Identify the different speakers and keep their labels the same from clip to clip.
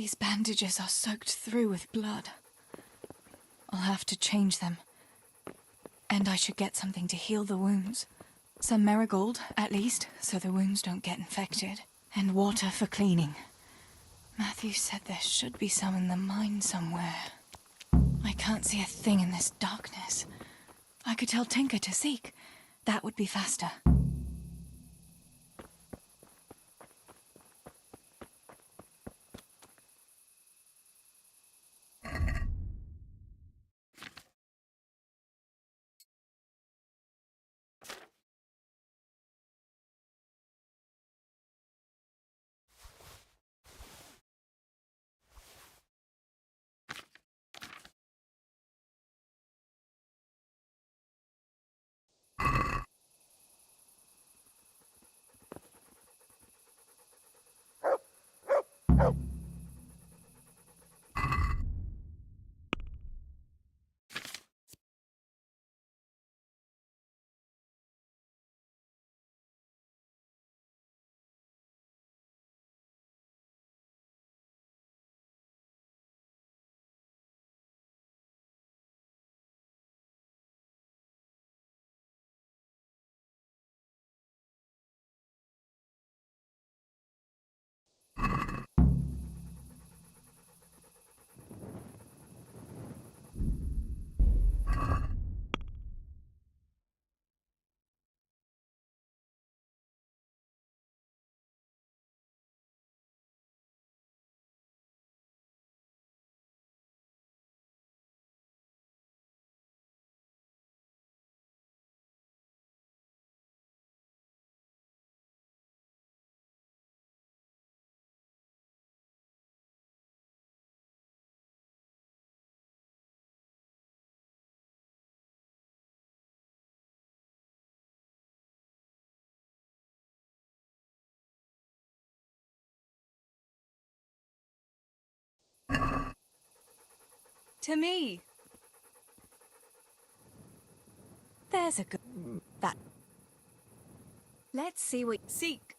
Speaker 1: These bandages are soaked through with blood. I'll have to change them. And I should get something to heal the wounds. Some marigold, at least, so the wounds don't get infected. And water for cleaning. Matthew said there should be some in the mine somewhere. I can't see a thing in this darkness. I could tell Tinker to seek. That would be faster. To me. There's a good... That... Let's see what... Seek.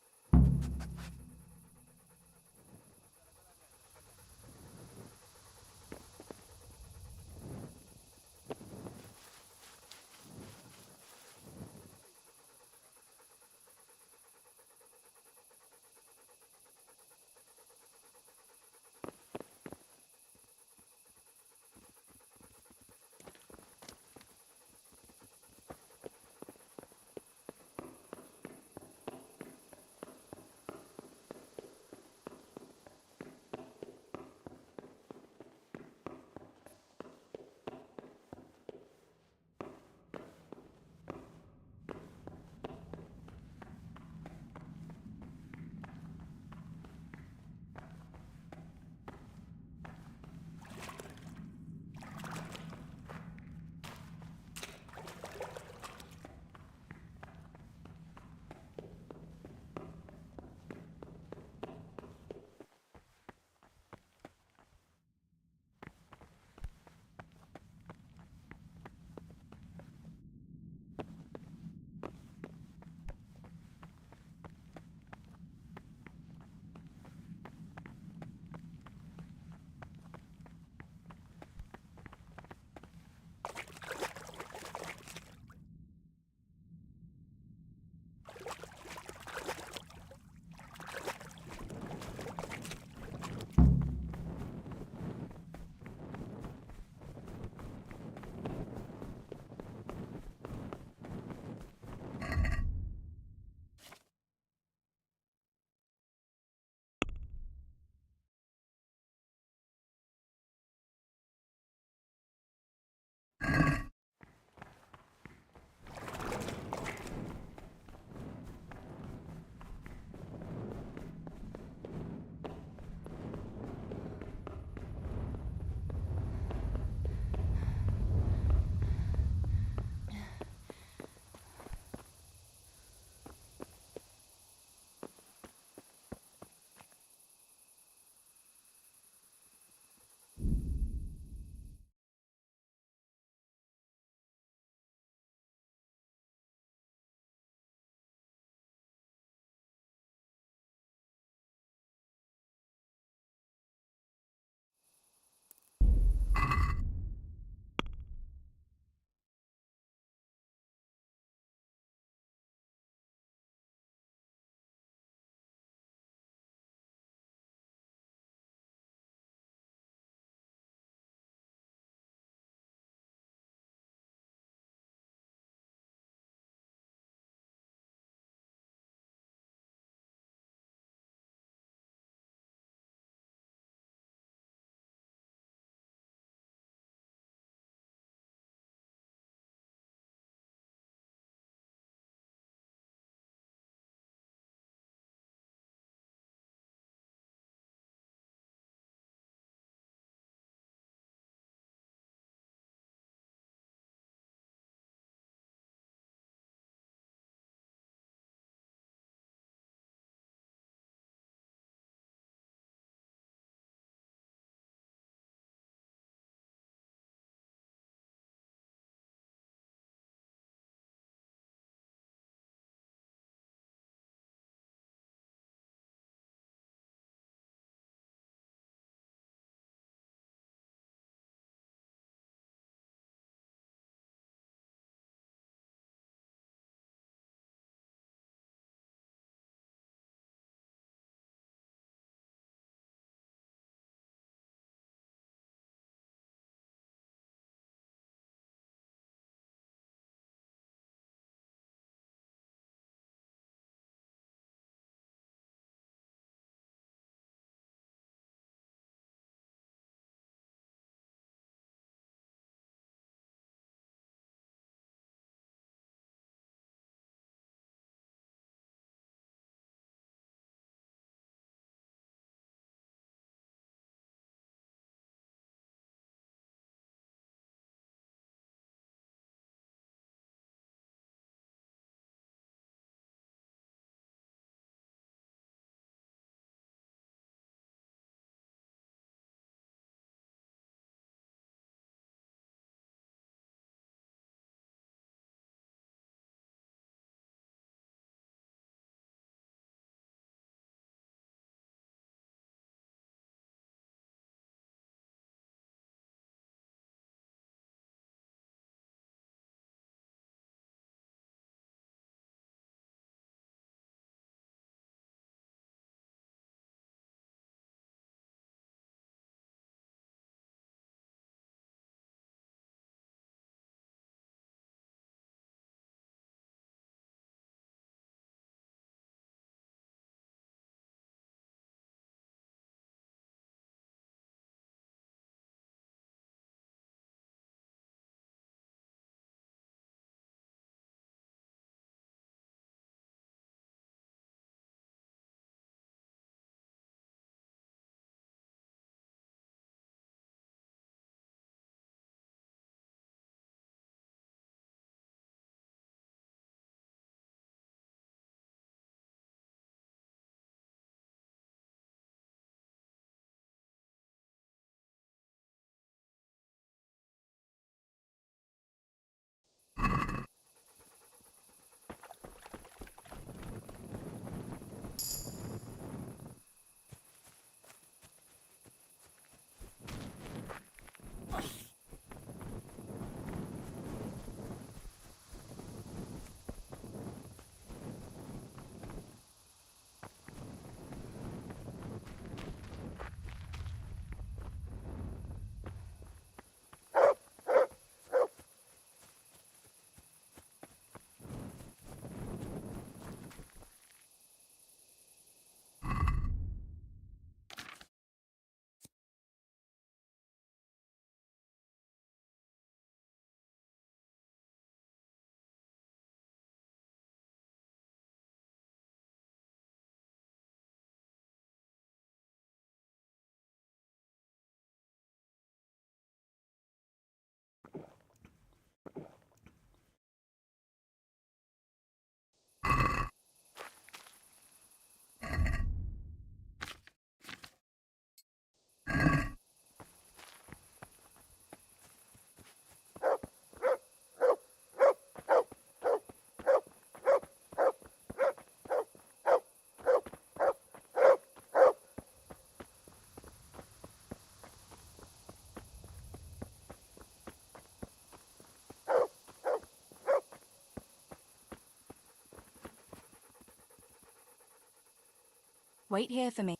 Speaker 1: Wait here for me.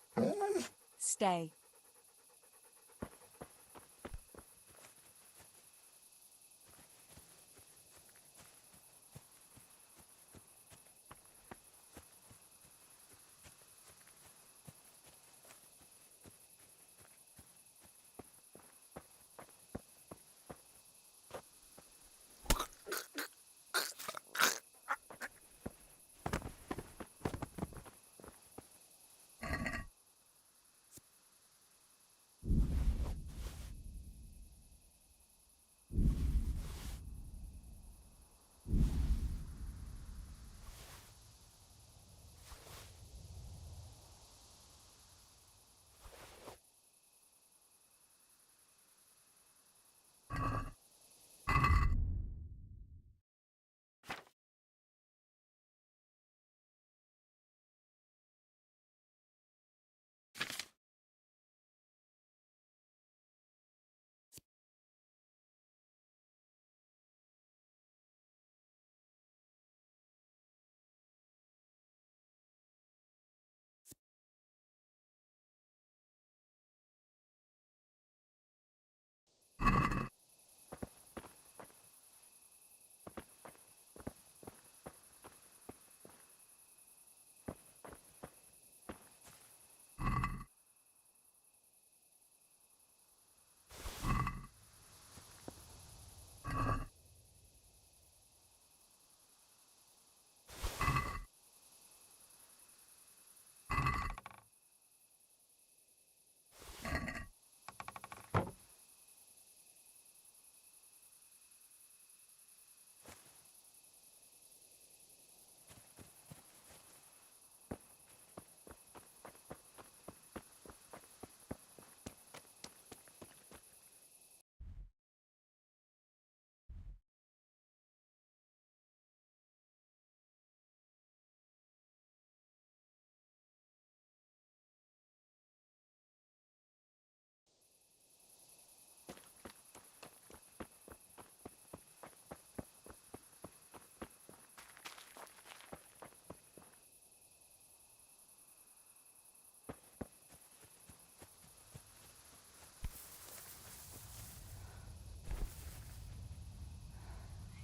Speaker 1: Stay.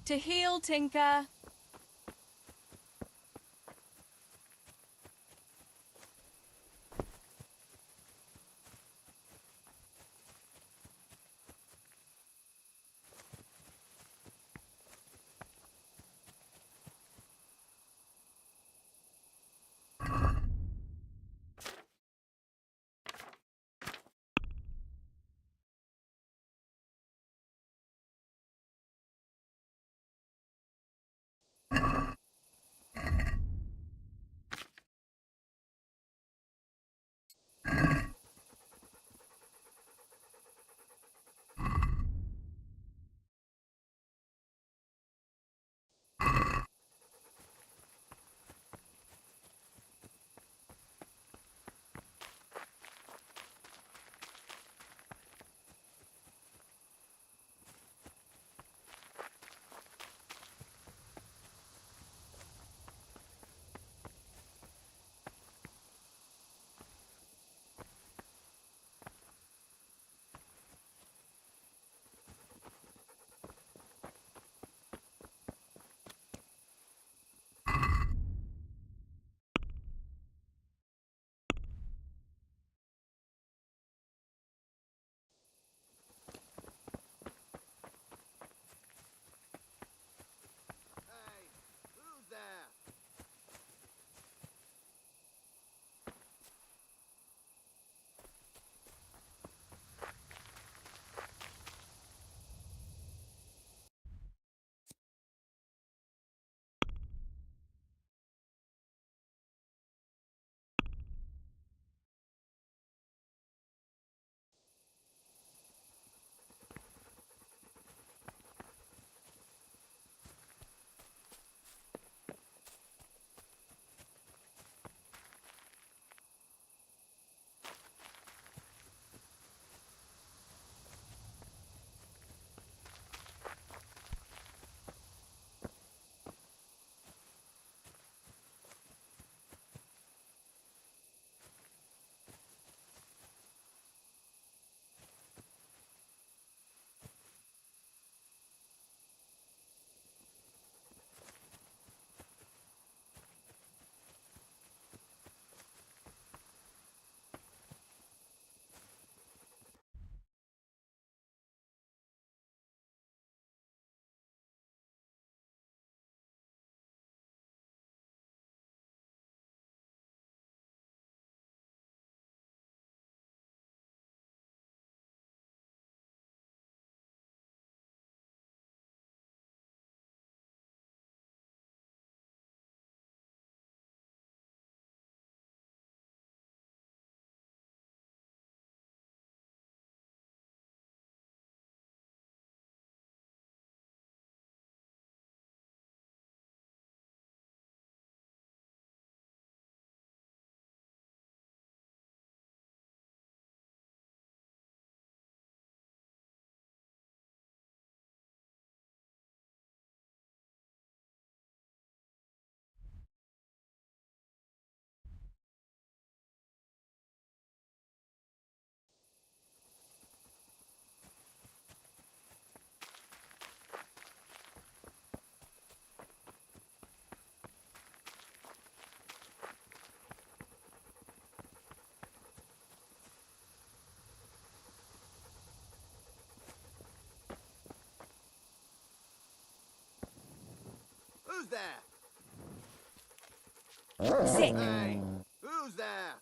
Speaker 1: To heal, Tinker.
Speaker 2: Who's there?
Speaker 1: Sit!
Speaker 2: Hey! Who's there?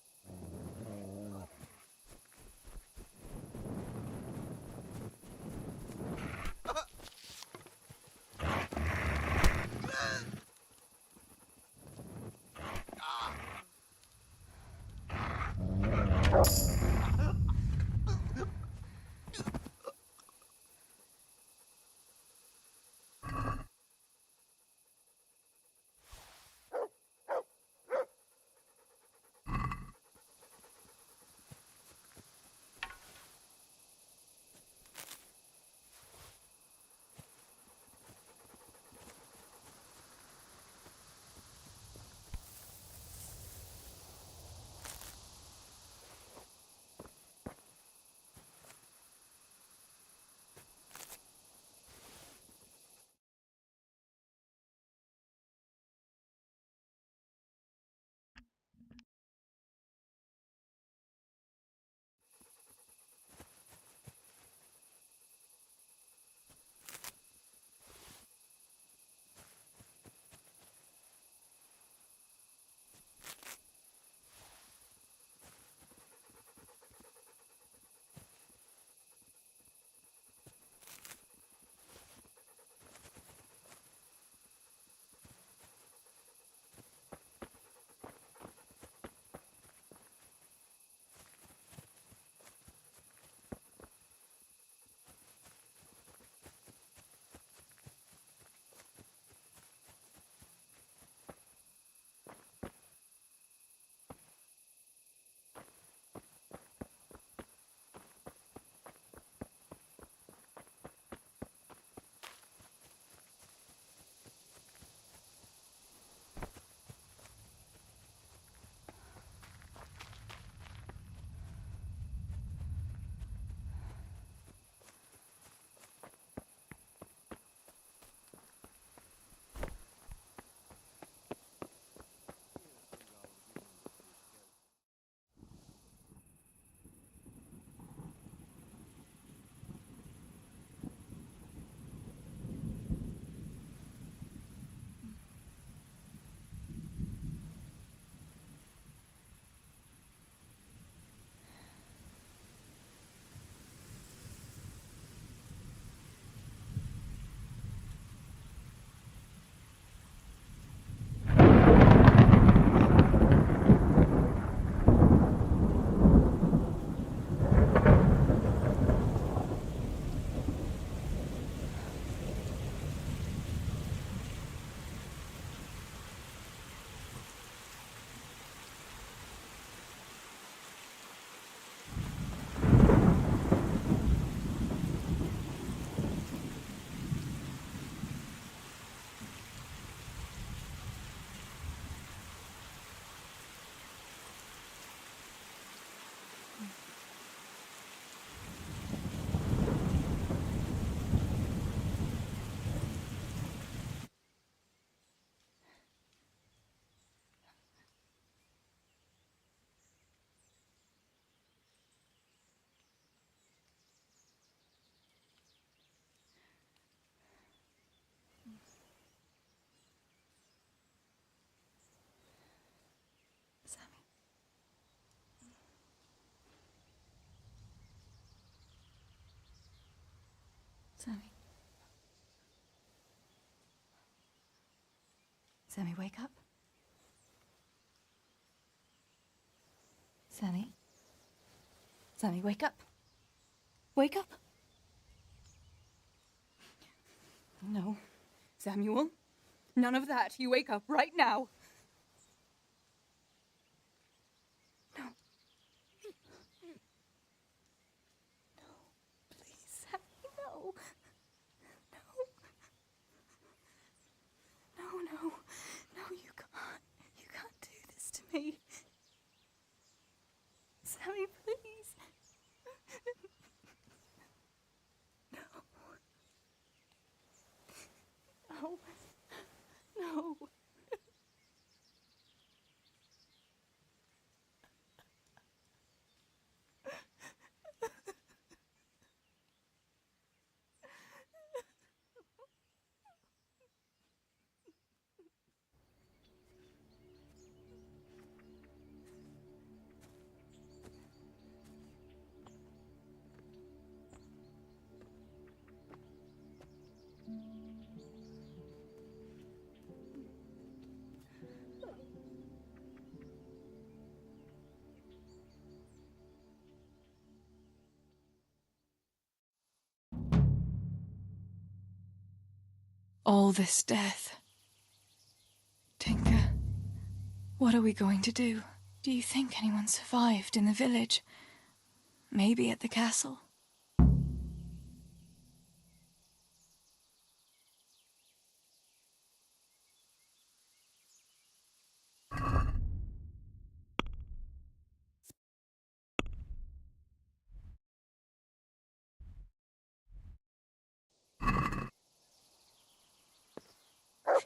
Speaker 1: Sammy. Sammy. Sammy, wake up. Sammy. Sammy, wake up. Wake up. No. Samuel. None of that. You wake up right now. No. No. Please, Sammy, no. No. No, no. No, you can't. You can't do this to me. Sammy, please. No. No. No. All this death. Tinker, what are we going to do? Do you think anyone survived in the village? Maybe at the castle?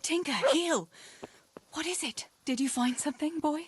Speaker 1: Tinker, heal! What is it? Did you find something, boy?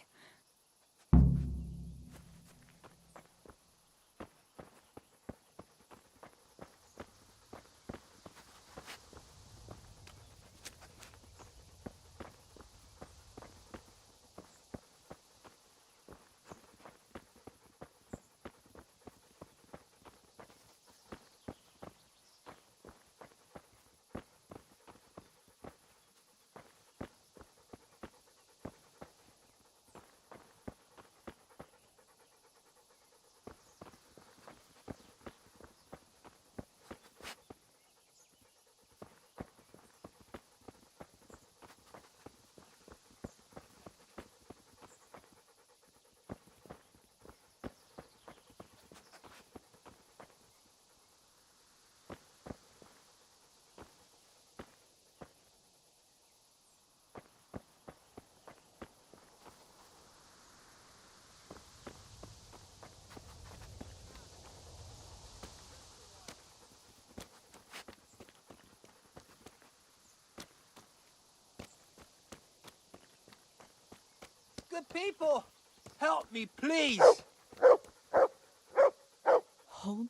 Speaker 3: Good people, help me, please.
Speaker 1: Holber?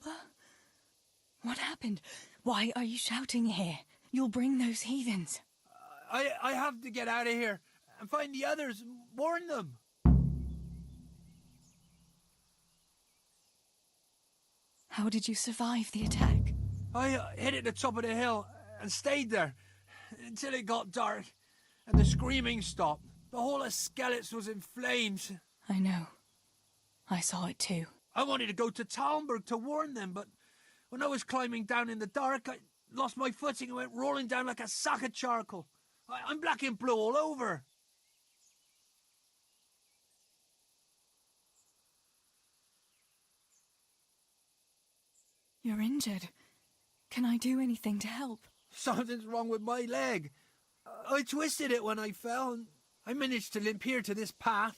Speaker 1: What happened? Why are you shouting here? You'll bring those heathens.
Speaker 3: I have to get out of here and find the others. Warn them.
Speaker 1: How did you survive the attack?
Speaker 3: I hid at the top of the hill and stayed there until it got dark and the screaming stopped. The whole of Skeleton was in flames.
Speaker 1: I know. I saw it too.
Speaker 3: I wanted to go to Talmberg to warn them, but when I was climbing down in the dark, I lost my footing and went rolling down like a sack of charcoal. I'm black and blue all over.
Speaker 1: You're injured. Can I do anything to help?
Speaker 3: Something's wrong with my leg. I twisted it when I fell, and I managed to limp here to this path.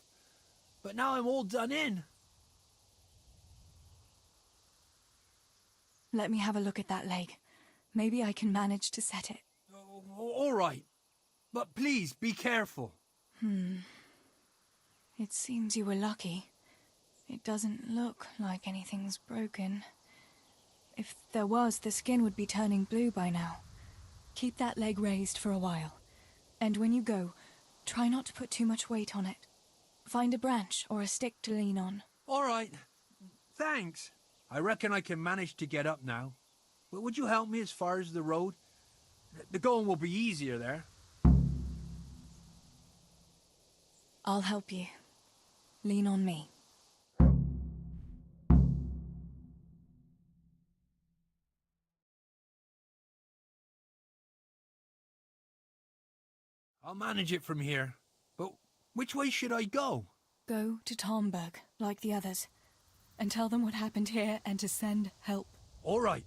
Speaker 3: But now I'm all done in.
Speaker 1: Let me have a look at that leg. Maybe I can manage to set it.
Speaker 3: All right. But please, be careful.
Speaker 1: It seems you were lucky. It doesn't look like anything's broken. If there was, the skin would be turning blue by now. Keep that leg raised for a while. And when you go, try not to put too much weight on it. Find a branch or a stick to lean on.
Speaker 3: All right. Thanks. I reckon I can manage to get up now. But would you help me as far as the road? The going will be easier there.
Speaker 1: I'll help you. Lean on me.
Speaker 3: I'll manage it from here. But which way should I go?
Speaker 1: Go to Talmberg, like the others, and tell them what happened here and to send help.
Speaker 3: All right.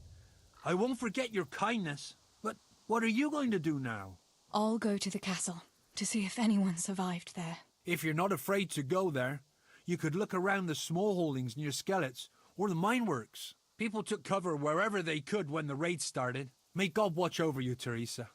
Speaker 3: I won't forget your kindness. But what are you going to do now?
Speaker 1: I'll go to the castle to see if anyone survived there.
Speaker 3: If you're not afraid to go there, you could look around the small holdings near Skeleton or the mine works. People took cover wherever they could when the raid started. May God watch over you, Teresa.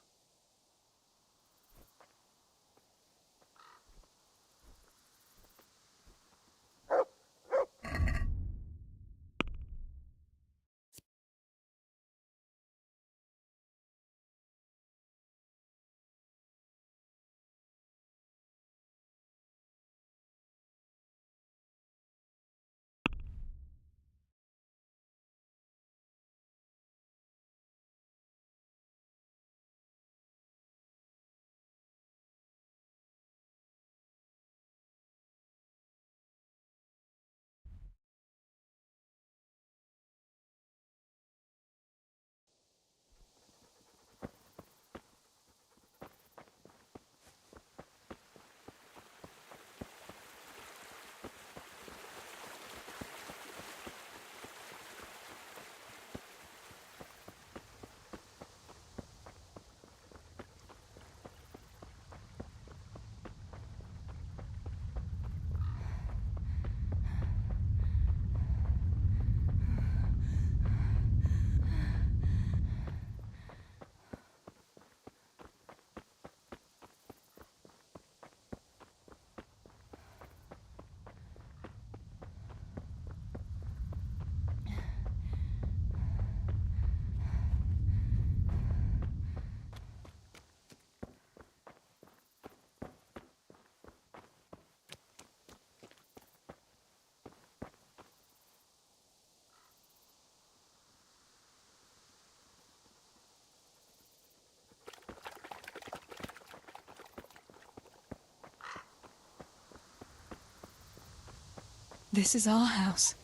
Speaker 1: This is our house.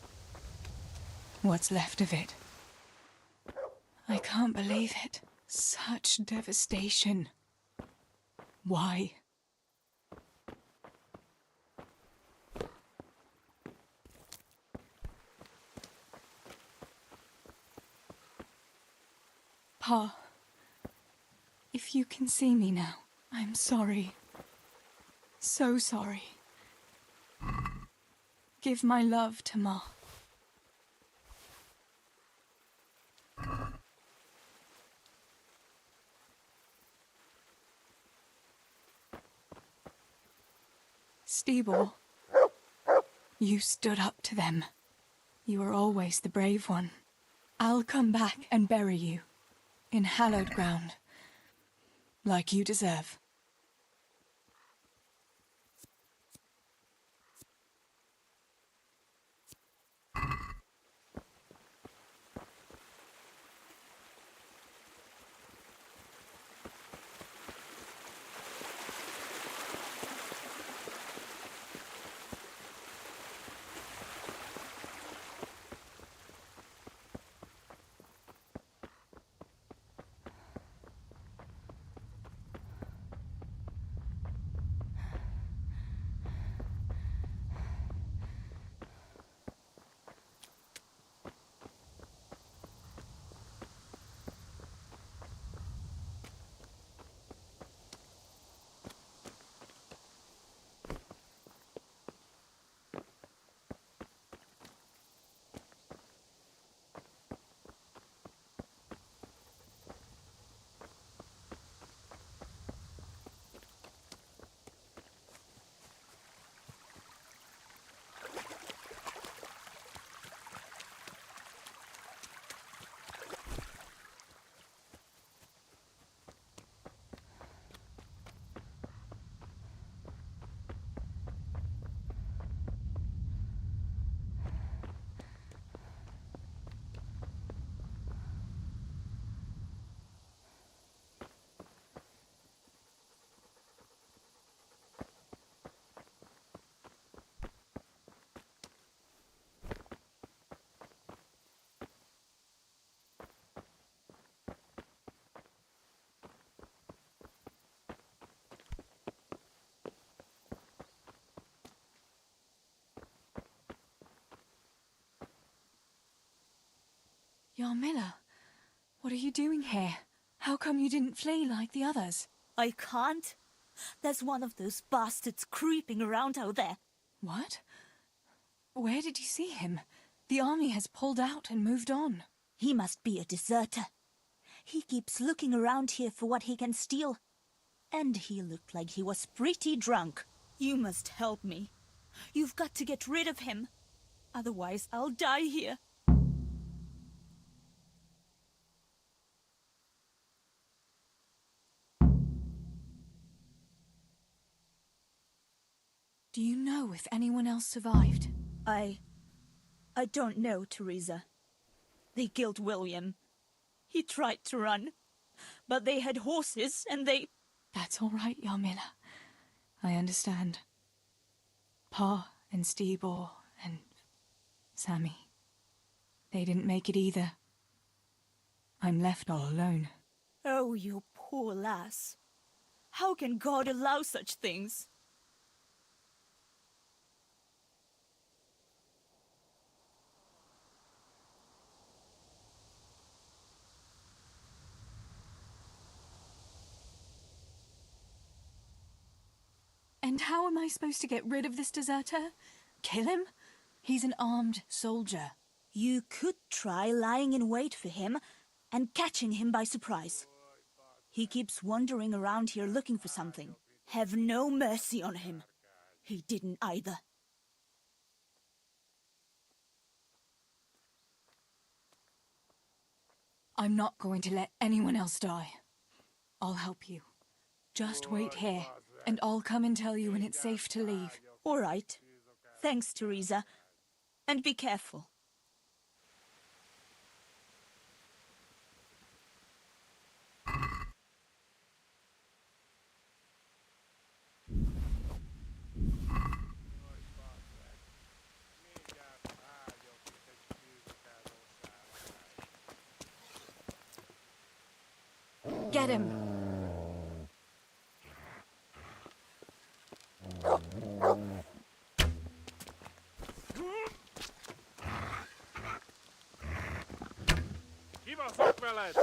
Speaker 1: What's left of it. I can't believe it. Such devastation. Why? Pa, if you can see me now, I'm sorry. So sorry. Give my love to Ma. Stibor, you stood up to them. You were always the brave one. I'll come back and bury you in hallowed ground, like you deserve. Yarmila, what are you doing here? How come you didn't flee like the others?
Speaker 4: I can't. There's one of those bastards creeping around out there.
Speaker 1: What? Where did you see him? The army has pulled out and moved on.
Speaker 4: He must be a deserter. He keeps looking around here for what he can steal. And he looked like he was pretty drunk. You must help me. You've got to get rid of him. Otherwise, I'll die here.
Speaker 1: Do you know if anyone else survived?
Speaker 4: I don't know, Teresa. They killed William. He tried to run, but they had horses and they...
Speaker 1: That's all right, Yarmila. I understand. Pa and Stibor and Sammy. They didn't make it either. I'm left all alone.
Speaker 4: Oh, you poor lass. How can God allow such things?
Speaker 1: And how am I supposed to get rid of this deserter? Kill him? He's an armed soldier.
Speaker 4: You could try lying in wait for him and catching him by surprise. He keeps wandering around here looking for something. Have no mercy on him. He didn't either.
Speaker 1: I'm not going to let anyone else die. I'll help you. Just wait here, and I'll come and tell you when it's safe to leave.
Speaker 4: All right. Thanks, Teresa. And be careful.
Speaker 1: Get him!
Speaker 5: Kiva sokvelet!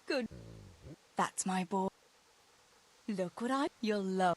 Speaker 4: Good.
Speaker 1: That's my boy.
Speaker 4: Look what you'll love.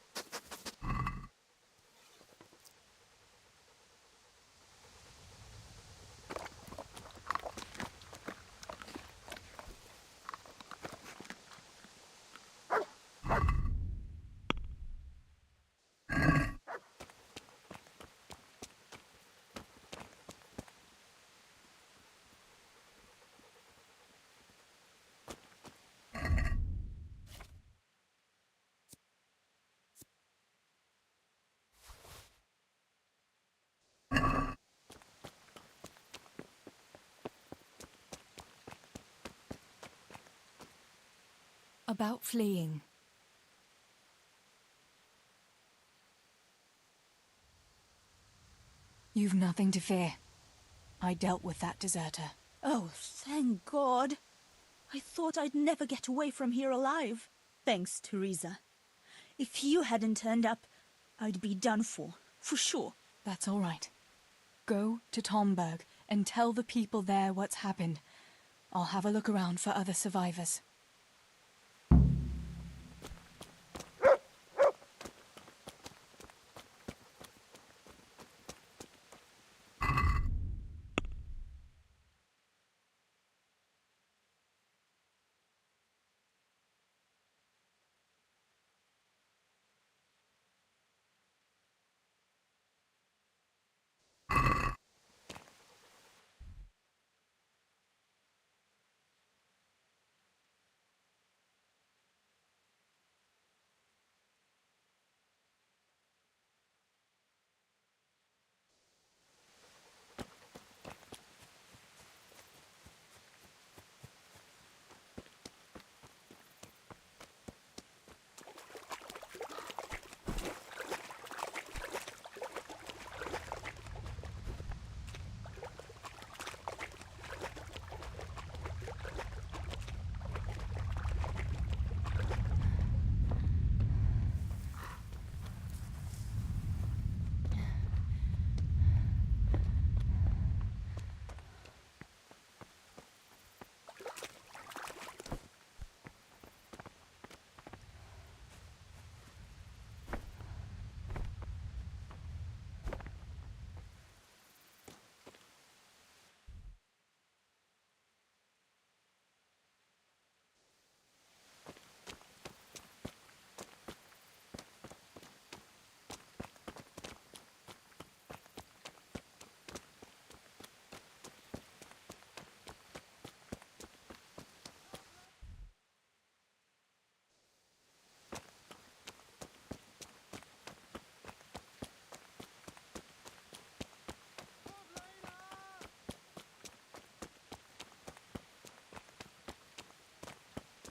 Speaker 1: About fleeing. You've nothing to fear. I dealt with that deserter.
Speaker 4: Oh, thank God. I thought I'd never get away from here alive. Thanks, Teresa. If you hadn't turned up, I'd be done for sure.
Speaker 1: That's all right. Go to Tomberg and tell the people there what's happened. I'll have a look around for other survivors.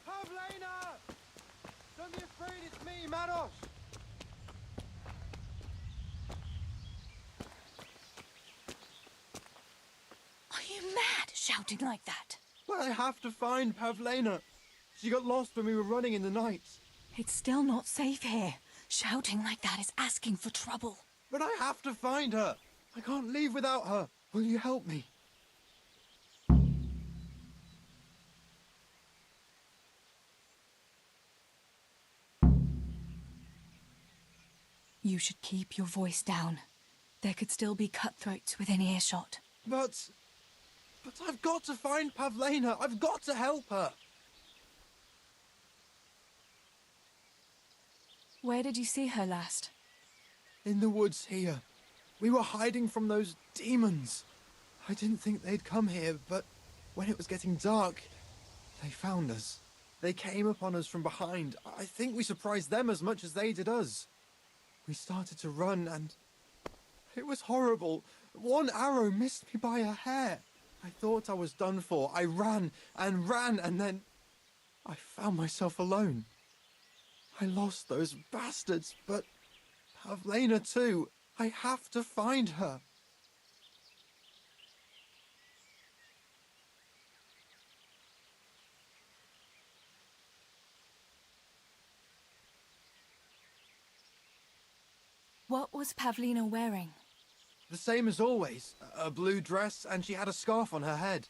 Speaker 2: Pavlena! Don't be afraid, it's me, Manos!
Speaker 1: Are you mad, shouting like that?
Speaker 2: Well, I have to find Pavlena. She got lost when we were running in the night.
Speaker 1: It's still not safe here. Shouting like that is asking for trouble.
Speaker 2: But I have to find her. I can't leave without her. Will you help me?
Speaker 1: You should keep your voice down. There could still be cutthroats within earshot.
Speaker 2: But I've got to find Pavlena. I've got to help her.
Speaker 1: Where did you see her last?
Speaker 2: In the woods here. We were hiding from those demons. I didn't think they'd come here, but when it was getting dark, they found us. They came upon us from behind. I think we surprised them as much as they did us. We started to run and it was horrible. One arrow missed me by a hair. I thought I was done for. I ran and ran and then I found myself alone. I lost those bastards, but Pavlena too. I have to find her.
Speaker 1: What was Pavlina wearing?
Speaker 2: The same as always. A blue dress, and she had a scarf on her head.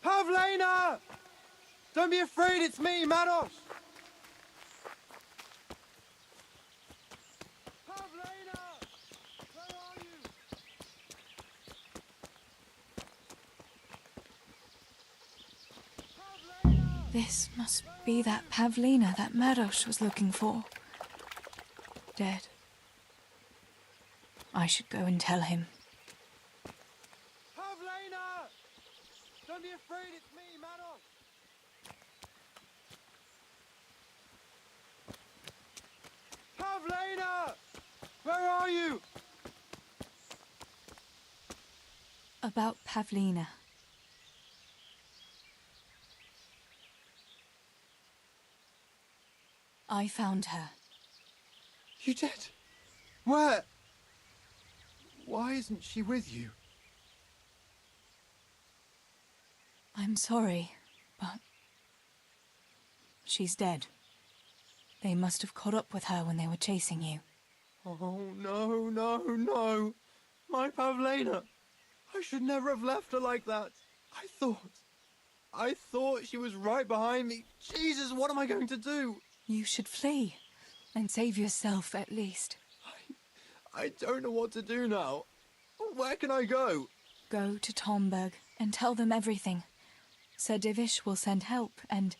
Speaker 2: Pavlena! Don't be afraid, it's me, Manos! Pavlena! Where are you? Pavlena!
Speaker 1: This must be that Pavlina that Maros was looking for. Dead. I should go and tell him.
Speaker 2: Pavlena! Don't be afraid, it's me, Manos! Pavlena! Where are you?
Speaker 1: About Pavlina. I found her.
Speaker 2: You did? Where? Why isn't she with you?
Speaker 1: I'm sorry, but she's dead. They must have caught up with her when they were chasing you.
Speaker 2: Oh, no, no, no. My Pavlena. I should never have left her like that. I thought she was right behind me. Jesus, what am I going to do?
Speaker 1: You should flee and save yourself at least.
Speaker 2: I don't know what to do now. Where can I go?
Speaker 1: Go to Tomberg and tell them everything. Sir Divish will send help and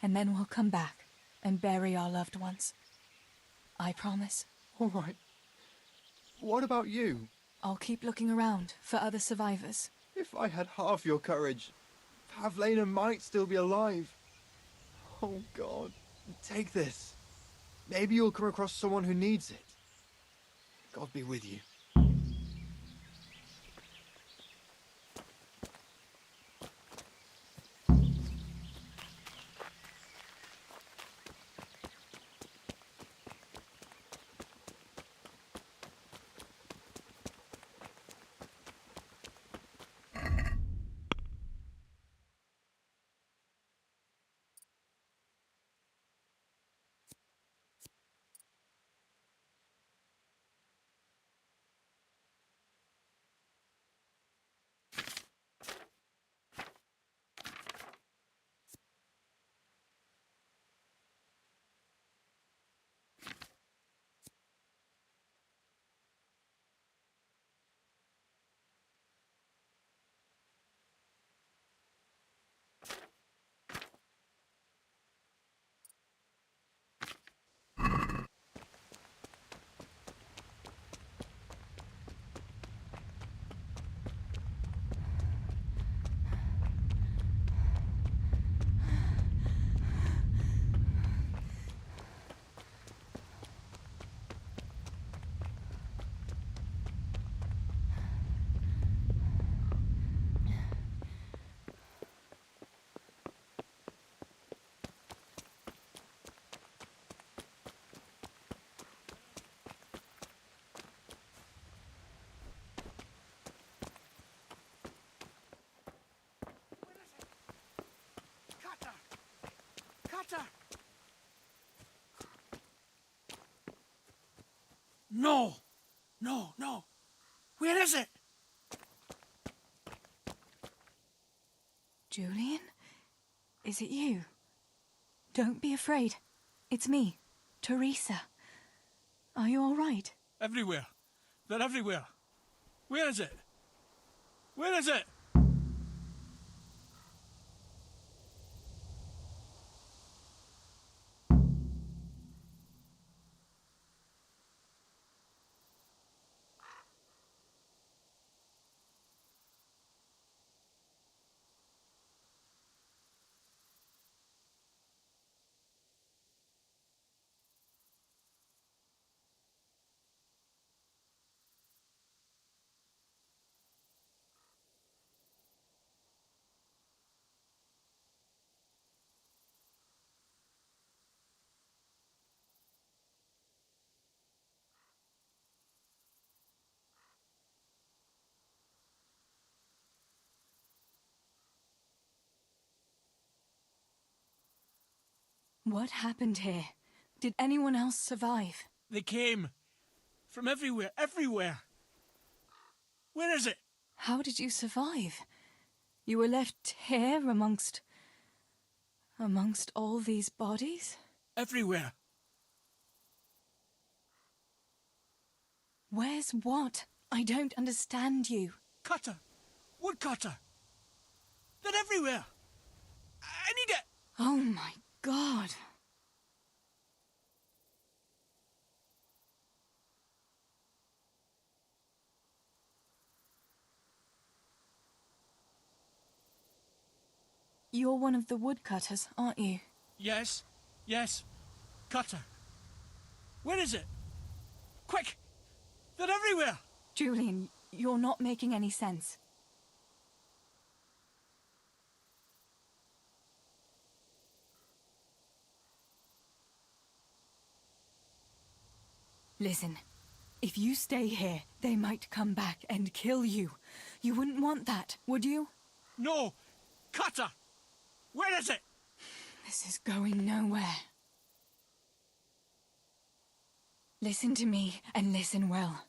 Speaker 1: then we'll come back and bury our loved ones. I promise.
Speaker 2: All right. What about you?
Speaker 1: I'll keep looking around for other survivors.
Speaker 2: If I had half your courage, Pavlena might still be alive. Oh, God. Take this. Maybe you'll come across someone who needs it. God be with you.
Speaker 3: No! No, no! Where is it?
Speaker 1: Julian? Is it you? Don't be afraid. It's me, Teresa. Are you all right?
Speaker 3: Everywhere. They're everywhere. Where is it? Where is it?
Speaker 1: What happened here? Did anyone else survive?
Speaker 3: They came. From everywhere. Everywhere. Where is it?
Speaker 1: How did you survive? You were left here amongst all these bodies?
Speaker 3: Everywhere.
Speaker 1: Where's what? I don't understand you.
Speaker 3: Cutter. Woodcutter. They're everywhere. I need it.
Speaker 1: Oh my God. You're one of the woodcutters, aren't you?
Speaker 3: Yes. Yes. Cutter. Where is it? Quick. They're everywhere.
Speaker 1: Julian, you're not making any sense. Listen, if you stay here, they might come back and kill you. You wouldn't want that, would you?
Speaker 3: No. Cutter. Where is it?
Speaker 1: This is going nowhere. Listen to me, and listen well.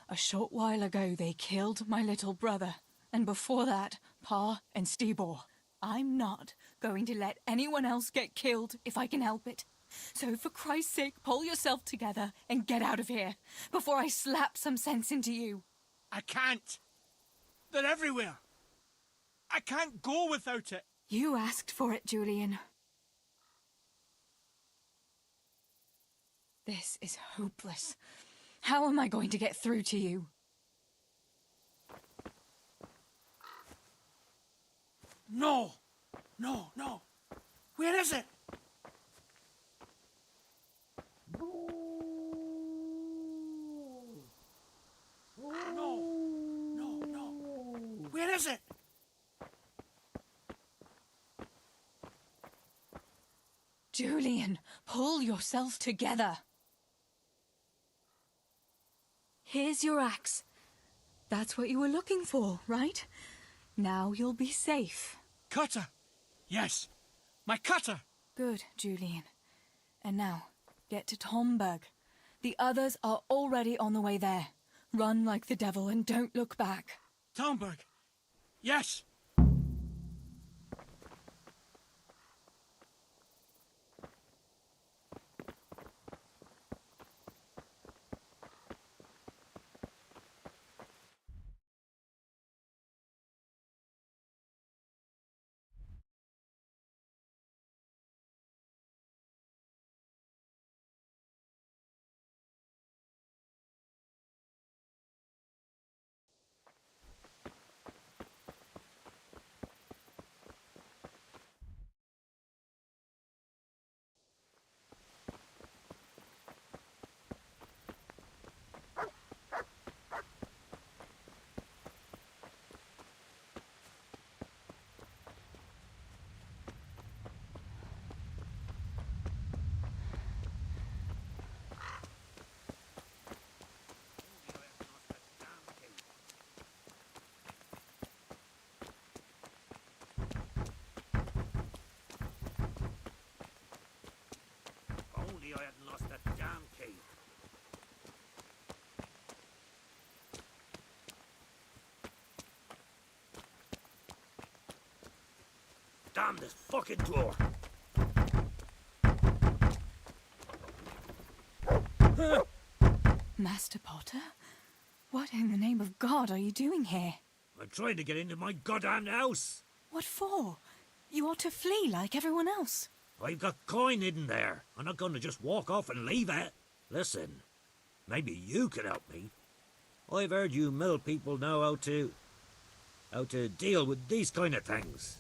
Speaker 1: A short while ago, they killed my little brother. And before that, Pa and Stibor. I'm not going to let anyone else get killed if I can help it. So for Christ's sake, pull yourself together and get out of here before I slap some sense into you.
Speaker 3: I can't. They're everywhere. I can't go without it.
Speaker 1: You asked for it, Julian. This is hopeless. How am I going to get through to you?
Speaker 3: No. No, no. Where is it? No. No, no. Where is it?
Speaker 1: Julian, pull yourself together. Here's your axe. That's what you were looking for, right? Now you'll be safe.
Speaker 3: Cutter. Yes. My cutter.
Speaker 1: Good, Julian. And now, get to Tomberg. The others are already on the way there. Run like the devil and don't look back.
Speaker 3: Tomberg. Yes.
Speaker 5: Only I hadn't lost that damn key. Damn this fucking door.
Speaker 1: Master Potter? What in the name of God are you doing here?
Speaker 5: I'm trying to get into my goddamn house.
Speaker 1: What for? You ought to flee like everyone else.
Speaker 5: I've got coin hidden there. I'm not going to just walk off and leave it. Listen, maybe you can help me. I've heard you mill people know how to deal with these kind of things.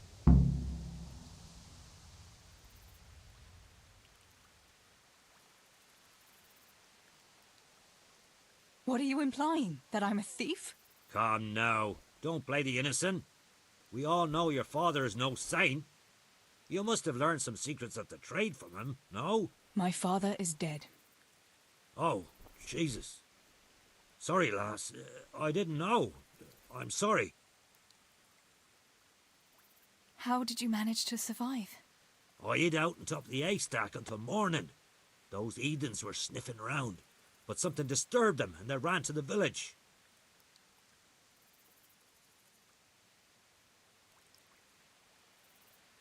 Speaker 1: What are you implying? That I'm a thief?
Speaker 5: Come now, don't play the innocent. We all know your father is no saint. You must have learned some secrets of the trade from him, no?
Speaker 1: My father is dead.
Speaker 5: Oh, Jesus. Sorry, lass. I didn't know. I'm sorry.
Speaker 1: How did you manage to survive?
Speaker 5: I hid out on top of the haystack until morning. Those heathens were sniffing around, but something disturbed them and they ran to the village.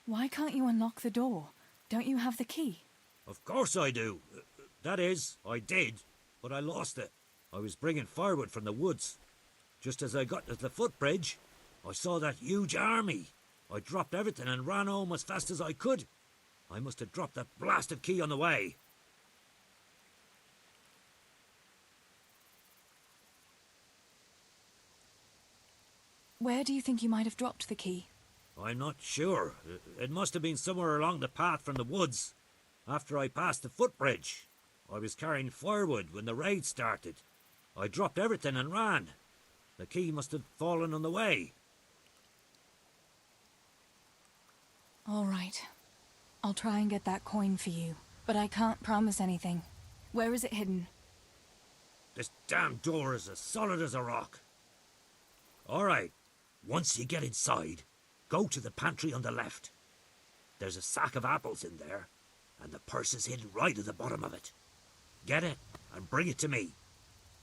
Speaker 1: Why can't you unlock the door? Don't you have the key?
Speaker 5: Of course I do. That is, I did, but I lost it. I was bringing firewood from the woods. Just as I got to the footbridge, I saw that huge army. I dropped everything and ran home as fast as I could. I must have dropped that blasted key on the way.
Speaker 1: Where do you think you might have dropped the key?
Speaker 5: I'm not sure. It must have been somewhere along the path from the woods. After I passed the footbridge, I was carrying firewood when the raid started. I dropped everything and ran. The key must have fallen on the way.
Speaker 1: All right. I'll try and get that coin for you, but I can't promise anything. Where is it hidden?
Speaker 5: This damn door is as solid as a rock. All right. Once you get inside, go to the pantry on the left. There's a sack of apples in there, and the purse is hidden right at the bottom of it. Get it and bring it to me.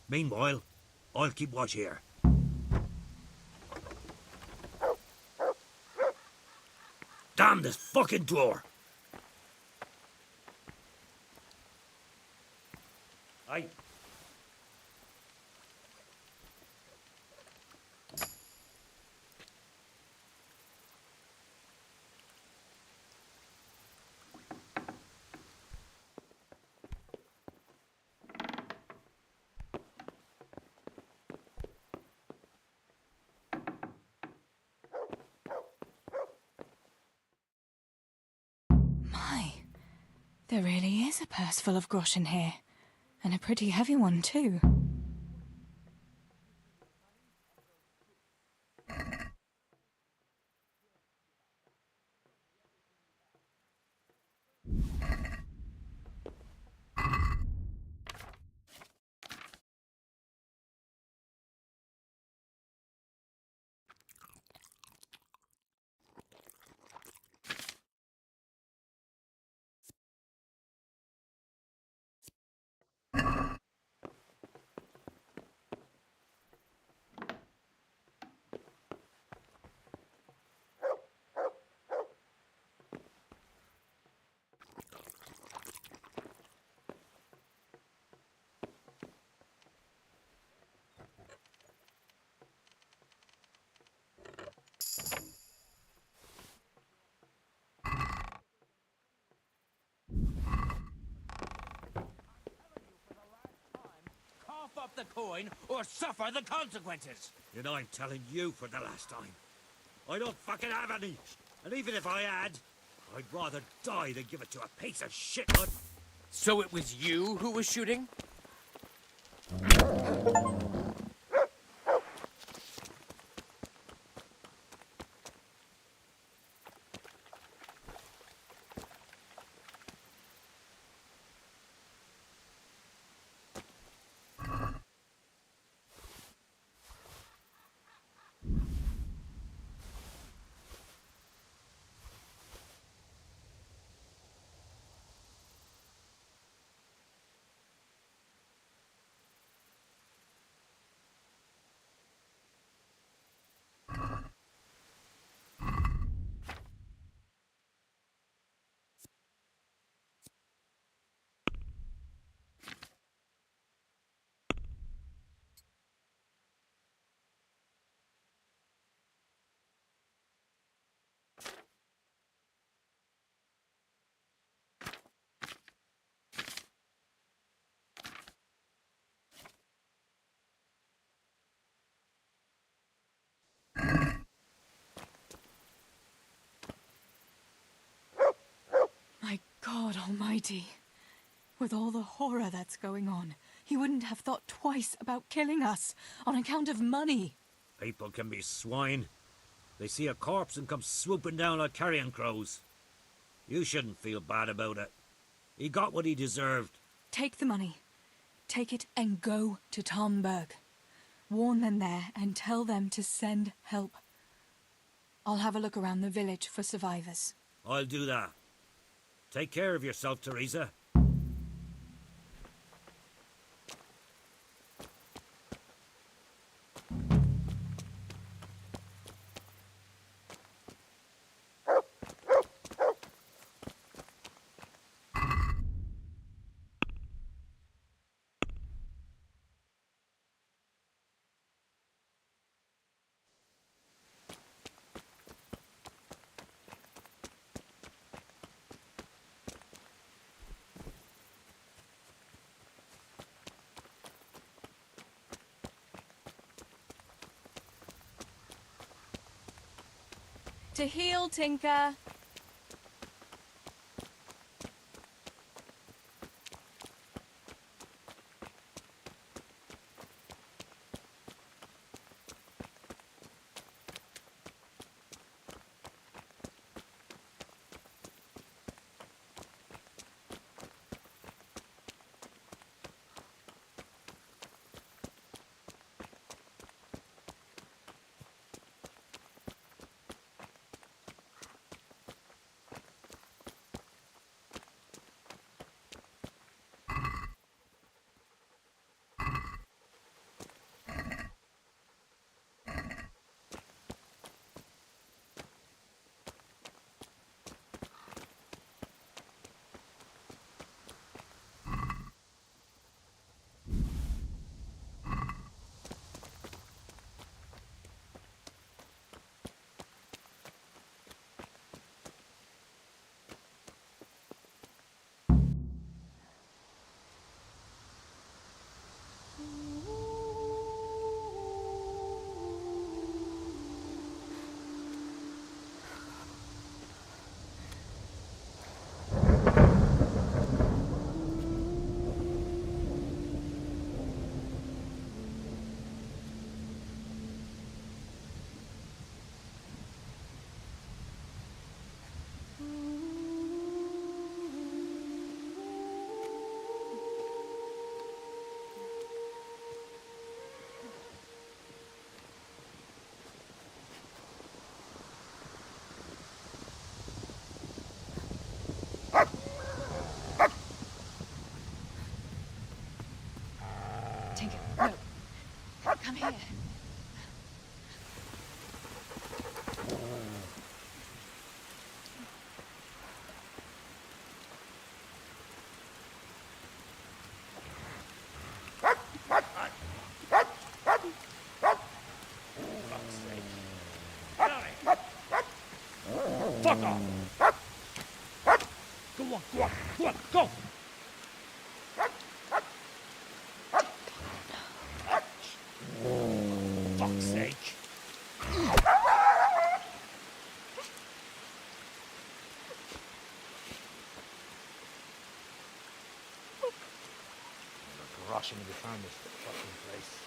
Speaker 5: Meanwhile, I'll keep watch here. Damn this fucking door! I...
Speaker 1: My, there really is a purse full of groschen here. And a pretty heavy one, too.
Speaker 5: Cough up the coin or suffer the consequences. You know I'm telling you for the last time. I don't fucking have any. And even if I had, I'd rather die than give it to a piece of shit.
Speaker 6: So it was you who was shooting?
Speaker 1: God almighty. With all the horror that's going on, he wouldn't have thought twice about killing us on account of money.
Speaker 5: People can be swine. They see a corpse and come swooping down like carrion crows. You shouldn't feel bad about it. He got what he deserved.
Speaker 1: Take the money. Take it and go to Tomberg. Warn them there and tell them to send help. I'll have a look around the village for survivors.
Speaker 5: I'll do that. Take care of yourself, Teresa.
Speaker 1: To heal, Tinker. Tinker, no. Come here.
Speaker 5: Fuck off! Go on, go on, go on, go! Fuck's sake. Rushing to find this fucking place.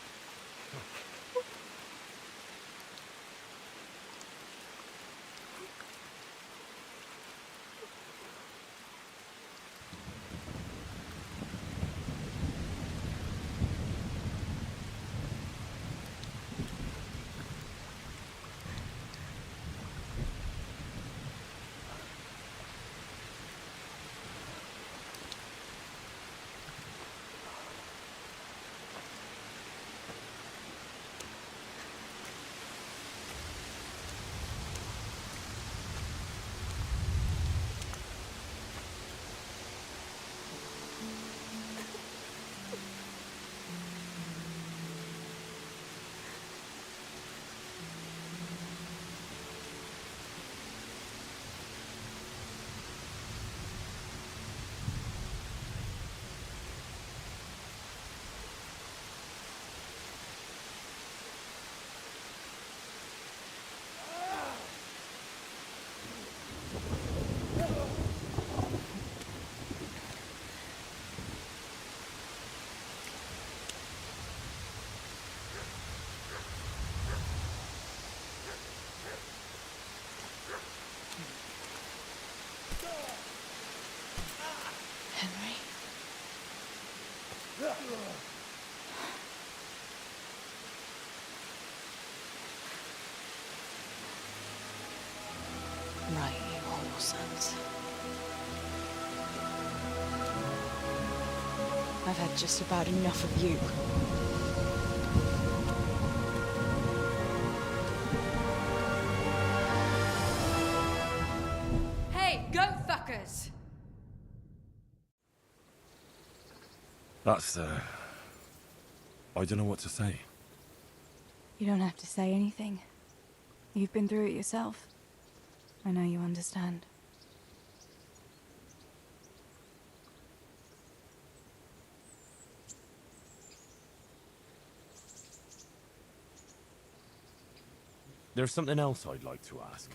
Speaker 1: Right, you whore sons. I've had just about enough of you.
Speaker 7: Hey, go fuckers!
Speaker 8: That's, I don't know what to say.
Speaker 1: You don't have to say anything. You've been through it yourself. I know you understand.
Speaker 8: There's something else I'd like to ask.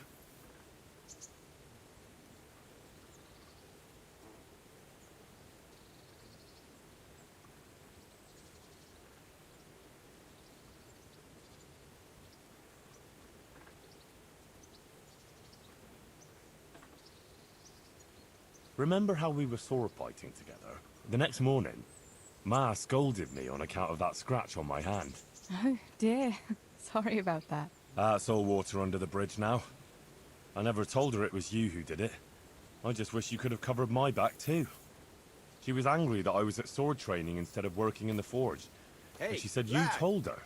Speaker 8: Remember how we were sword fighting together? The next morning, Ma scolded me on account of that scratch on my hand.
Speaker 1: Oh, dear. Sorry about that.
Speaker 8: That's all water under the bridge now. I never told her it was you who did it. I just wish you could have covered my back too. She was angry that I was at sword training instead of working in the forge.
Speaker 9: Hey,
Speaker 8: And she said
Speaker 9: lad,
Speaker 8: you told her.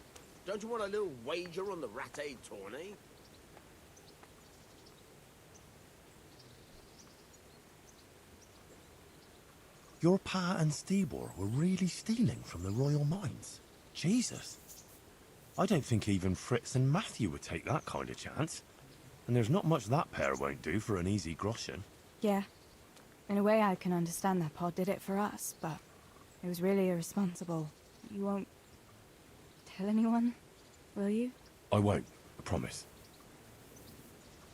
Speaker 9: Don't you want a little wager on the Rat-Aid tourney?
Speaker 8: Your pa and Stebor were really stealing from the royal mines? Jesus. I don't think even Fritz and Matthew would take that kind of chance. And there's not much that pair won't do for an easy groschen.
Speaker 1: Yeah. In a way, I can understand that Pa did it for us, but it was really irresponsible. You won't tell anyone, will you?
Speaker 8: I won't, I promise.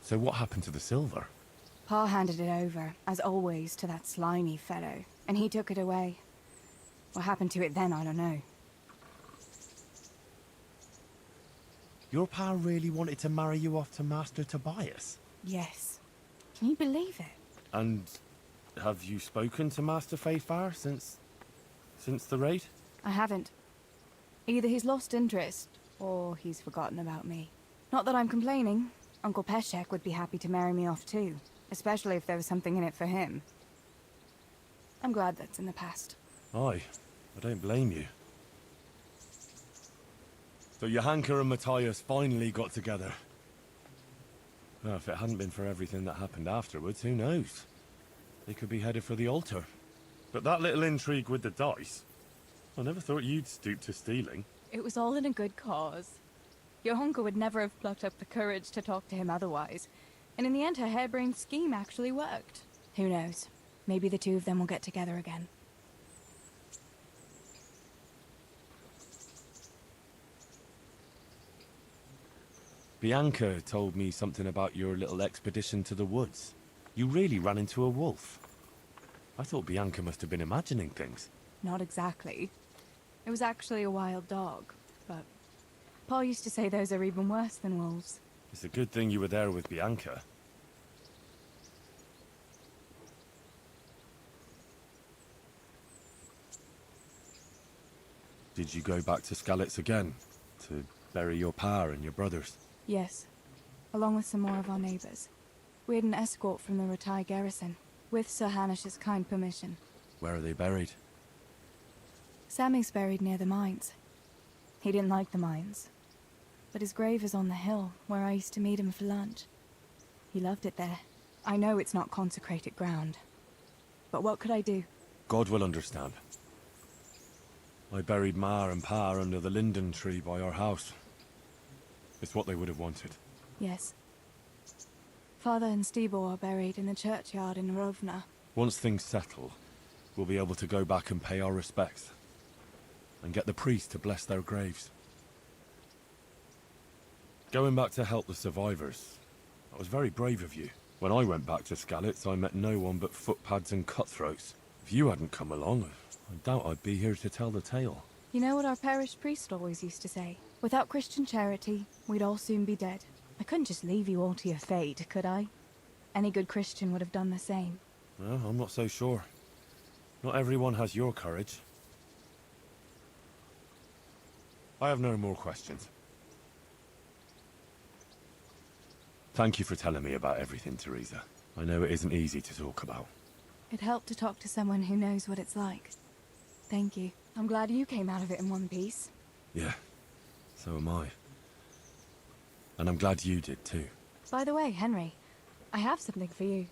Speaker 8: So what happened to the silver?
Speaker 1: Pa handed it over, as always, to that slimy fellow, and he took it away. What happened to it then, I don't know.
Speaker 8: Your pa really wanted to marry you off to Master Tobias?
Speaker 1: Yes. Can you believe it?
Speaker 8: And have you spoken to Master Fayfar since the raid?
Speaker 1: I haven't. Either he's lost interest, or he's forgotten about me. Not that I'm complaining. Uncle Peshek would be happy to marry me off too, especially if there was something in it for him. I'm glad that's in the past.
Speaker 8: Aye, I don't blame you. So Johanka and Matthias finally got together. Well, if it hadn't been for everything that happened afterwards, who knows? They could be headed for the altar. But that little intrigue with the dice, I never thought you'd stoop to stealing.
Speaker 1: It was all in a good cause. Your uncle would never have plucked up the courage to talk to him otherwise. And in the end, her harebrained scheme actually worked. Who knows? Maybe the two of them will get together again.
Speaker 8: Bianca told me something about your little expedition to the woods. You really ran into a wolf. I thought Bianca must have been imagining things.
Speaker 1: Not exactly. It was actually a wild dog, but Pa used to say those are even worse than wolves.
Speaker 8: It's a good thing you were there with Bianca. Did you go back to Skalitz again? To bury your pa and your brothers?
Speaker 1: Yes, along with some more of our neighbors. We had an escort from the retired garrison, with Sir Hanish's kind permission.
Speaker 8: Where are they buried?
Speaker 1: Sammy's buried near the mines. He didn't like the mines, but his grave is on the hill where I used to meet him for lunch. He loved it there. I know it's not consecrated ground, but what could I do?
Speaker 8: God will understand. I buried Ma and Pa under the linden tree by our house. It's what they would have wanted.
Speaker 1: Yes. Father and Stebor are buried in the churchyard in Rovna.
Speaker 8: Once things settle, we'll be able to go back and pay our respects. And get the priest to bless their graves. Going back to help the survivors, that was very brave of you. When I went back to Skalitz, I met no one but footpads and cutthroats. If you hadn't come along, I doubt I'd be here to tell the tale.
Speaker 1: You know what our parish priest always used to say? Without Christian charity, we'd all soon be dead. I couldn't just leave you all to your fate, could I? Any good Christian would have done the same.
Speaker 8: Well, I'm not so sure. Not everyone has your courage. I have no more questions. Thank you for telling me about everything, Teresa. I know it isn't easy to talk about.
Speaker 1: It helped to talk to someone who knows what it's like. Thank you. I'm glad you came out of it in one piece.
Speaker 8: Yeah, so am I. And I'm glad you did too.
Speaker 1: By the way, Henry, I have something for you.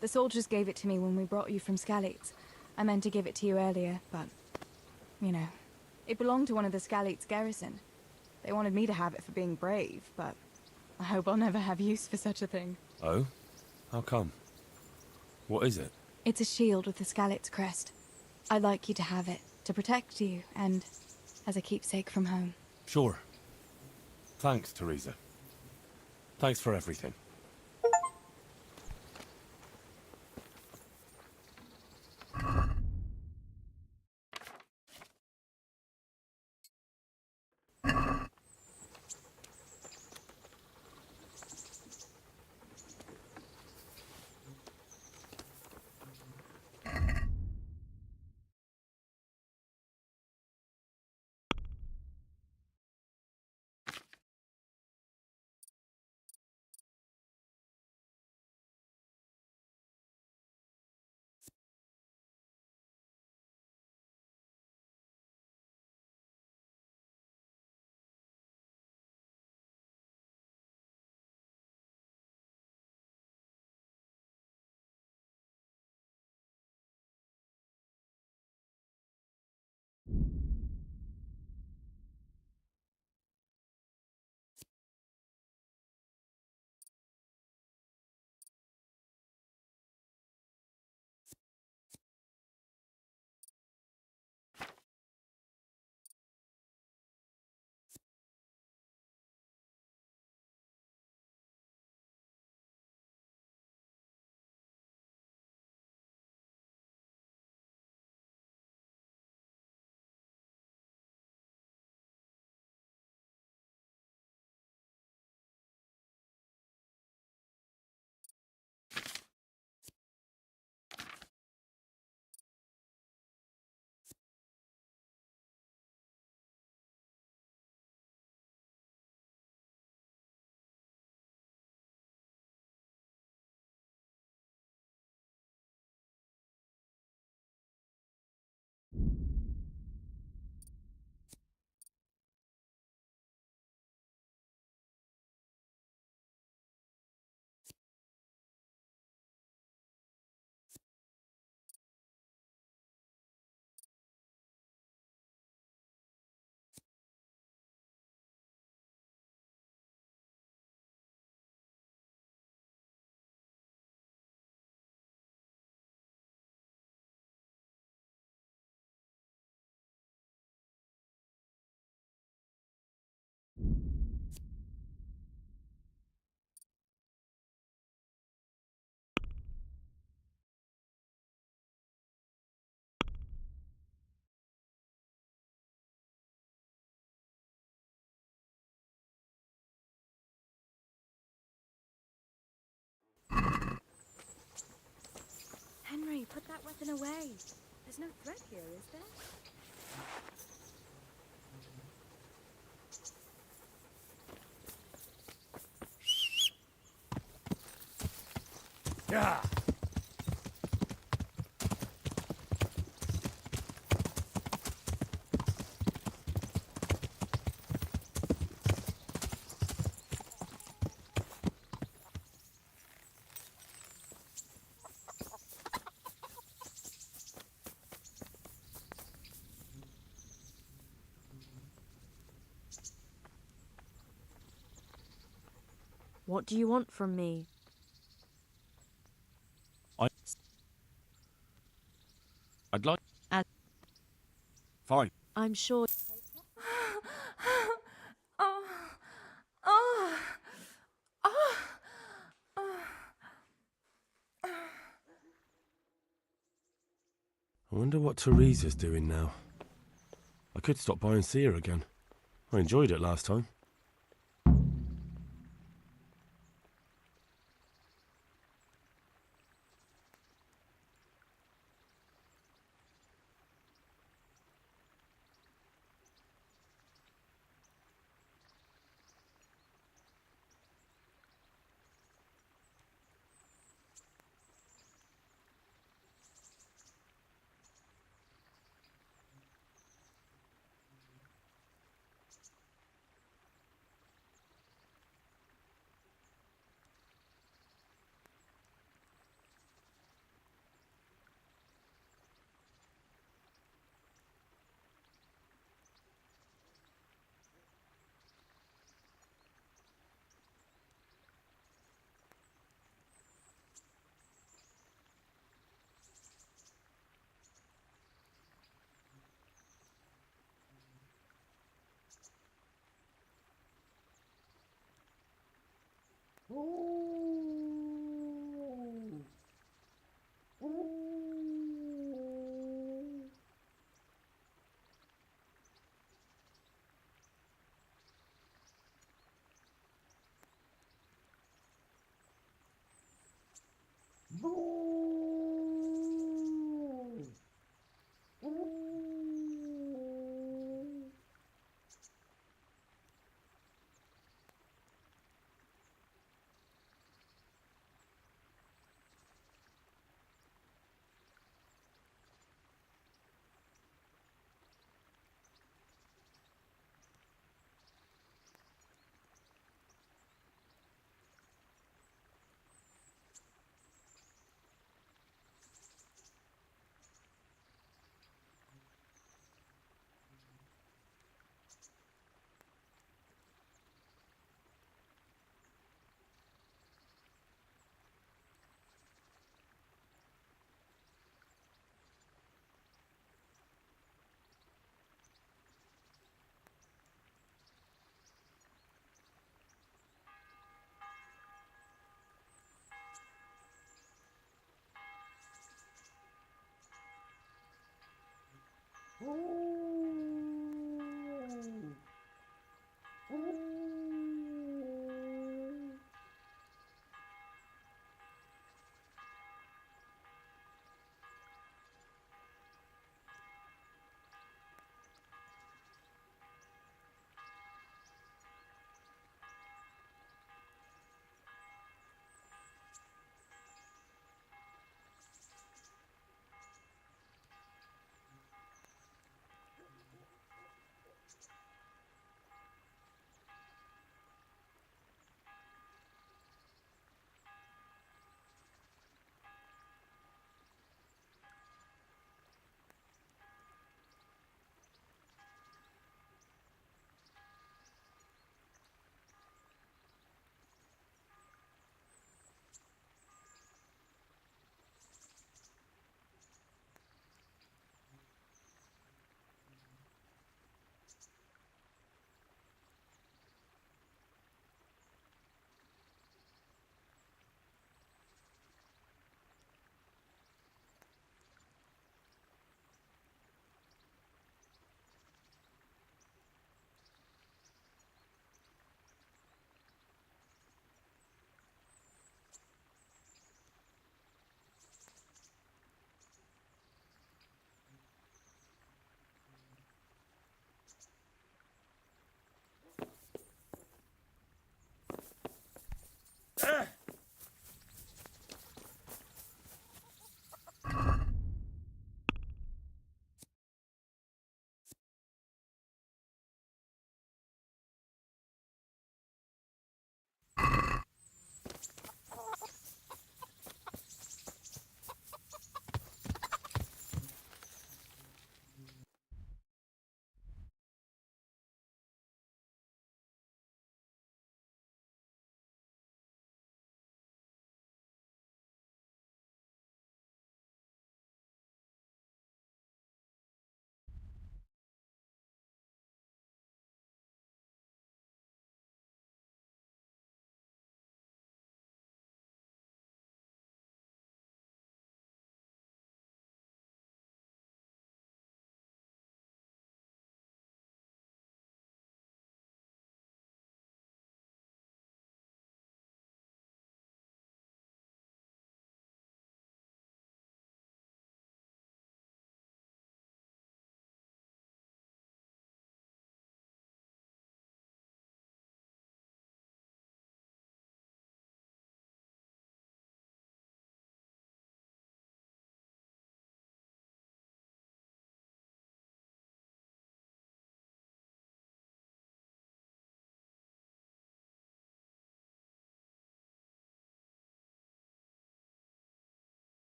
Speaker 1: The soldiers gave it to me when we brought you from Skalitz. I meant to give it to you earlier, but... you know. It belonged to one of the Skalitz garrison. They wanted me to have it for being brave, but... I hope I'll never have use for such a thing.
Speaker 8: Oh? How come? What is it?
Speaker 1: It's a shield with the Skalitz crest. I'd like you to have it, to protect you, and as a keepsake from home.
Speaker 8: Sure. Thanks, Teresa. Thanks for everything.
Speaker 4: Henry, put that weapon away. There's no threat here, is there?
Speaker 3: Yeah.
Speaker 10: What do you want from me?
Speaker 8: I'd like...
Speaker 10: As
Speaker 8: Fine.
Speaker 10: I'm sure.
Speaker 8: I wonder what Teresa's doing now. I could stop by and see her again. I enjoyed it last time.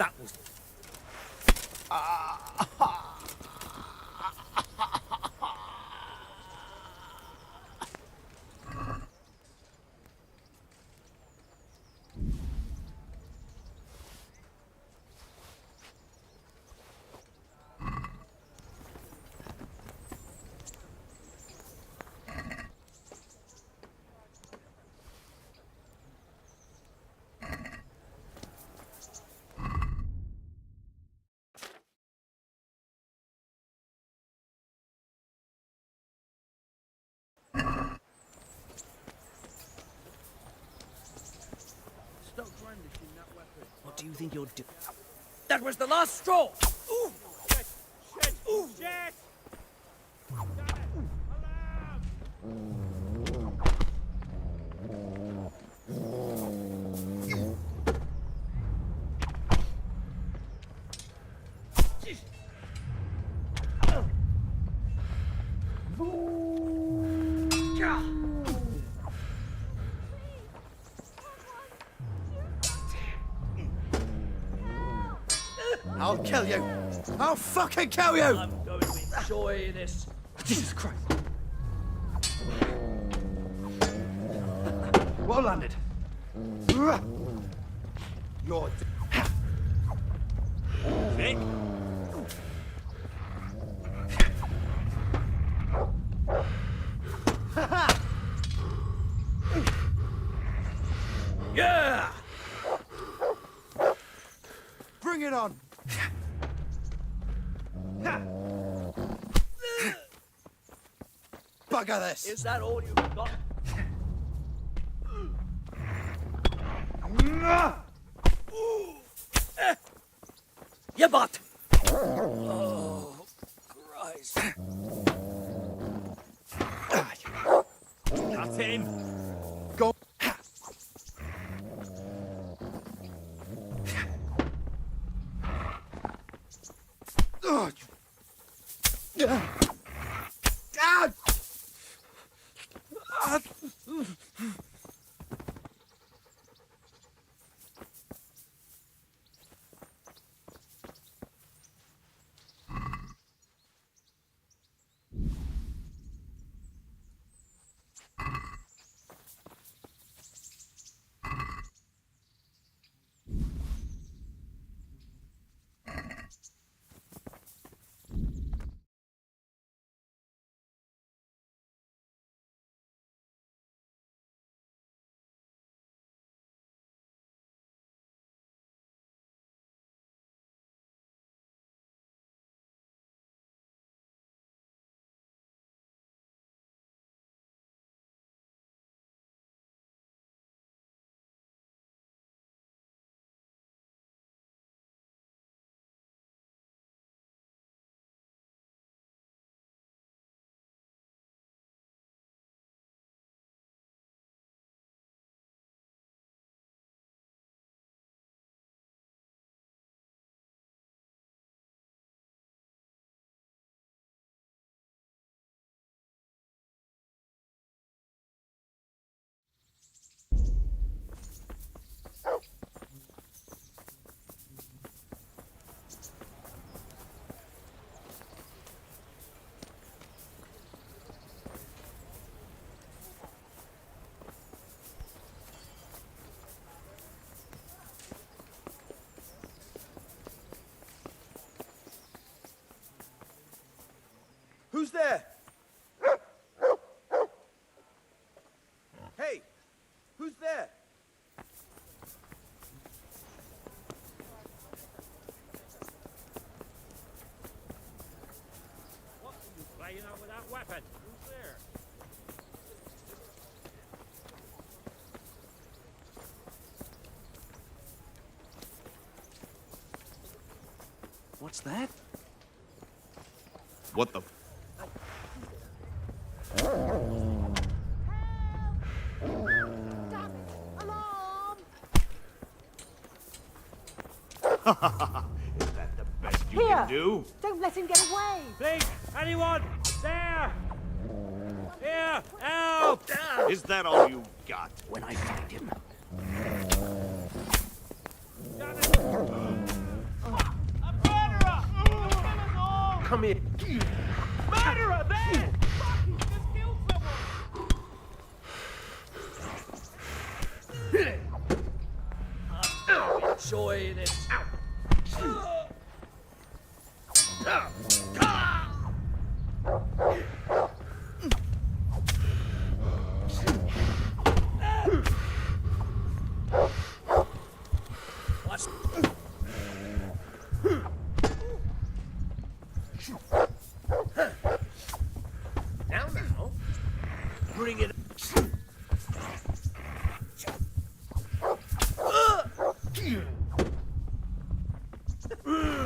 Speaker 5: That was...
Speaker 6: What do you think you're doing? That was the last straw! Ooh!
Speaker 5: Shit! Shit! Ooh. Shit!
Speaker 2: I'll kill you! I'll fucking kill you!
Speaker 6: I'm going to enjoy this.
Speaker 2: Jesus Christ! Well landed. You're
Speaker 5: Vic?
Speaker 6: Yeah!
Speaker 2: Bring it on! Bugger this!
Speaker 6: Is that all you've got? You butt! Oh, Christ.
Speaker 5: That's him.
Speaker 2: Go!
Speaker 11: Who's there? Hey, who's there?
Speaker 5: What are you playing out with that weapon? Who's there?
Speaker 11: What's that?
Speaker 2: What the?
Speaker 5: Is that the best you can do?
Speaker 12: Don't let him get away!
Speaker 5: Please, anyone? There! Here, help!
Speaker 9: Is that all you got?
Speaker 6: When I find him.
Speaker 9: Come here. Murderer there! Fucking just killed someone!
Speaker 6: Enjoy this. What's...
Speaker 9: Now.
Speaker 6: Bring it.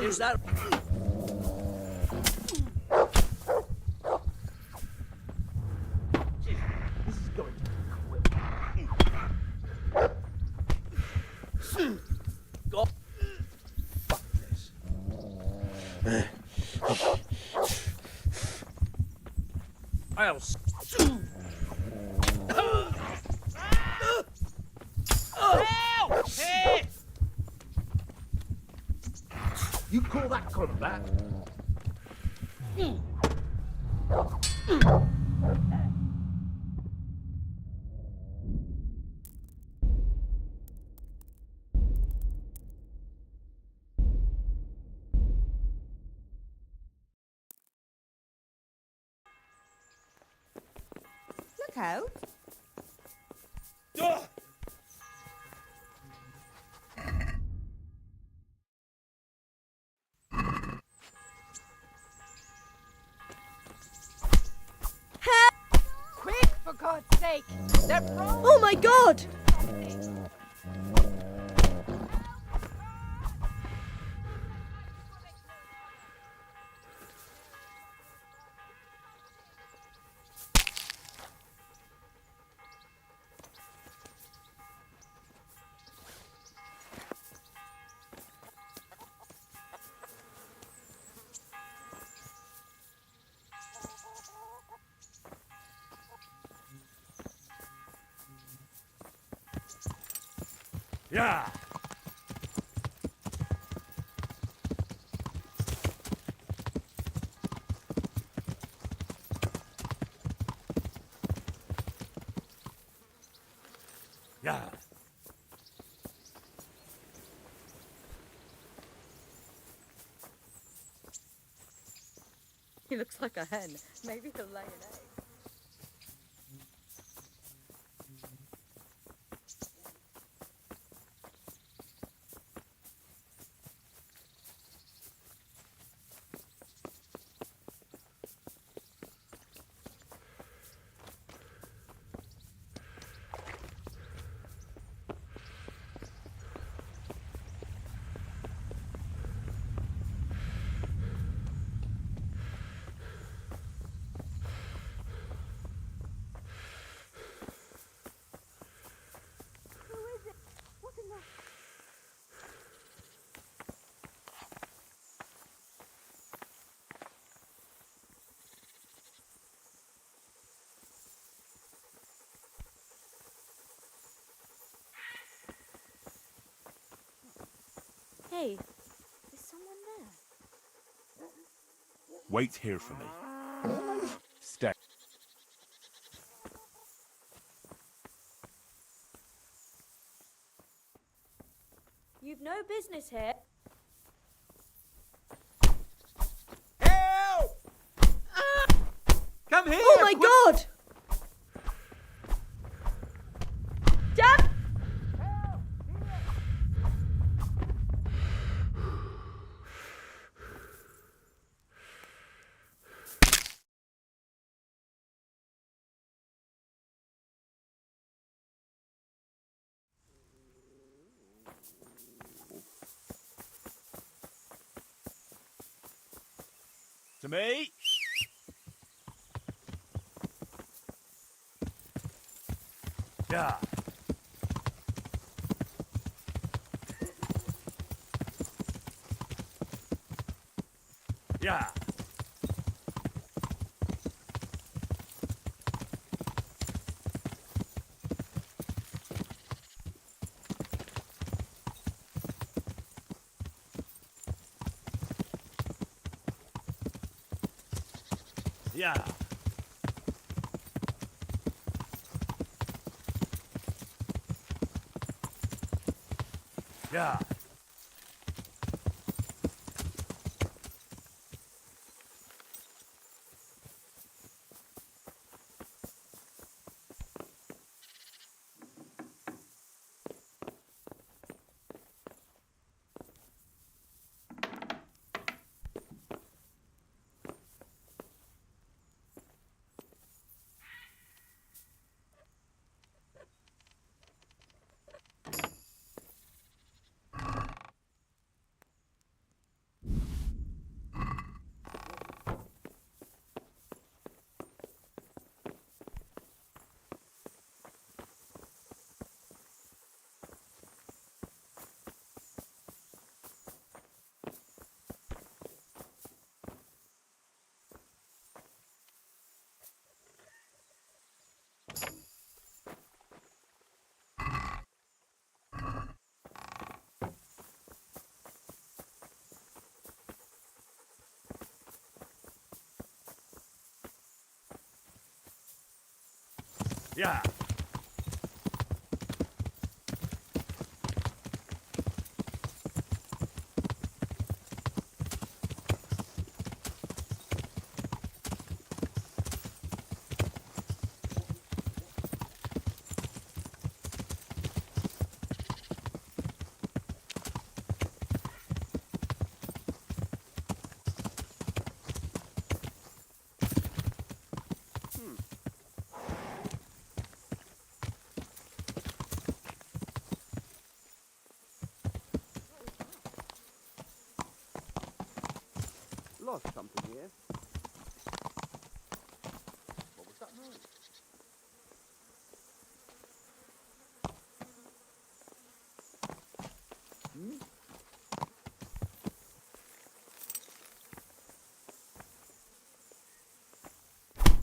Speaker 6: Is that...
Speaker 9: This is going
Speaker 6: God.
Speaker 9: fuck this.
Speaker 6: I'll...
Speaker 9: You call that combat?
Speaker 4: Look out.
Speaker 7: Quick, for God's sake! They're
Speaker 10: Oh my god!
Speaker 8: Yeah. Yeah.
Speaker 10: He looks like a hen. Maybe he'll lay an egg. Hey, is someone there?
Speaker 8: Wait here for me. Stay.
Speaker 10: You've no business here.
Speaker 11: Help! Come here!
Speaker 10: Oh my god! Damn!
Speaker 8: To me. Yeah. Yeah.
Speaker 5: Yeah. Yeah. Yeah.
Speaker 11: Lost something here. What was that noise? Hmm?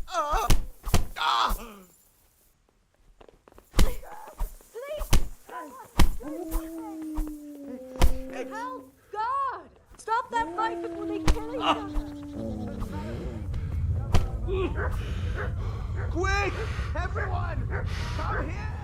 Speaker 11: Ah! Ah!
Speaker 10: Help! God! Stop that fight before they kill each other!
Speaker 11: Quick! Everyone! Come here!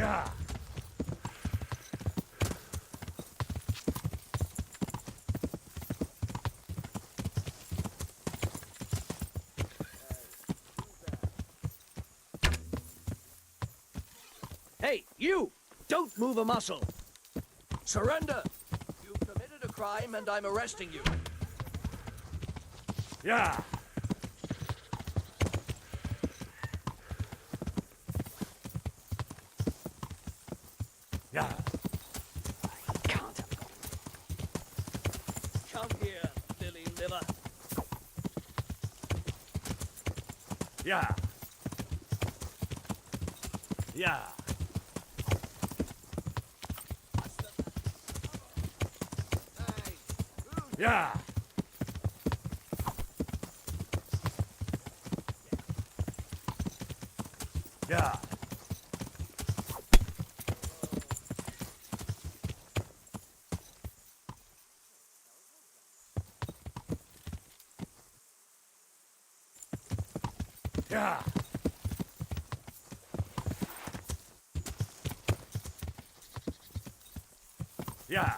Speaker 5: Yeah.
Speaker 6: Hey, you! Don't move a muscle! Surrender! You've committed a crime and I'm arresting you.
Speaker 5: Yeah.
Speaker 3: Yeah.
Speaker 6: Can't have gone. Come here, Billy Liver.
Speaker 3: Yeah. Yeah. Yeah. Yeah. Yeah. Yeah.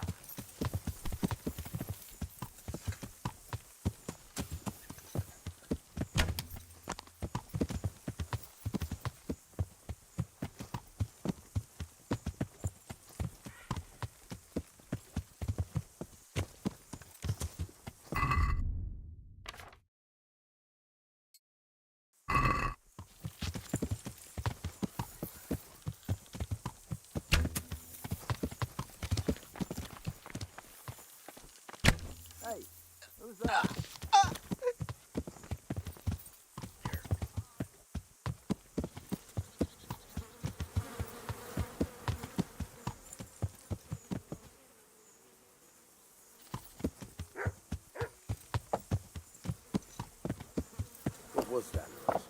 Speaker 11: Hey, who's that? What was that noise?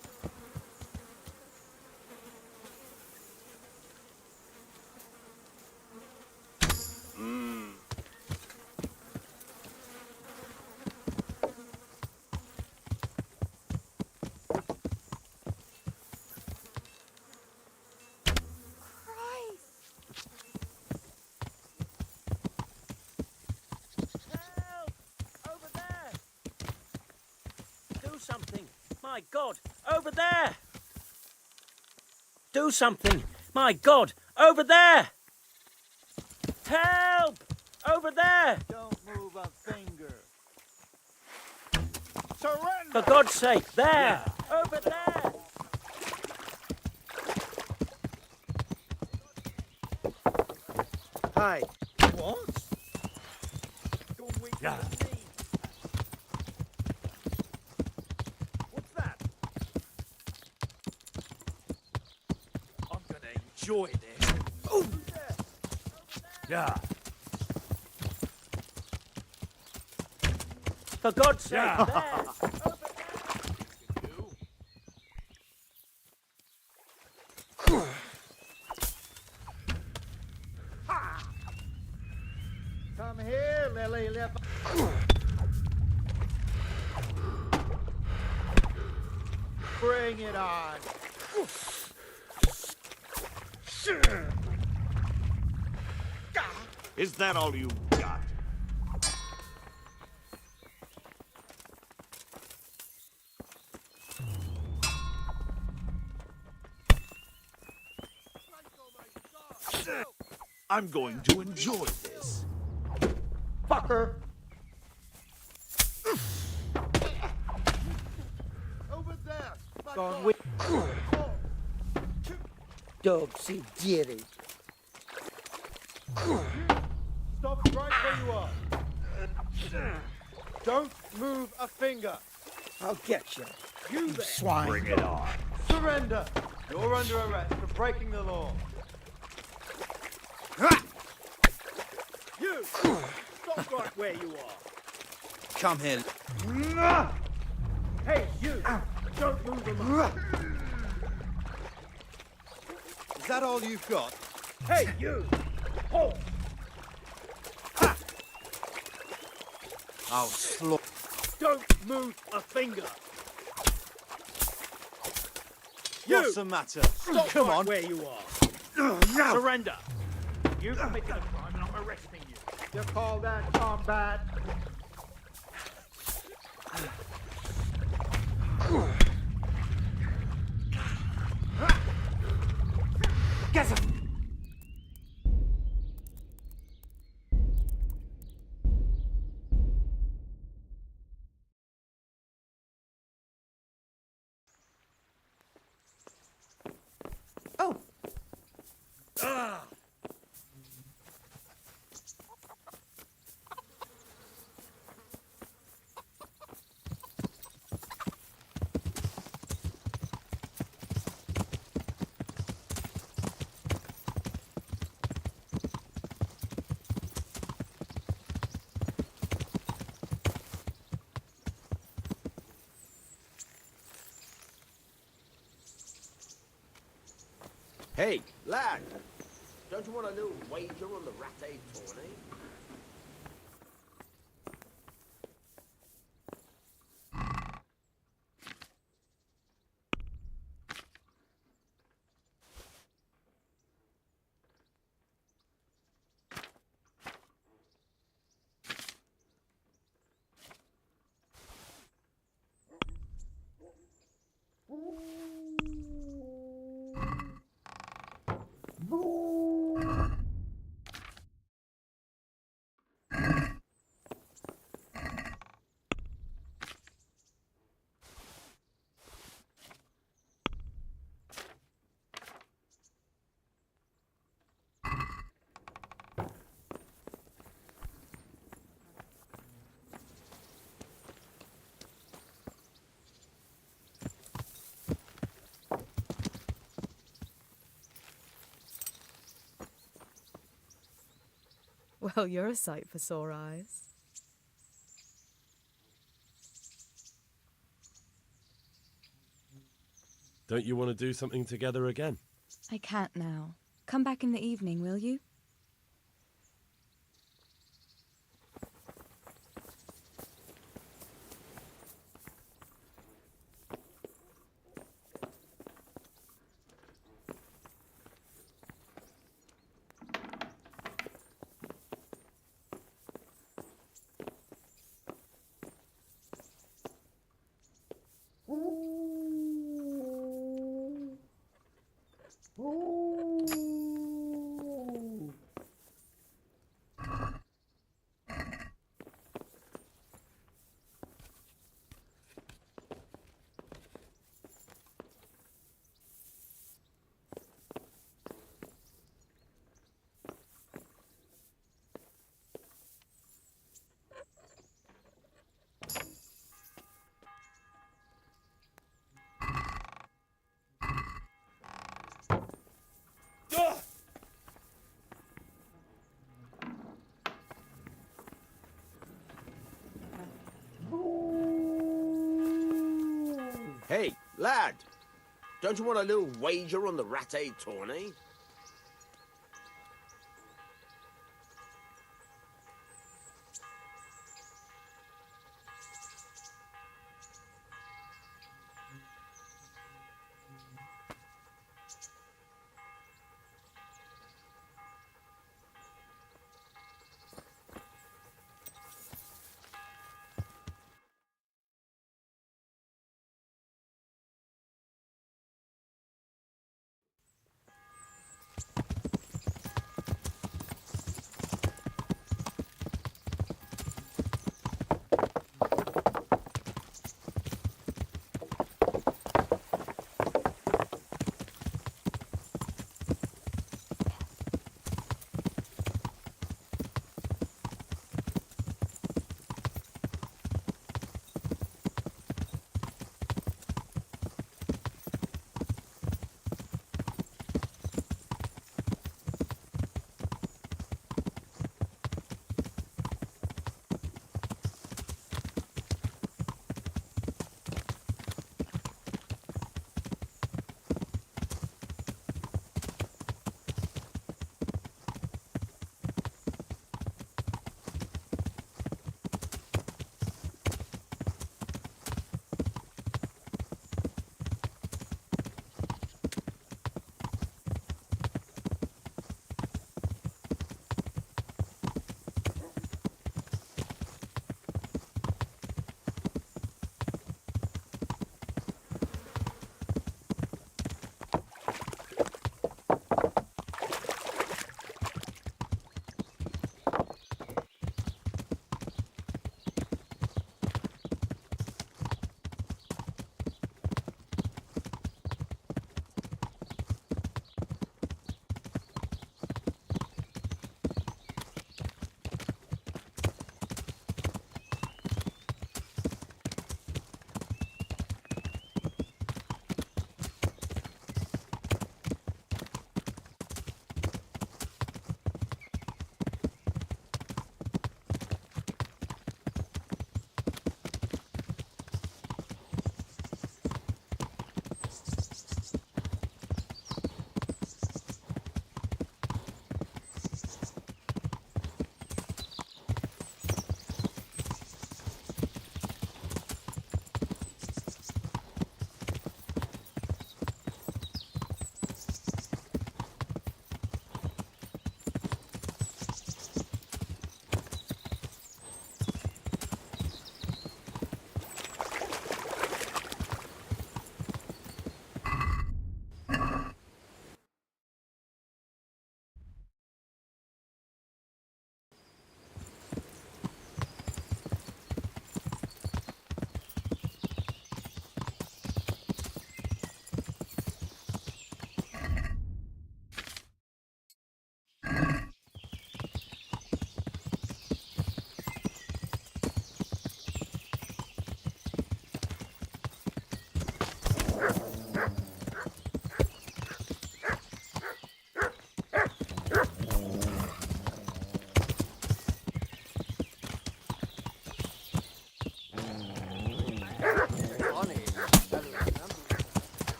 Speaker 6: Help! Over there! Do something! My God! Over there! Do something! My God! Over there! Help! Over there!
Speaker 11: Don't move a finger. Surrender!
Speaker 6: For God's sake, there!
Speaker 3: Yeah.
Speaker 6: Over there!
Speaker 11: Hey, what? You're weak
Speaker 3: Yeah.
Speaker 11: than me. What's that? I'm gonna enjoy this. Oh!
Speaker 3: Yeah.
Speaker 6: For God's sake,
Speaker 3: Yeah.
Speaker 6: there!
Speaker 11: Come here, Lily Lip. Bring it on.
Speaker 9: Is that all you got? I'm going to enjoy this.
Speaker 11: Fucker! Over there! Gone with.
Speaker 6: Dog, see, dearie.
Speaker 11: Stop right where you are. Don't move a finger.
Speaker 6: I'll get you.
Speaker 11: You there.
Speaker 6: Swine.
Speaker 9: Bring it on.
Speaker 11: Surrender. You're under arrest for breaking the law. You! Stop right where you are.
Speaker 2: Come here.
Speaker 11: Hey, you! Don't move a muscle.
Speaker 2: Is that all you've got?
Speaker 11: Hey, you! Halt!
Speaker 2: I'll slaughter.
Speaker 11: Don't move a finger.
Speaker 2: What's the matter?
Speaker 11: Stop
Speaker 2: Come
Speaker 11: right
Speaker 2: on.
Speaker 11: where you are. Surrender. You committed a crime and I'm arresting you. You call that combat?
Speaker 2: Get him! Oh!
Speaker 9: Hey, lad! Don't you want a little wager on the ratte tourney?
Speaker 12: Well, you're a sight for sore eyes.
Speaker 8: Don't you want to do something together again?
Speaker 1: I can't now. Come back in the evening, will you?
Speaker 9: Hey, lad! Don't you want a little wager on the ratte tourney?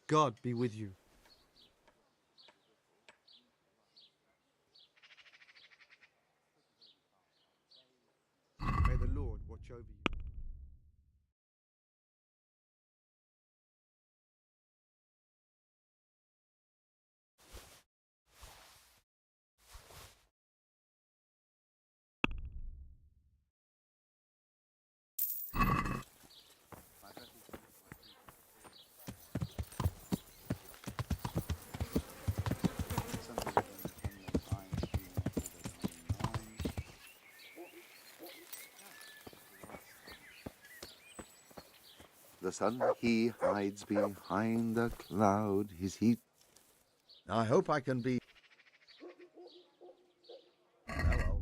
Speaker 2: God be with you. May the Lord watch over you.
Speaker 13: The sun, he hides behind the cloud, his heat.
Speaker 14: I hope I can be... Hello.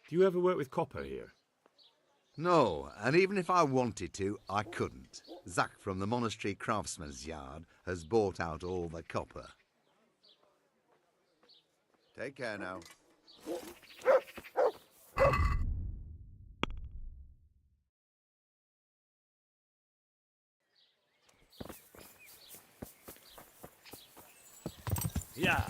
Speaker 8: Do you ever work with copper here?
Speaker 14: No, and even if I wanted to, I couldn't. Zach from the Monastery Craftsman's Yard has bought out all the copper. Take care now.
Speaker 6: Yeah.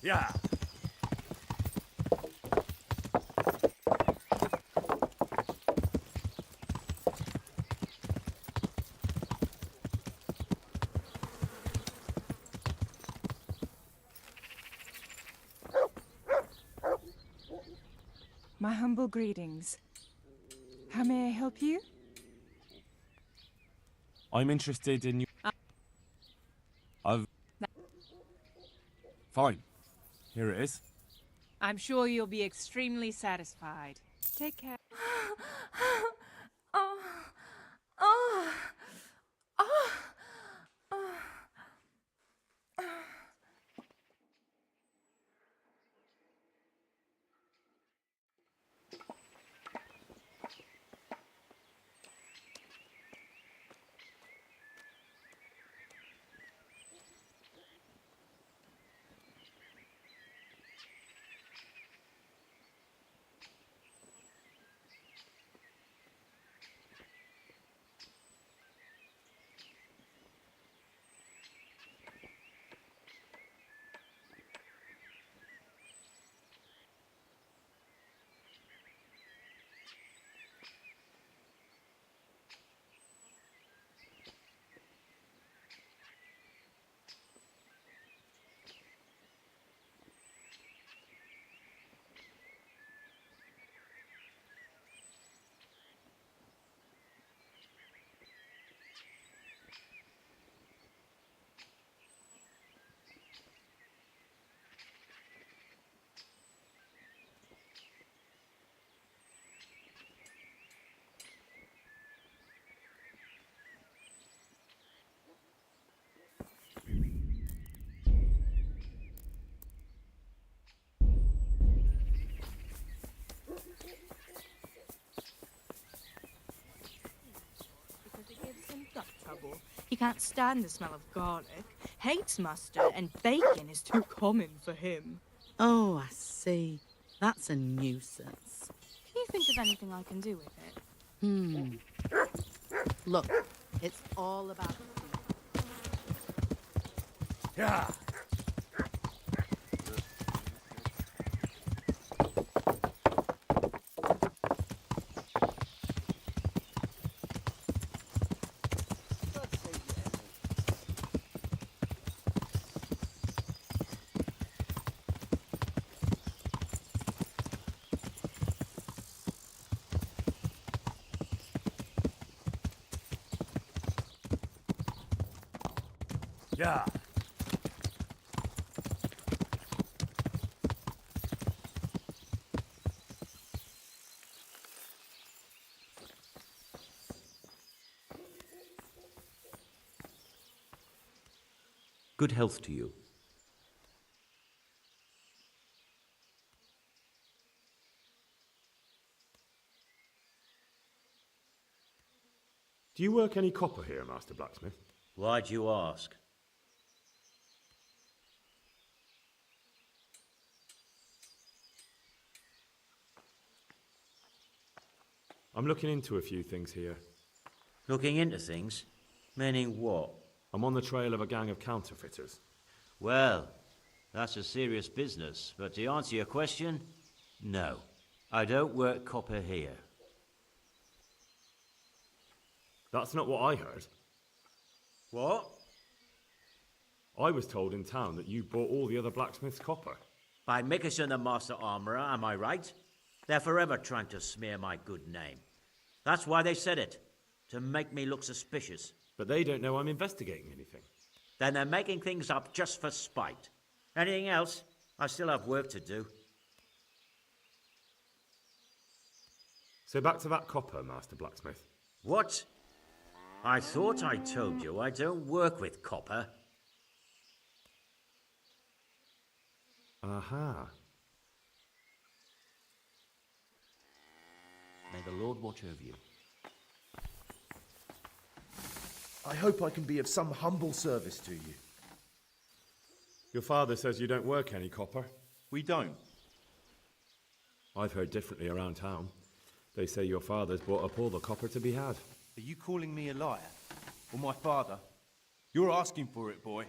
Speaker 6: Yeah.
Speaker 15: My humble greetings. How may I help you?
Speaker 8: I'm interested in you. Fine. Here it is.
Speaker 15: I'm sure you'll be extremely satisfied. Take care. Oh, oh, oh, oh.
Speaker 12: He can't stand the smell of garlic, hates mustard, and bacon is too common for him.
Speaker 16: Oh, I see. That's a nuisance.
Speaker 12: Can you think of anything I can do with it?
Speaker 16: Look, it's all about...
Speaker 3: Yeah. Yeah.
Speaker 5: Good health to you.
Speaker 8: Do you work any copper here, Master Blacksmith?
Speaker 5: Why'd you ask?
Speaker 8: I'm looking into a few things here.
Speaker 5: Looking into things? Meaning what?
Speaker 8: I'm on the trail of a gang of counterfeiters.
Speaker 5: Well, that's a serious business, but to answer your question, no. I don't work copper here.
Speaker 8: That's not what I heard.
Speaker 5: What?
Speaker 8: I was told in town that you bought all the other blacksmiths' copper.
Speaker 5: By Mickelson the Master Armourer, am I right? They're forever trying to smear my good name. That's why they said it, to make me look suspicious.
Speaker 8: But they don't know I'm investigating anything.
Speaker 5: Then they're making things up just for spite. Anything else? I still have work to do.
Speaker 8: So back to that copper, Master Blacksmith.
Speaker 5: What? I thought I told you I don't work with copper.
Speaker 8: Aha.
Speaker 5: May the Lord watch over you.
Speaker 17: I hope I can be of some humble service to you.
Speaker 8: Your father says you don't work any copper.
Speaker 17: We don't.
Speaker 8: I've heard differently around town. They say your father's bought up all the copper to be had.
Speaker 17: Are you calling me a liar? Or my father? You're asking for it, boy.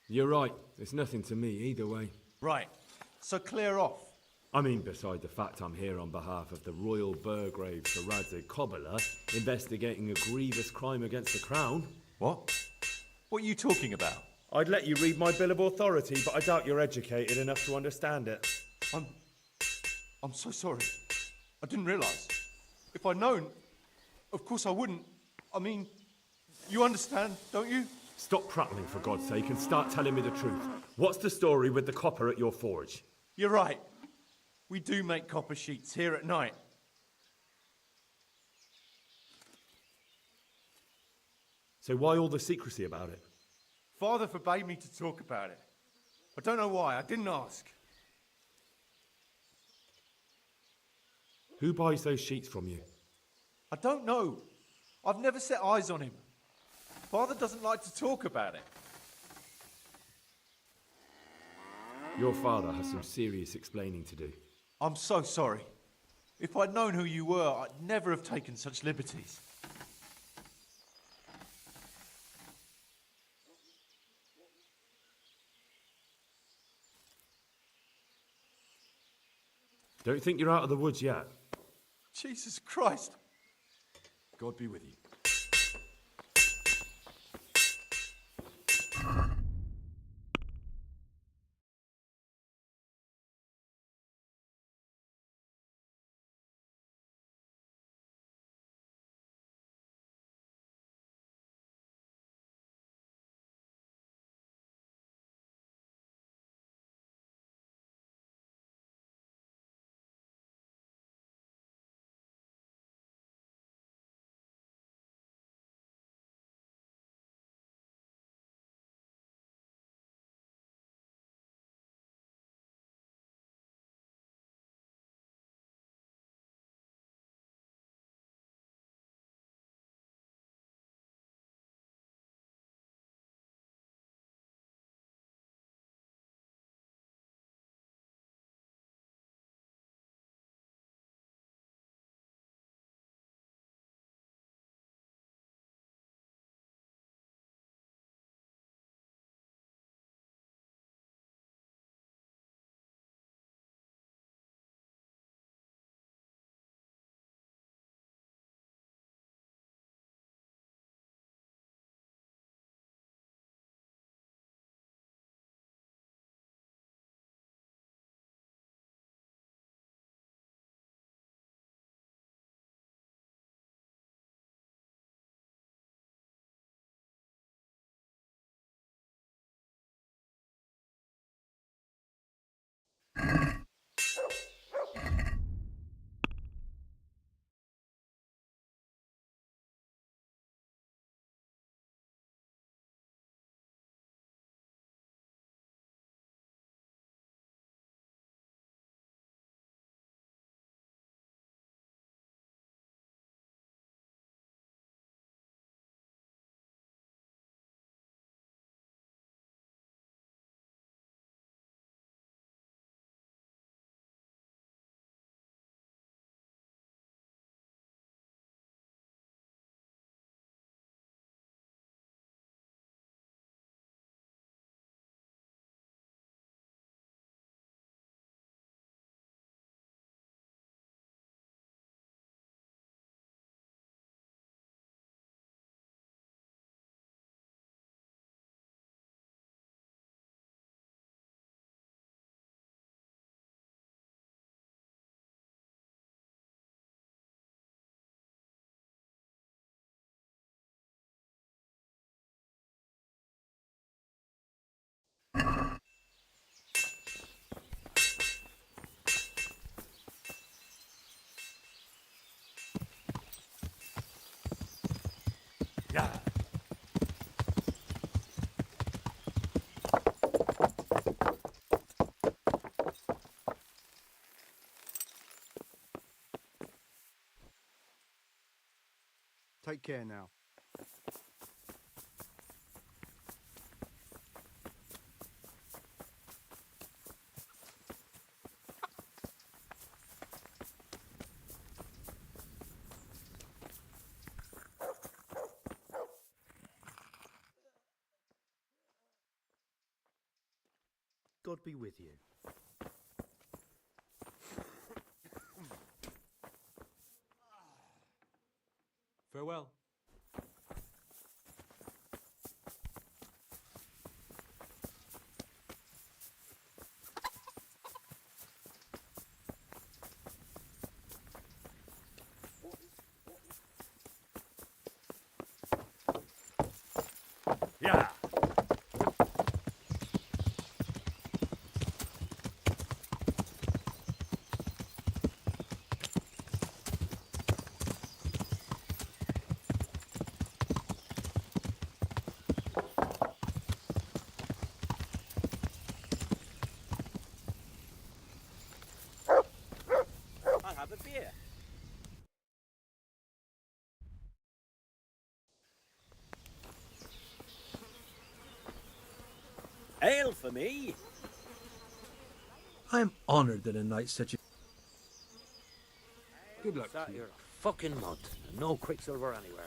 Speaker 8: You're right. It's nothing to me either way.
Speaker 17: Right. So clear off.
Speaker 8: I mean, beside the fact I'm here on behalf of the Royal Burgrave Saradze Cobbler, investigating a grievous crime against the Crown.
Speaker 17: What? What are you talking about?
Speaker 8: I'd let you read my Bill of Authority, but I doubt you're educated enough to understand it.
Speaker 17: I'm so sorry. I didn't realise. If I'd known, of course I wouldn't. I mean, you understand, don't you?
Speaker 8: Stop prattling, for God's sake, and start telling me the truth. What's the story with the copper at your forge?
Speaker 17: You're right. We do make copper sheets here at night.
Speaker 8: So why all the secrecy about it?
Speaker 17: Father forbade me to talk about it. I don't know why. I didn't ask.
Speaker 8: Who buys those sheets from you?
Speaker 17: I don't know. I've never set eyes on him. Father doesn't like to talk about it.
Speaker 8: Your father has some serious explaining to do.
Speaker 17: I'm so sorry. If I'd known who you were, I'd never have taken such liberties.
Speaker 8: Don't think you're out of the woods yet.
Speaker 17: Jesus Christ. God be with you.
Speaker 3: Yeah.
Speaker 2: Take care now.
Speaker 18: God be with you.
Speaker 17: Farewell.
Speaker 3: Yeah.
Speaker 5: I'll have a beer. Ale for me.
Speaker 6: I'm honored that a knight such a...
Speaker 3: Good luck
Speaker 5: Sat
Speaker 3: to you.
Speaker 5: here a fucking month and no quicksilver anywhere.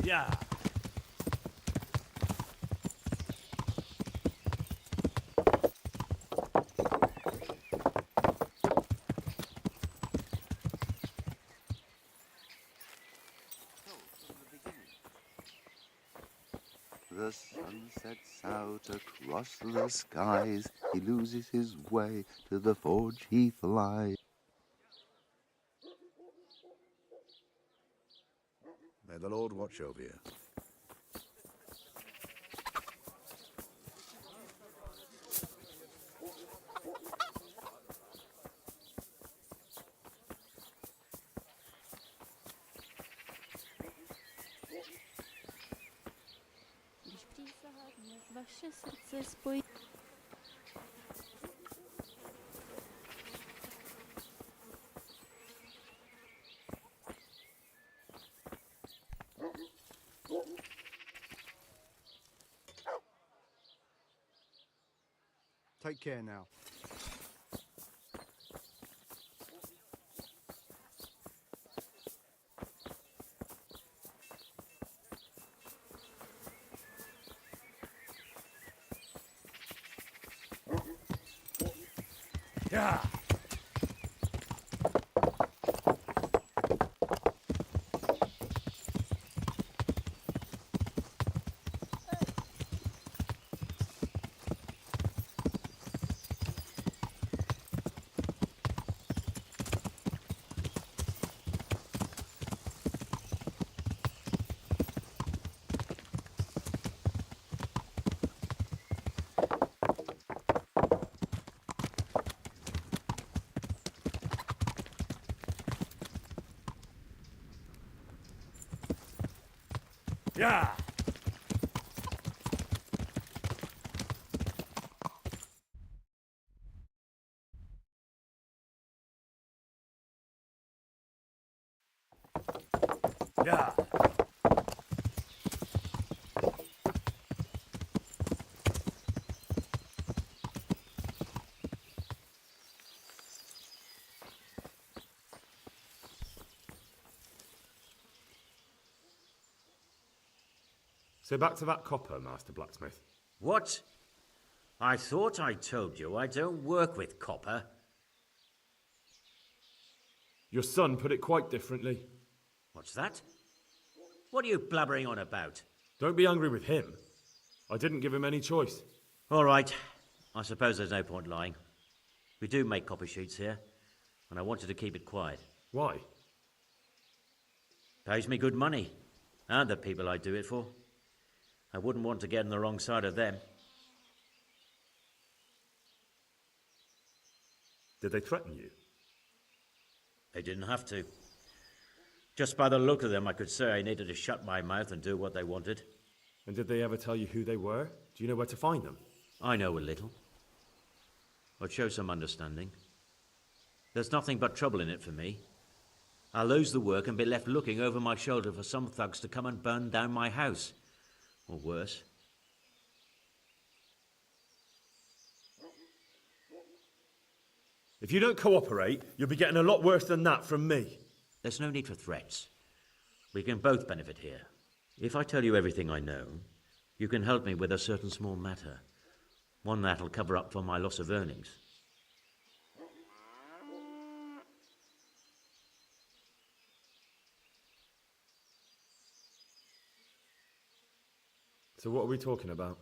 Speaker 3: Yeah.
Speaker 13: The sun sets out across the skies. He loses his way, to the forge he flies.
Speaker 14: May the Lord watch over you.
Speaker 10: Vaše srdce spojí.
Speaker 2: Take care now.
Speaker 3: Yeah. Yeah. Yeah.
Speaker 8: So back to that copper, Master Blacksmith.
Speaker 5: What? I thought I told you I don't work with copper.
Speaker 8: Your son put it quite differently.
Speaker 5: What's that? What are you blabbering on about?
Speaker 8: Don't be angry with him. I didn't give him any choice.
Speaker 5: All right. I suppose there's no point lying. We do make copper sheets here, and I wanted to keep it quiet.
Speaker 8: Why?
Speaker 5: Pays me good money, and the people I do it for. I wouldn't want to get on the wrong side of them.
Speaker 8: Did they threaten you?
Speaker 5: They didn't have to. Just by the look of them, I could say I needed to shut my mouth and do what they wanted.
Speaker 8: And did they ever tell you who they were? Do you know where to find them?
Speaker 5: I know a little. I'd show some understanding. There's nothing but trouble in it for me. I'll lose the work and be left looking over my shoulder for some thugs to come and burn down my house. Or worse.
Speaker 8: If you don't cooperate, you'll be getting a lot worse than that from me.
Speaker 5: There's no need for threats. We can both benefit here. If I tell you everything I know, you can help me with a certain small matter. One that'll cover up for my loss of earnings.
Speaker 8: So what are we talking about?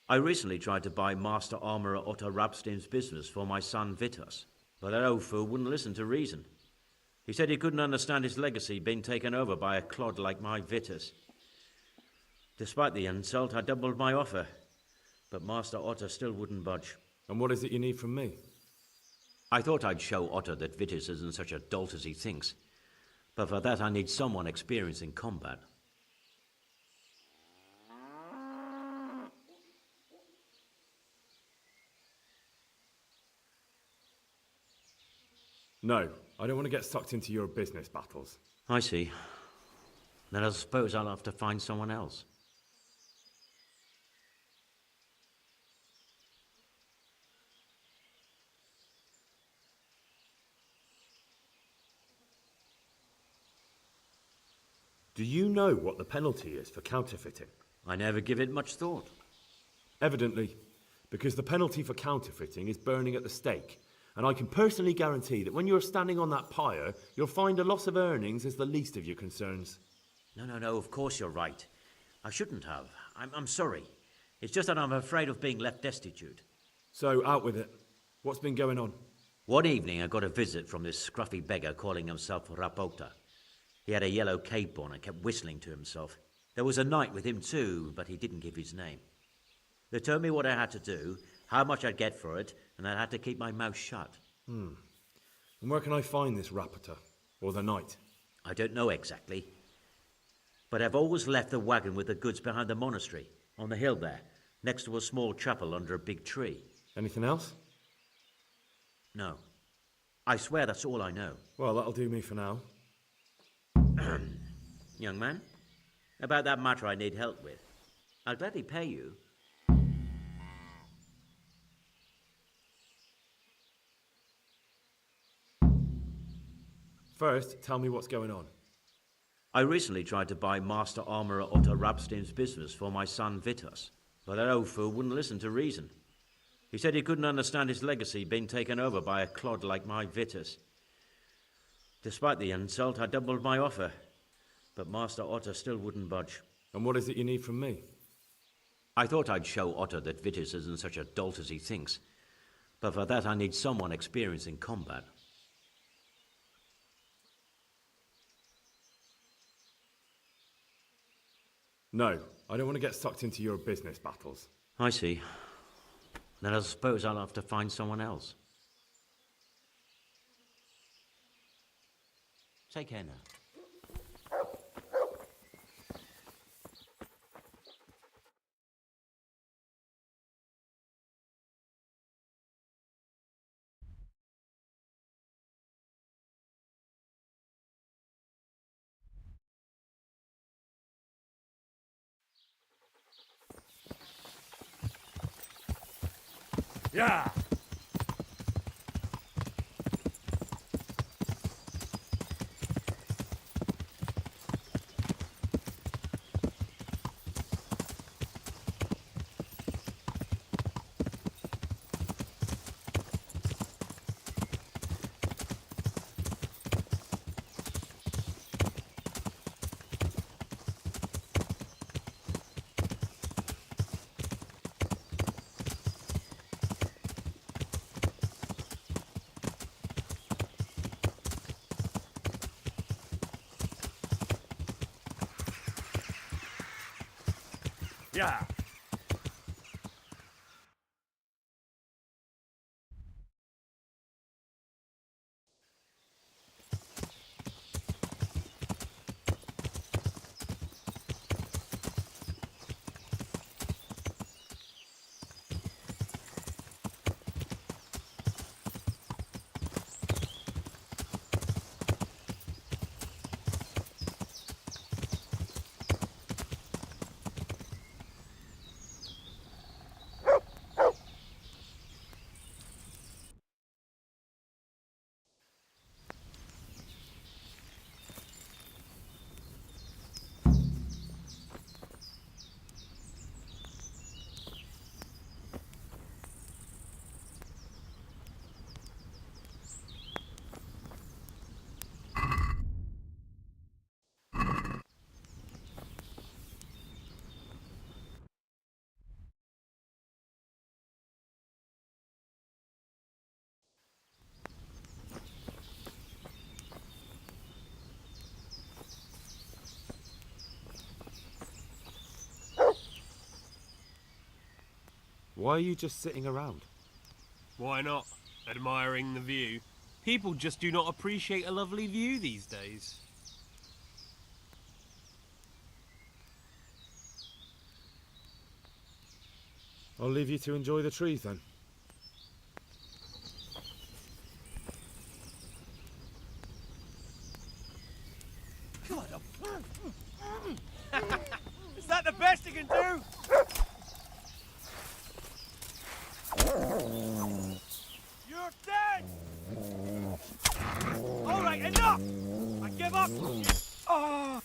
Speaker 5: I recently tried to buy Master Armourer Otto Rabstein's business for my son Vitus, but that old fool wouldn't listen to reason. He said he couldn't understand his legacy being taken over by a clod like my Vitus. Despite the insult, I doubled my offer, but Master Otto still wouldn't budge.
Speaker 8: And what is it you need from me?
Speaker 5: I thought I'd show Otto that Vitus isn't such a dolt as he thinks, but for that I need someone experienced in combat.
Speaker 8: No, I don't want to get sucked into your business battles.
Speaker 5: I see. Then I suppose I'll have to find someone else.
Speaker 8: Do you know what the penalty is for counterfeiting?
Speaker 5: I never give it much thought.
Speaker 8: Evidently, because the penalty for counterfeiting is burning at the stake. And I can personally guarantee that when you're standing on that pyre, you'll find a loss of earnings is the least of your concerns.
Speaker 5: No, of course you're right. I shouldn't have. I'm sorry. It's just that I'm afraid of being left destitute.
Speaker 8: So, out with it. What's been going on?
Speaker 5: One evening I got a visit from this scruffy beggar calling himself Rapota. He had a yellow cape on and kept whistling to himself. There was a knight with him too, but he didn't give his name. They told me what I had to do, how much I'd get for it, and I had to keep my mouth shut.
Speaker 8: And where can I find this Rapota? Or the knight?
Speaker 5: I don't know exactly. But I've always left the wagon with the goods behind the monastery, on the hill there, next to a small chapel under a big tree.
Speaker 8: Anything else?
Speaker 5: No. I swear that's all I know.
Speaker 8: Well, that'll do me for now.
Speaker 5: Young man, about that matter I need help with. I'll gladly pay you.
Speaker 8: First, tell me what's going on.
Speaker 5: I recently tried to buy Master Armourer Otto Rabstein's business for my son Vitus, but that old fool wouldn't listen to reason. He said he couldn't understand his legacy being taken over by a clod like my Vitus. Despite the insult, I doubled my offer, but Master Otto still wouldn't budge.
Speaker 8: And what is it you need from me?
Speaker 5: I thought I'd show Otto that Vitus isn't such a dolt as he thinks, but for that I need someone experienced in combat.
Speaker 8: No, I don't want to get sucked into your business battles.
Speaker 5: I see. Then I suppose I'll have to find someone else. Take care now.
Speaker 8: Yeah! Yeah! Why are you just sitting around?
Speaker 19: Why not? Admiring the view. People just do not appreciate a lovely view these days.
Speaker 8: I'll leave you to enjoy the trees then.
Speaker 19: Is that the best you can do? You're dead! Alright, enough! I give up! Oh.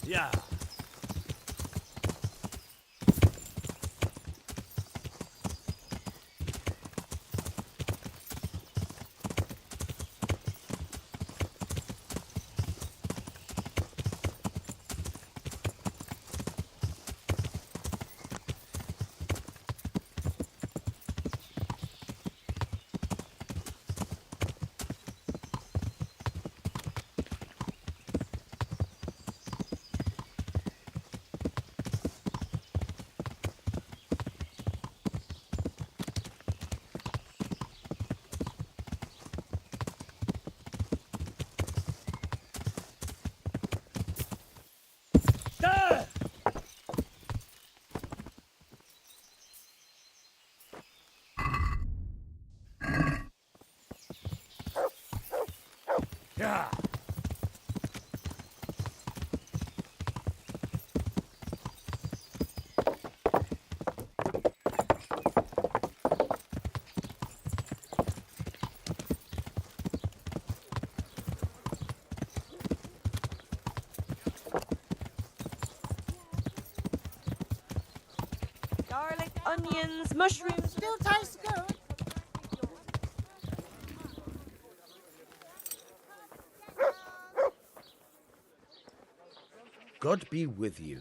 Speaker 5: Yeah. Yeah.
Speaker 7: Darling,
Speaker 12: onions, mushrooms.
Speaker 10: Still tastes good.
Speaker 9: God be with you.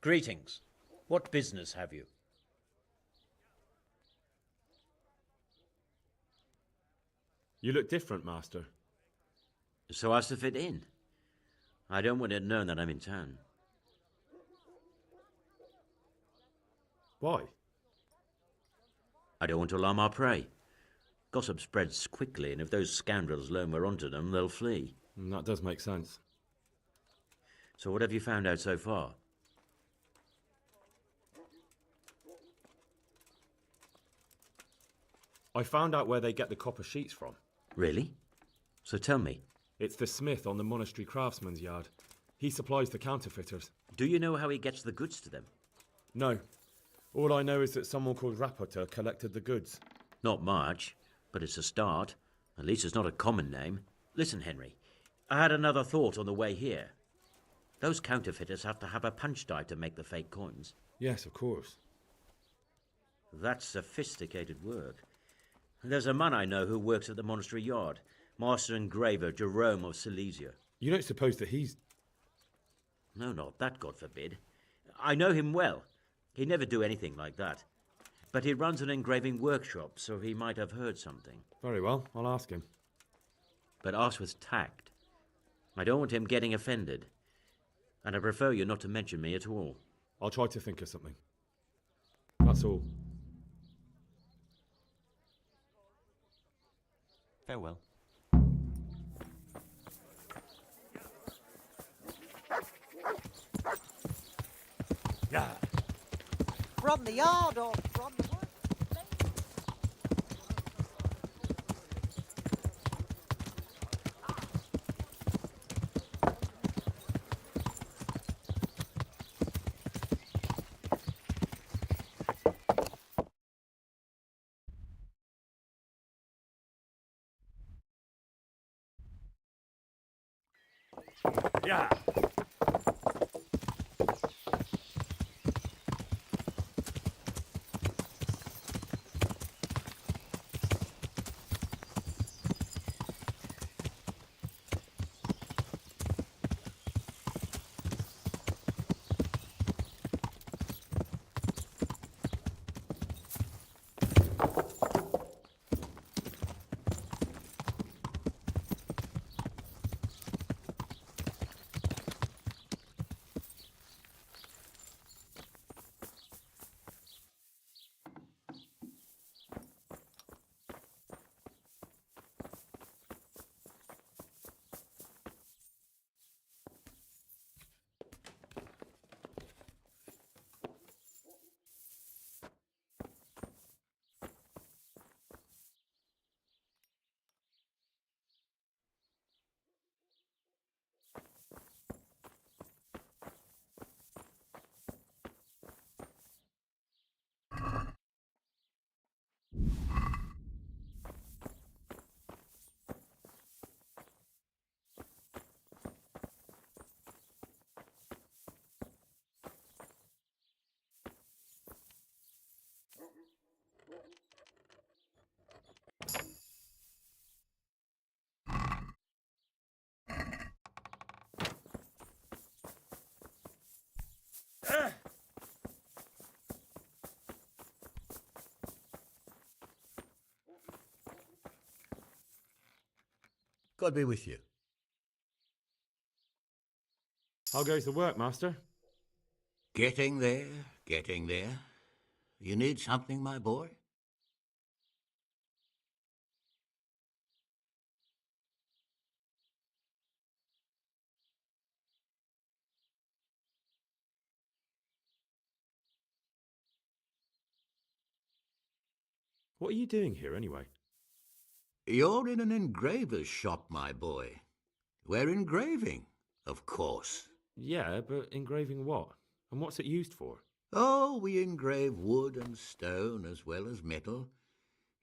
Speaker 5: Greetings. What business have you?
Speaker 8: You look different, Master.
Speaker 5: So as to fit in. I don't want it known that I'm in town.
Speaker 8: Why?
Speaker 5: I don't want to alarm our prey. Gossip spreads quickly, and if those scoundrels learn we're onto them, they'll flee.
Speaker 8: That does make sense.
Speaker 5: So what have you found out so far?
Speaker 8: I found out where they get the copper sheets from.
Speaker 5: Really? So tell me.
Speaker 8: It's the smith on the monastery craftsman's yard. He supplies the counterfeiters.
Speaker 5: Do you know how he gets the goods to them?
Speaker 8: No. All I know is that someone called Rapporteur collected the goods.
Speaker 5: Not much, but it's a start. At least it's not a common name. Listen, Henry, I had another thought on the way here. Those counterfeiters have to have a punch die to make the fake coins.
Speaker 8: Yes, of course.
Speaker 5: That's sophisticated work. There's a man I know who works at the monastery yard, Master Engraver Jerome of Silesia.
Speaker 8: You don't suppose that he's...
Speaker 5: No, not that, God forbid. I know him well. He'd never do anything like that. But he runs an engraving workshop, so he might have heard something.
Speaker 8: Very well, I'll ask him.
Speaker 5: But ask with tact. I don't want him getting offended. And I prefer you not to mention me at all.
Speaker 8: I'll try to think of something. That's all.
Speaker 5: Farewell.
Speaker 9: Yeah.
Speaker 10: From the yard or from the work?
Speaker 9: Yeah. God be with you.
Speaker 8: How goes the work, Master?
Speaker 9: Getting there, getting there. You need something, my boy?
Speaker 8: What are you doing here, anyway?
Speaker 9: You're in an engraver's shop, my boy. We're engraving, of course.
Speaker 8: Yeah, but engraving what? And what's it used for?
Speaker 9: Oh, we engrave wood and stone as well as metal.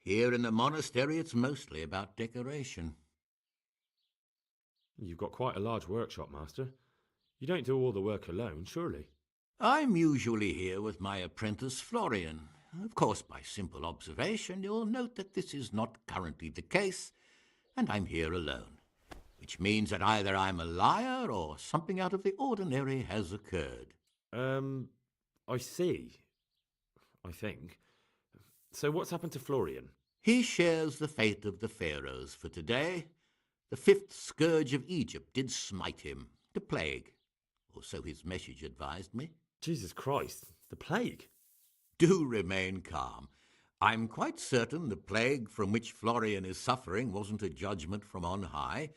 Speaker 9: Here in the monastery, it's mostly about decoration.
Speaker 8: You've got quite a large workshop, Master. You don't do all the work alone, surely?
Speaker 9: I'm usually here with my apprentice Florian. Of course, by simple observation, you'll note that this is not currently the case, and I'm here alone, which means that either I'm a liar or something out of the ordinary has occurred.
Speaker 8: I see. I think. So what's happened to Florian?
Speaker 9: He shares the fate of the pharaohs for today. The fifth scourge of Egypt did smite him, the plague, or so his message advised me.
Speaker 8: Jesus Christ, the plague?
Speaker 9: Do remain calm. I'm quite certain the plague from which Florian is suffering wasn't a judgment from on high,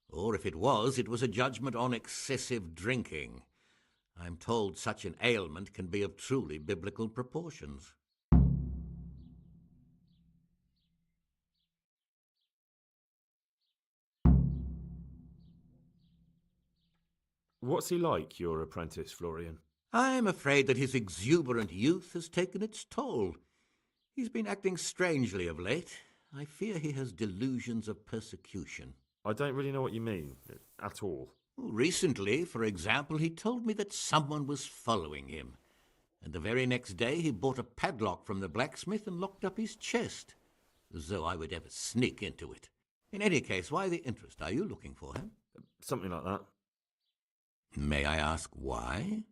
Speaker 9: or if it was a judgment on excessive drinking. I'm told such an ailment can be of truly biblical proportions.
Speaker 8: What's he like, your apprentice, Florian?
Speaker 9: I'm afraid that his exuberant youth has taken its toll. He's been acting strangely of late. I fear he has delusions of persecution.
Speaker 8: I don't really know what you mean, at all.
Speaker 9: Recently, for example, he told me that someone was following him. And the very next day he bought a padlock from the blacksmith and locked up his chest, as though I would ever sneak into it. In any case, why the interest? Are you looking for him?
Speaker 8: Something like that.
Speaker 9: May I ask why?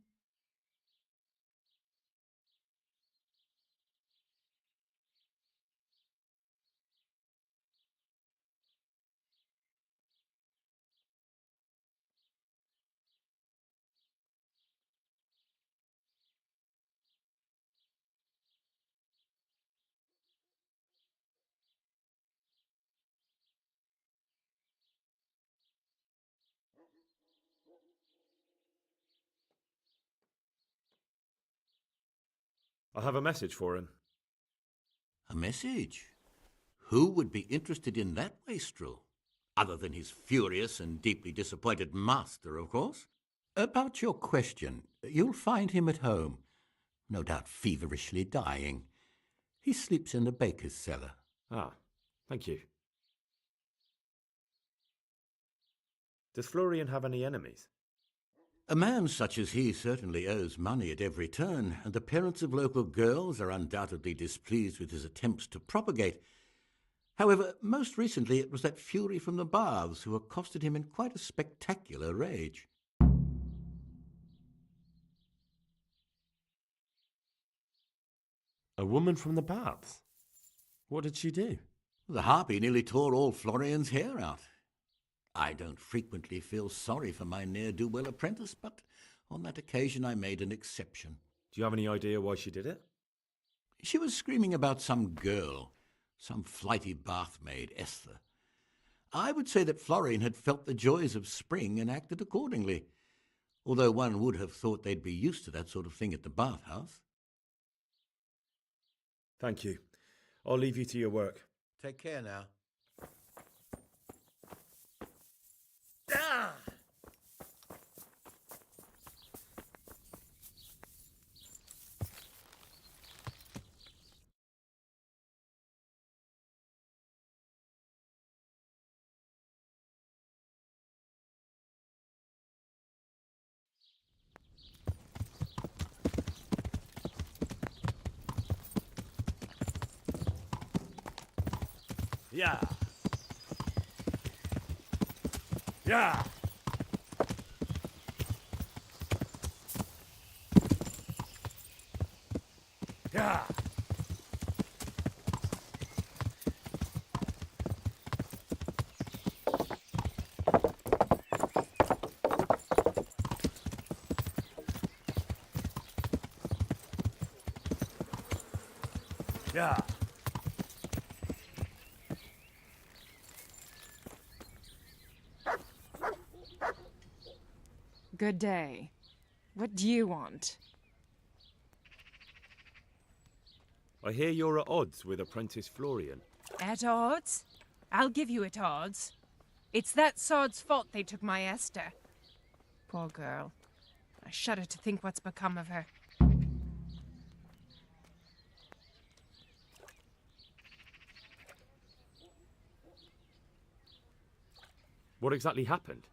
Speaker 8: I have a message for him.
Speaker 9: A message? Who would be interested in that wastrel? Other than his furious and deeply disappointed master, of course. About your question, you'll find him at home, no doubt feverishly dying. He sleeps in the baker's cellar.
Speaker 8: Ah, thank you. Does Florian have any enemies?
Speaker 9: A man such as he certainly owes money at every turn, and the parents of local girls are undoubtedly displeased with his attempts to propagate. However, most recently it was that fury from the baths who accosted him in quite a spectacular rage.
Speaker 8: A woman from the baths? What did she do?
Speaker 9: The harpy nearly tore all Florian's hair out. I don't frequently feel sorry for my ne'er-do-well apprentice, but on that occasion I made an exception.
Speaker 8: Do you have any idea why she did it?
Speaker 9: She was screaming about some girl, some flighty bathmaid, Esther. I would say that Florian had felt the joys of spring and acted accordingly, although one would have thought they'd be used to that sort of thing at the bathhouse.
Speaker 8: Thank you. I'll leave you to your work.
Speaker 9: Take care now.
Speaker 6: Ah!
Speaker 5: Yeah. Yeah. Yeah. Yeah.
Speaker 15: Good day. What do you want?
Speaker 8: I hear you're at odds with apprentice Florian.
Speaker 15: At odds? I'll give you at odds. It's that sod's fault they took my Esther. Poor girl. I shudder to think what's become of her.
Speaker 8: What exactly happened?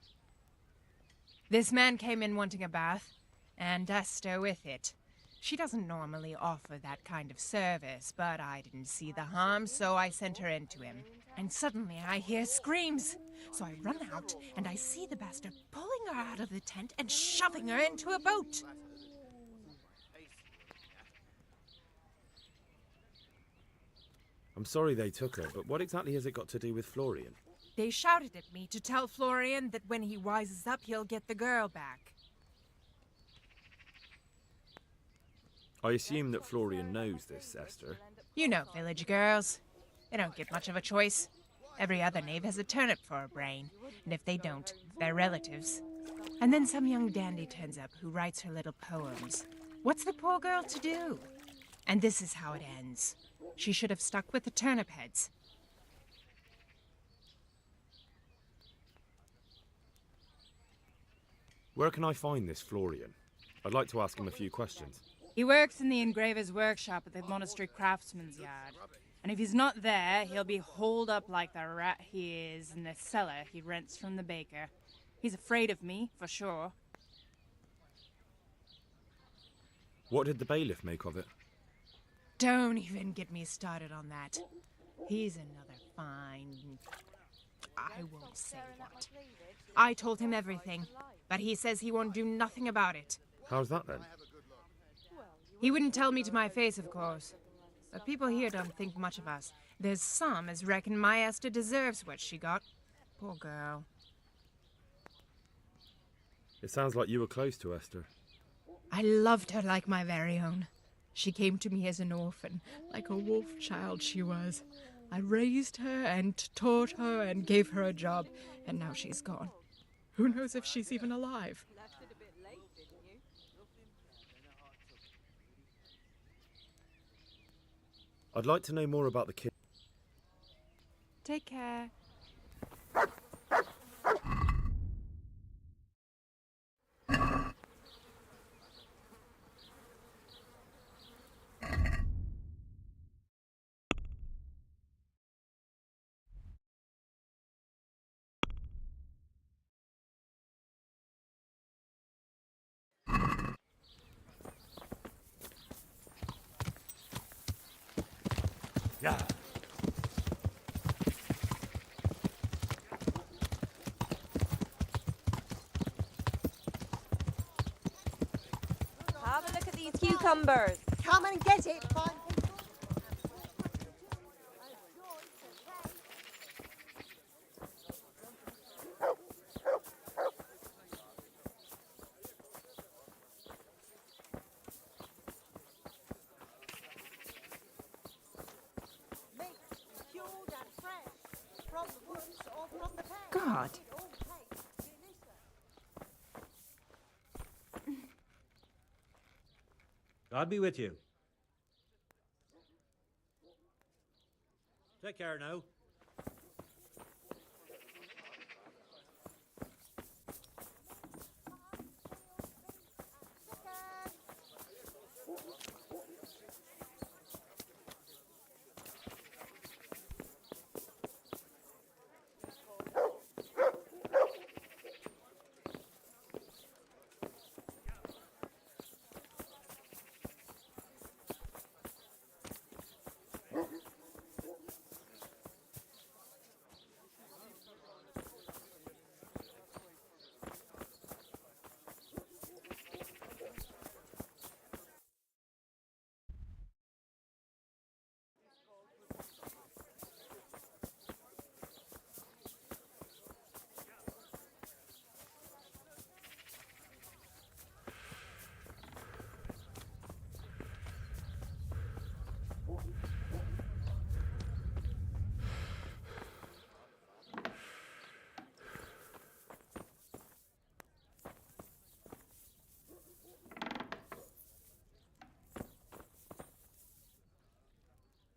Speaker 15: This man came in wanting a bath, and Esther with it. She doesn't normally offer that kind of service, but I didn't see the harm, so I sent her in to him. And suddenly I hear screams. So I run out, and I see the bastard pulling her out of the tent and shoving her into a boat.
Speaker 8: I'm sorry they took her, but what exactly has it got to do with Florian?
Speaker 15: They shouted at me to tell Florian that when he wises up, he'll get the girl back.
Speaker 8: I assume that Florian knows this, Esther.
Speaker 15: You know village girls. They don't get much of a choice. Every other knave has a turnip for a brain, and if they don't, they're relatives. And then some young dandy turns up who writes her little poems. What's the poor girl to do? And this is how it ends. She should have stuck with the turnip heads.
Speaker 8: Where can I find this Florian? I'd like to ask him a few questions.
Speaker 20: He works in the engraver's workshop at the monastery craftsman's yard. And if he's not there, he'll be holed up like the rat he is in the cellar he rents from the baker. He's afraid of me, for sure.
Speaker 8: What did the bailiff make of it?
Speaker 15: Don't even get me started on that. He's another fine... I won't say what. I told him everything, but he says he won't do nothing about it.
Speaker 8: How's that then?
Speaker 15: He wouldn't tell me to my face, of course. But people here don't think much of us. There's some as reckon my Esther deserves what she got. Poor girl.
Speaker 8: It sounds like you were close to Esther.
Speaker 15: I loved her like my very own. She came to me as an orphan, like a wolf child she was. I raised her and taught her and gave her a job, and now she's gone. Who knows if she's even alive?
Speaker 8: I'd like to know more about the kid.
Speaker 15: Take care.
Speaker 5: Yeah.
Speaker 10: Have a look at these cucumbers.
Speaker 7: Come and get it, fine.
Speaker 15: God.
Speaker 5: God be with you. Take care now.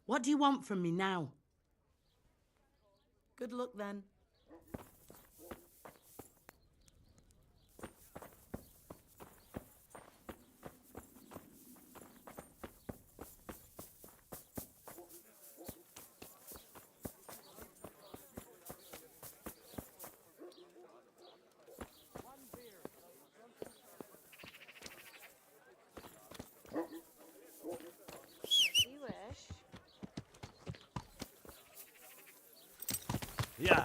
Speaker 16: What do you want from me now? Good luck then.
Speaker 6: Yeah.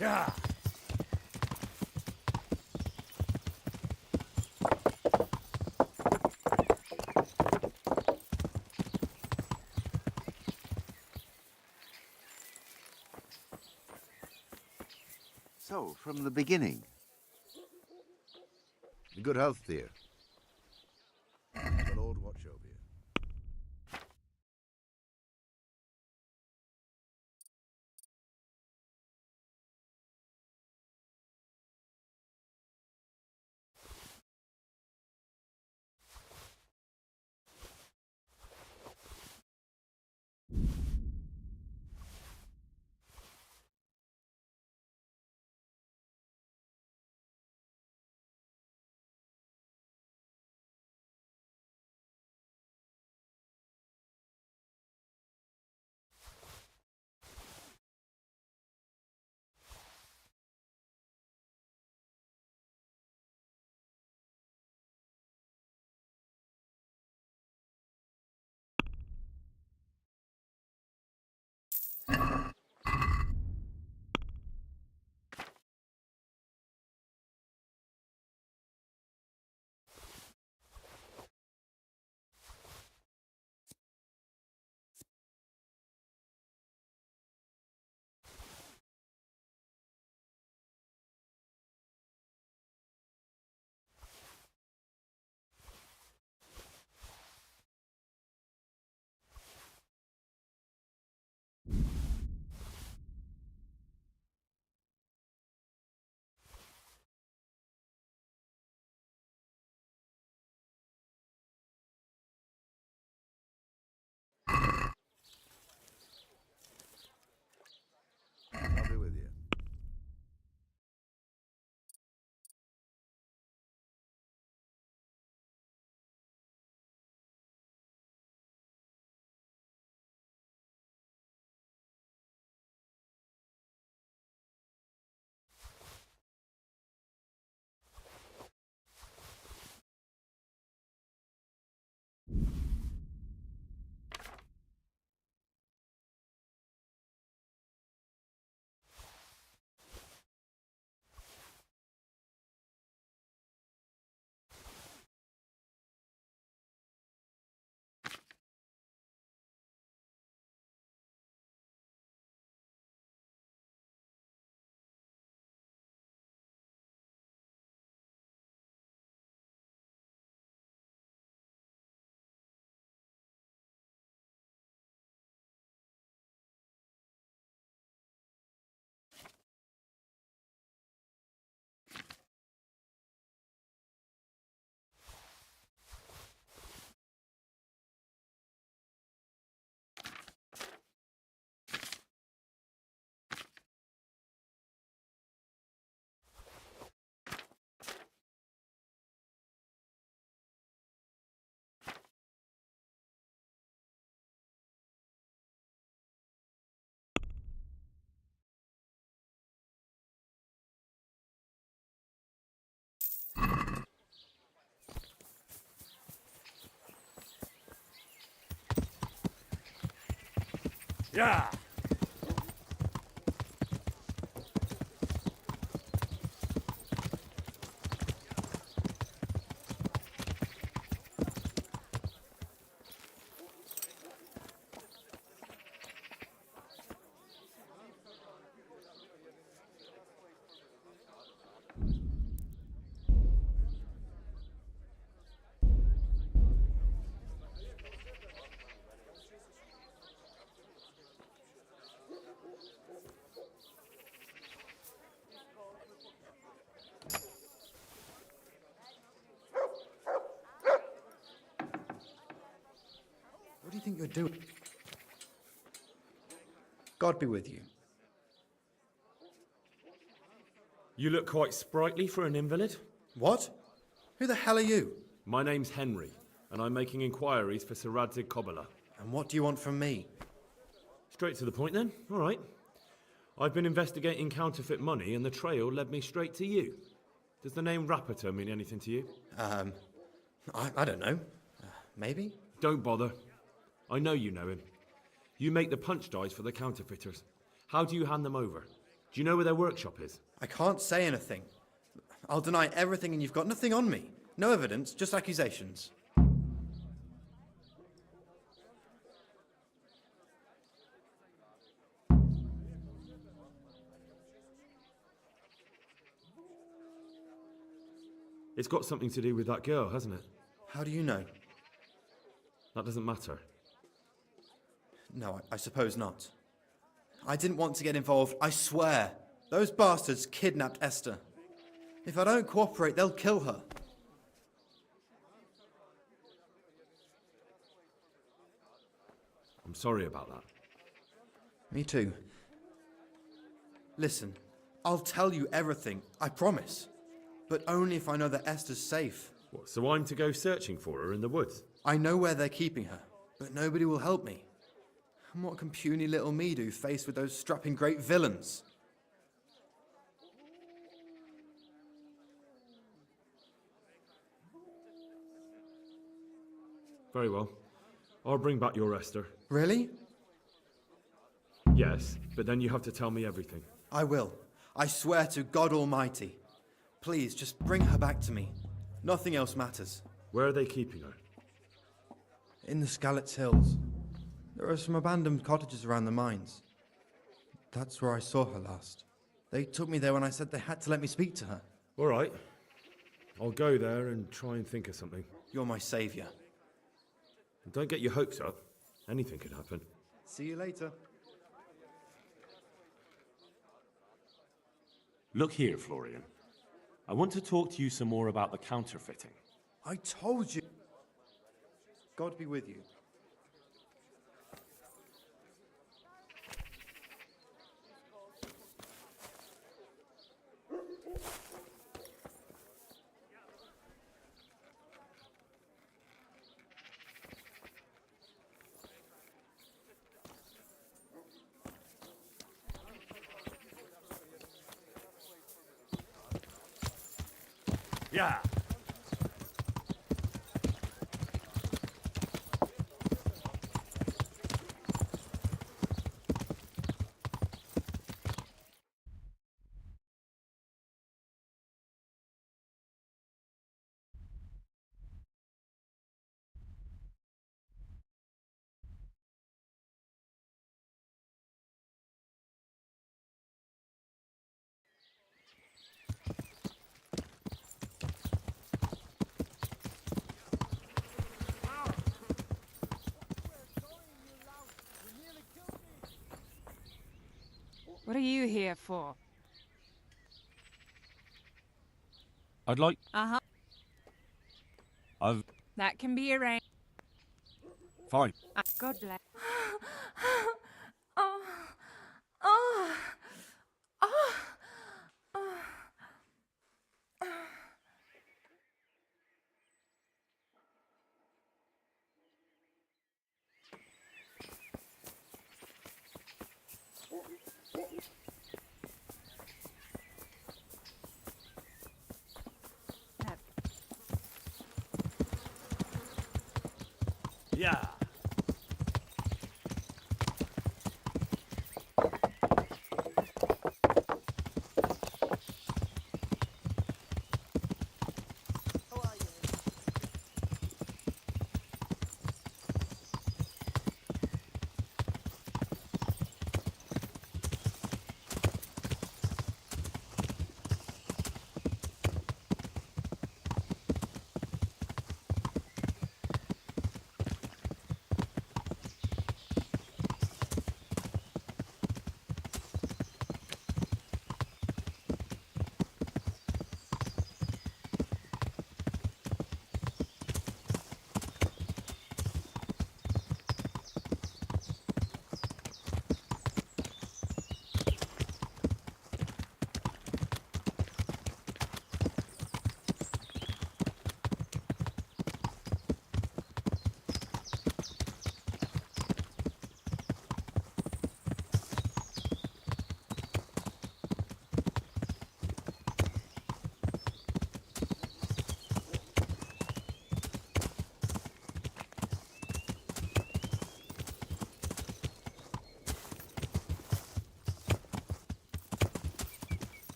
Speaker 6: Yeah.
Speaker 14: So, from the beginning. Good health, dear. The Lord watch over you. I'll be with you.
Speaker 5: Yeah.
Speaker 2: What do you think you're doing? God be with you.
Speaker 8: You look quite sprightly for an invalid.
Speaker 2: What? Who the hell are you?
Speaker 8: My name's Henry, and I'm making inquiries for Sir Radzig Kobyla.
Speaker 2: And what do you want from me?
Speaker 8: Straight to the point then. All right. I've been investigating counterfeit money, and the trail led me straight to you. Does the name Rapiter mean anything to you?
Speaker 2: I don't know. Maybe?
Speaker 8: Don't bother. I know you know him. You make the punch dies for the counterfeiters. How do you hand them over? Do you know where their workshop is?
Speaker 2: I can't say anything. I'll deny everything and you've got nothing on me. No evidence, just accusations.
Speaker 8: It's got something to do with that girl, hasn't it?
Speaker 2: How do you know?
Speaker 8: That doesn't matter.
Speaker 2: No, I suppose not. I didn't want to get involved, I swear. Those bastards kidnapped Esther. If I don't cooperate, they'll kill her.
Speaker 8: I'm sorry about that.
Speaker 2: Me too. Listen, I'll tell you everything, I promise. But only if I know that Esther's safe.
Speaker 8: What, so I'm to go searching for her in the woods?
Speaker 2: I know where they're keeping her, but nobody will help me. And what can puny little me do faced with those strapping great villains?
Speaker 8: Very well. I'll bring back your Esther.
Speaker 2: Really?
Speaker 8: Yes, but then you have to tell me everything.
Speaker 2: I will. I swear to God Almighty. Please, just bring her back to me. Nothing else matters.
Speaker 8: Where are they keeping her?
Speaker 2: In the Skalitz Hills. There are some abandoned cottages around the mines. That's where I saw her last. They took me there when I said they had to let me speak to her.
Speaker 8: All right. I'll go there and try and think of something.
Speaker 2: You're my saviour.
Speaker 8: And don't get your hopes up. Anything could happen.
Speaker 2: See you later.
Speaker 21: Look here, Florian. I want to talk to you some more about the counterfeiting.
Speaker 2: I told you. God be with you.
Speaker 5: Yeah.
Speaker 20: What are you here for?
Speaker 21: I'd like...
Speaker 20: Uh-huh.
Speaker 21: I've...
Speaker 20: That can be arranged.
Speaker 21: Fine.
Speaker 20: God bless.
Speaker 1: Oh. Oh. Oh.
Speaker 5: Yeah.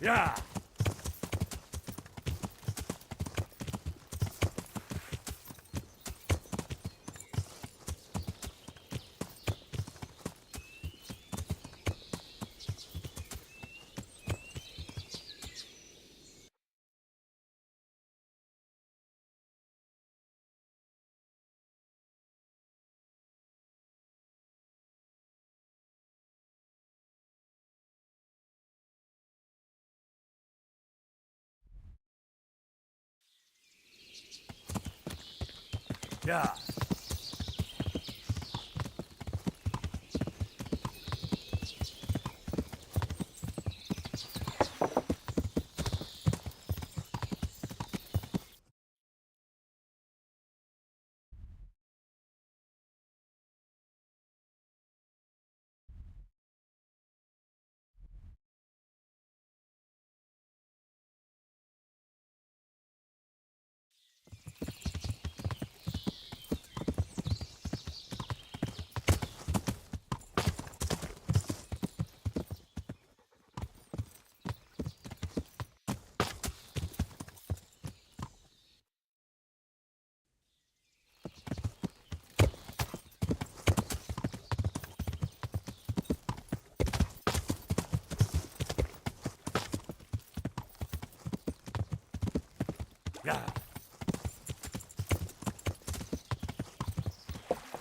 Speaker 3: Yeah. Yeah.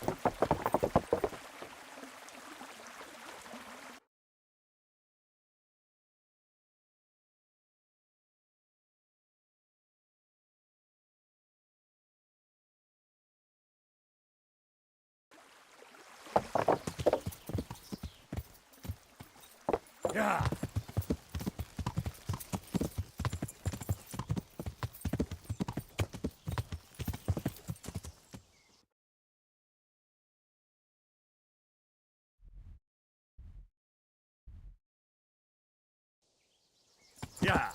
Speaker 3: Yeah. Yeah. Yeah.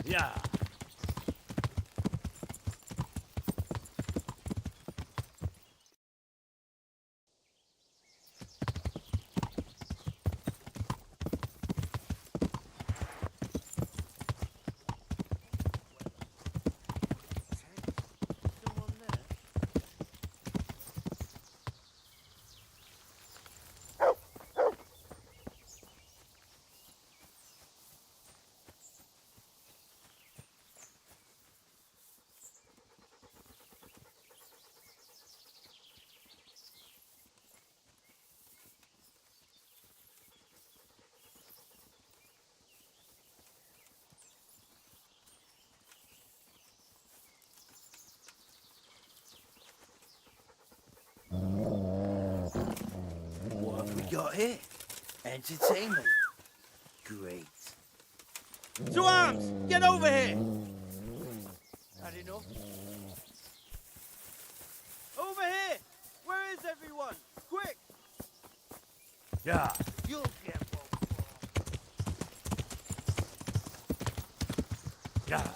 Speaker 3: Yeah.
Speaker 6: What have we got here? Entertainment. Great. To arms! Get over here! Had enough? Over here! Where is everyone? Quick!
Speaker 3: Yeah.
Speaker 6: You'll get one.
Speaker 3: Yeah.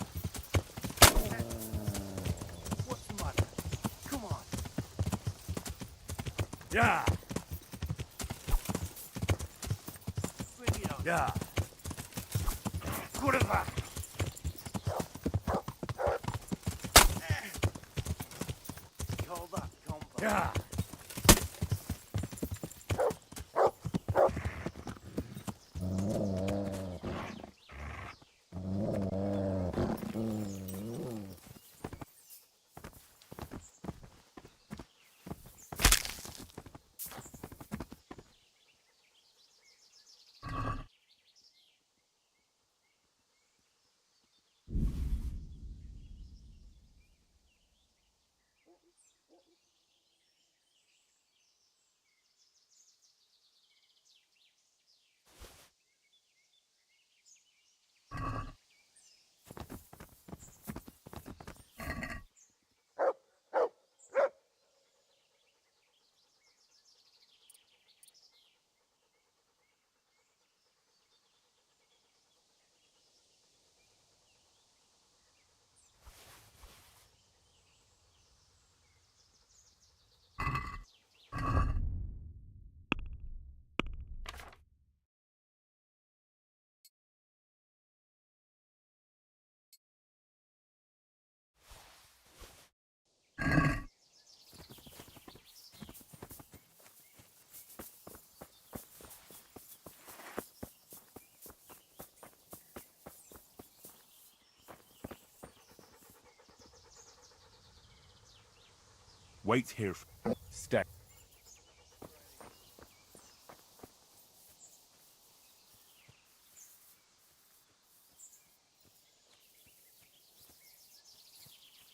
Speaker 6: What's the matter? Come on.
Speaker 3: Yeah.
Speaker 6: Bring Yeah. Kurwa! Call that combo. Yeah.
Speaker 21: Wait here. Stay.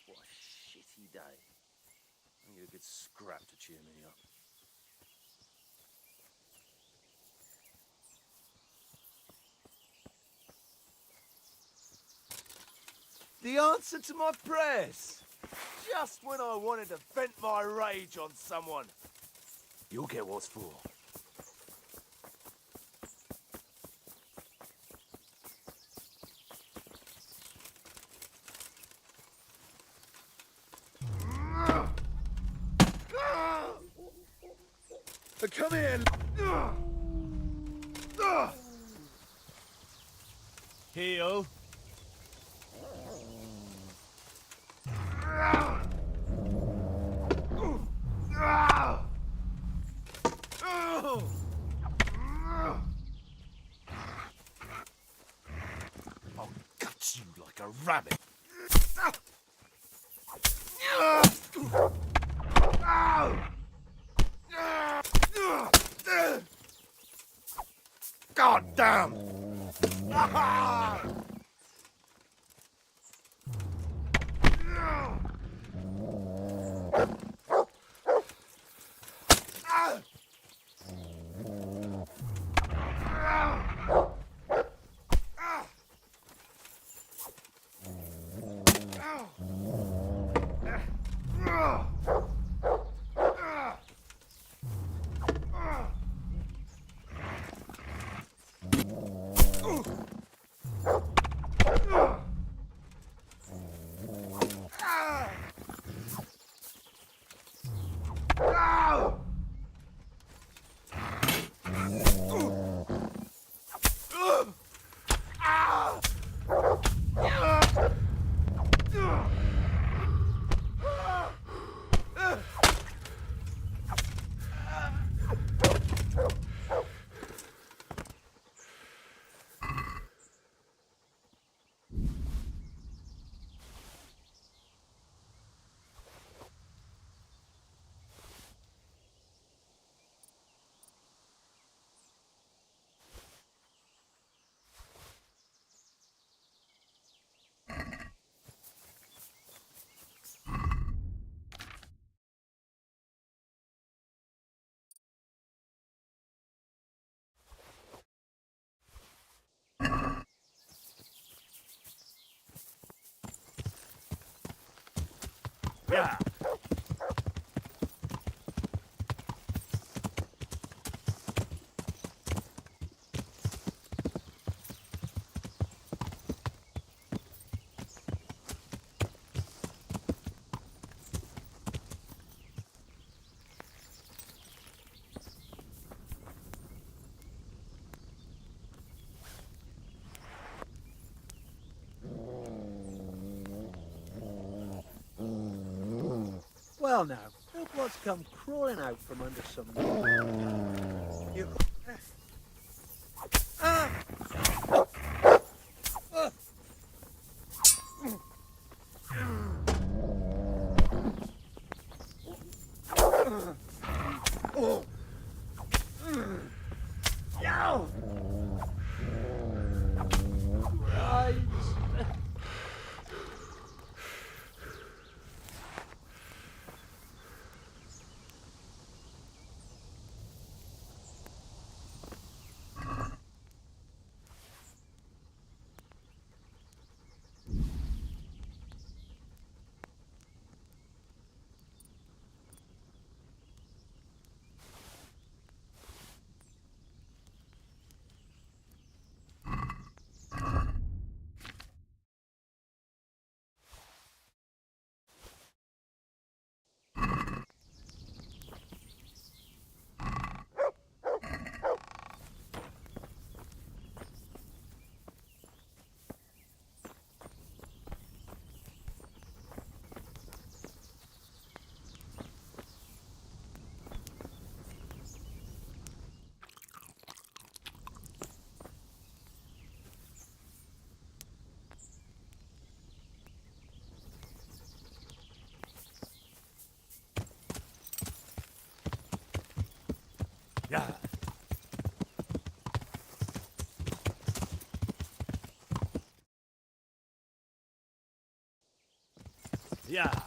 Speaker 6: What a shitty day. I need a good scrap to cheer me up. The answer to my prayers! Just when I wanted to vent my rage on someone. You'll get what's for. Come here!
Speaker 19: Heal.
Speaker 6: I'll gut you like a rabbit. God damn! Yeah.
Speaker 11: Well now, look what's come crawling out from under some... You... Ah! Yow! Right.
Speaker 5: Yeah. Yeah.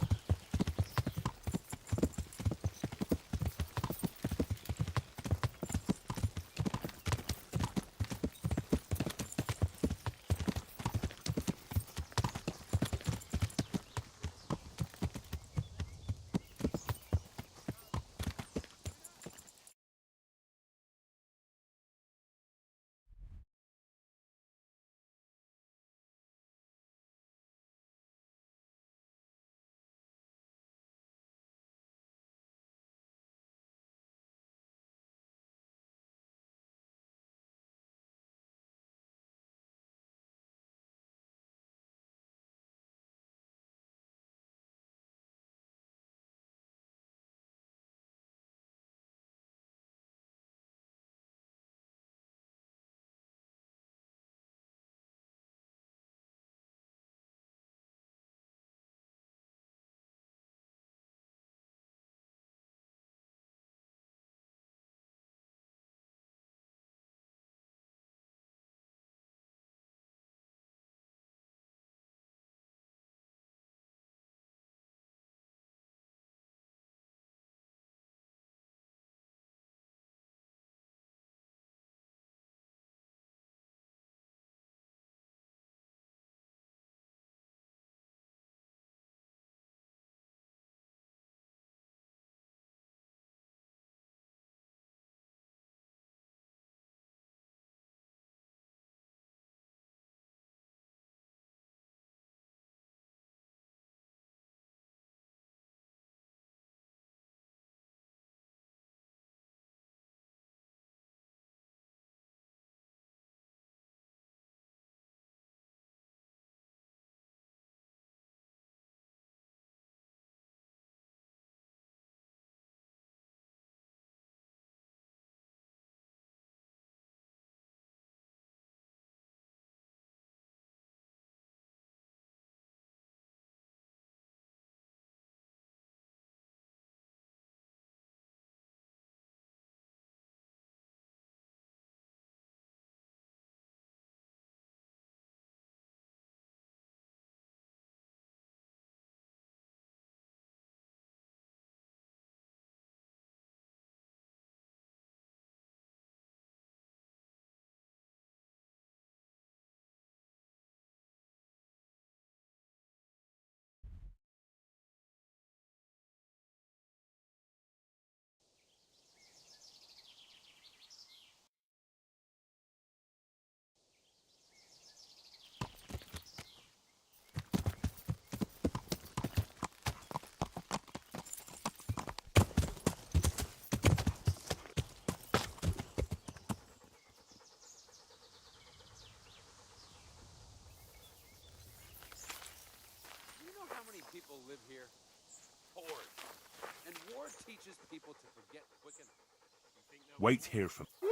Speaker 4: teaches people to forget quick enough.
Speaker 21: Wait here for me.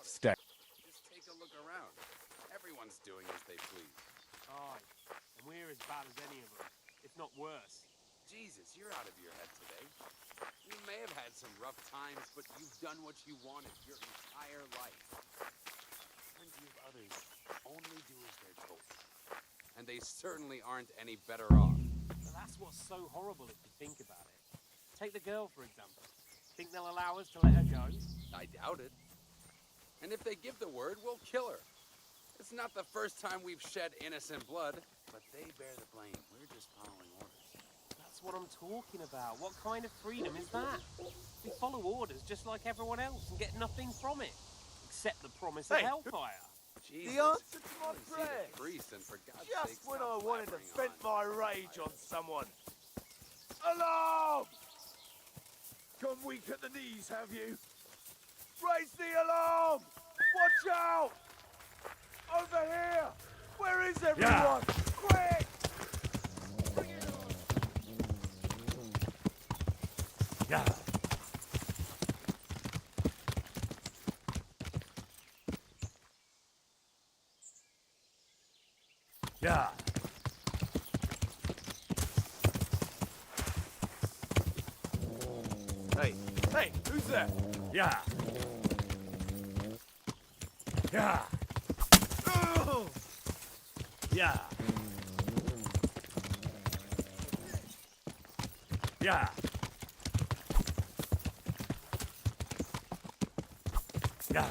Speaker 21: Stay.
Speaker 4: Just take a look around. Everyone's doing as they please.
Speaker 19: Aye, and we're as bad as any of them, if not worse.
Speaker 4: Jesus, you're out of your head today. You may have had some rough times, but you've done what you wanted your entire life. Plenty of others only do as they're told. And they certainly aren't any better off.
Speaker 19: But that's what's so horrible if you think about it. Take the girl, for example. Think they'll allow us to let her go?
Speaker 4: I doubt it. And if they give the word, we'll kill her. It's not the first time we've shed innocent blood, but they bear the blame. We're just following orders.
Speaker 19: That's what I'm talking about. What kind of freedom is that? We follow orders just like everyone else and get nothing from it. Except the promise of hellfire.
Speaker 4: Jesus.
Speaker 6: The answer to my
Speaker 4: See the
Speaker 6: prayer.
Speaker 4: priest, and for God's
Speaker 6: Just
Speaker 4: sake,
Speaker 6: when
Speaker 4: stop
Speaker 6: I wanted to
Speaker 4: blabbering
Speaker 6: vent my rage on someone. Alarm! Gone weak at the knees, have you? Raise the alarm! Watch out! Over here! Where is everyone? Quick! Bring it on!
Speaker 8: Yeah. Yeah.
Speaker 6: Hey, who's that?
Speaker 8: Yeah. Yeah.
Speaker 6: Oh!
Speaker 8: Yeah. Yeah. Yeah.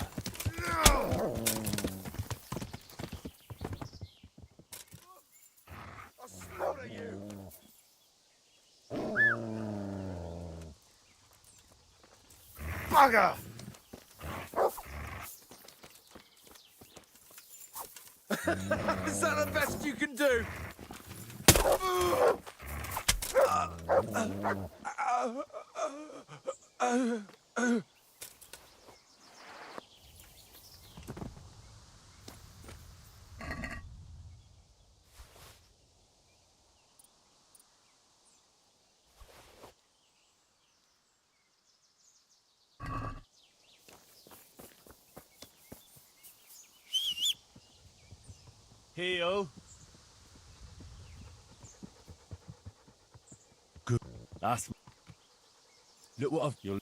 Speaker 6: I'll slaughter you! Bugger! Is that the best you can do?
Speaker 8: Heal. Good. That's. Look what I've. You'll.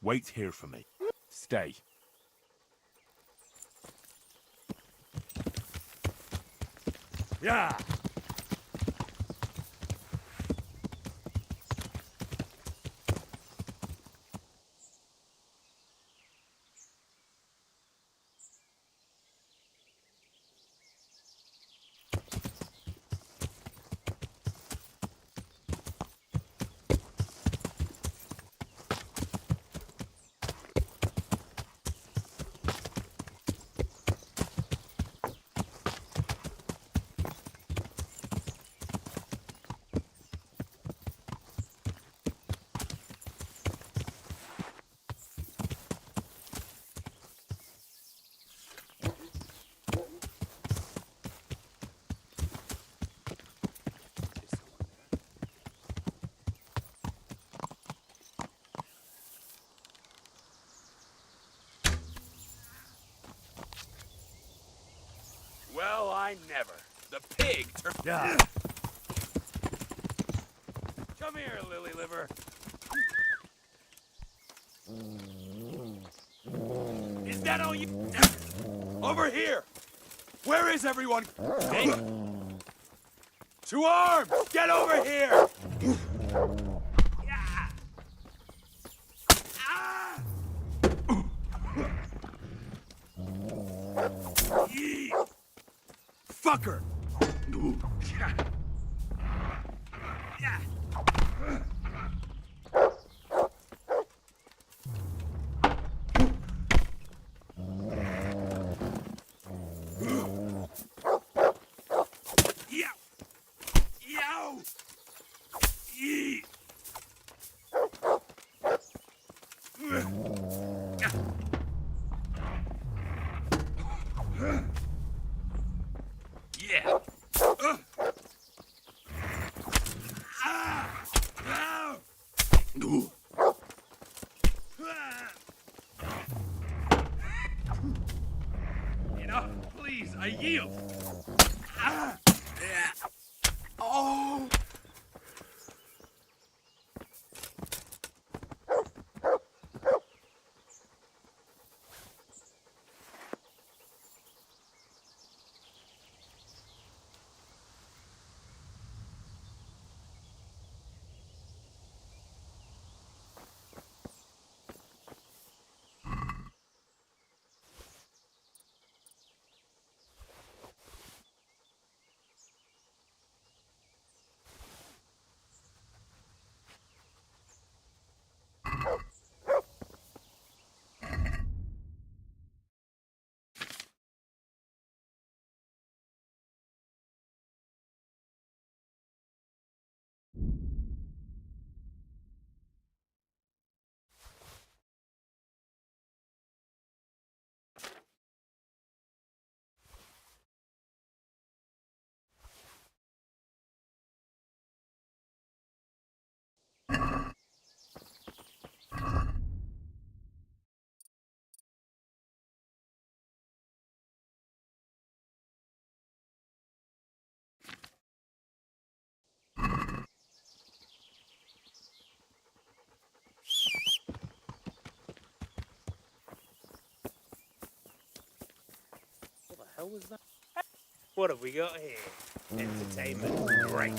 Speaker 8: Wait here for me. Stay. Yeah.
Speaker 4: Well, I never. The pig
Speaker 8: Yeah.
Speaker 4: Come here, lily liver. Is that all you... Over here! Where is everyone? Hey! To arms! Get over here!
Speaker 8: Fucker!
Speaker 3: Enough, please, I yield. Oh!
Speaker 19: What the hell was that? What have we got here? Entertainment. Great.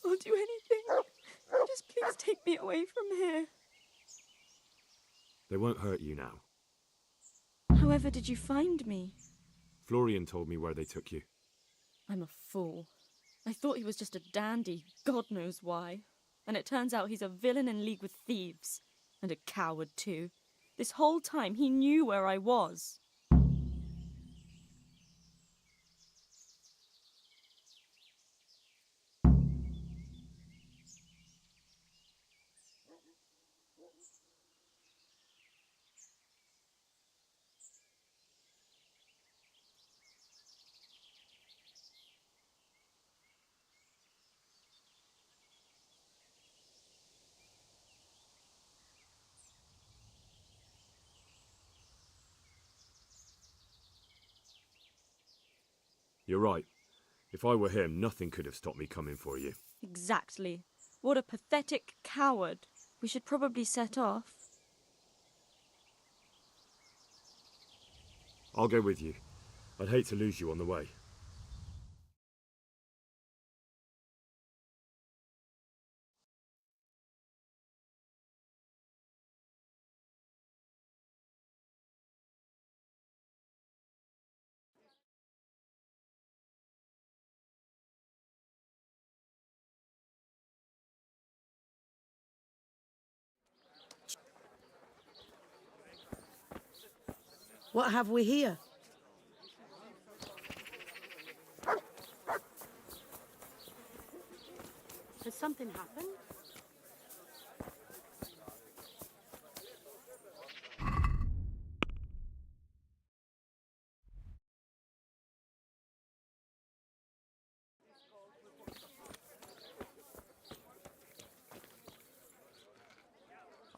Speaker 10: I'll do anything. Just please take me away from here.
Speaker 21: They won't hurt you now.
Speaker 10: However did you find me?
Speaker 21: Florian told me where they took you.
Speaker 10: I'm a fool. I thought he was just a dandy, God knows why. And it turns out he's a villain in league with thieves. And a coward too. This whole time he knew where I was.
Speaker 21: You're right. If I were him, nothing could have stopped me coming for you.
Speaker 10: Exactly. What a pathetic coward. We should probably set off.
Speaker 21: I'll go with you. I'd hate to lose you on the way.
Speaker 16: What have we here?
Speaker 7: Has something happened?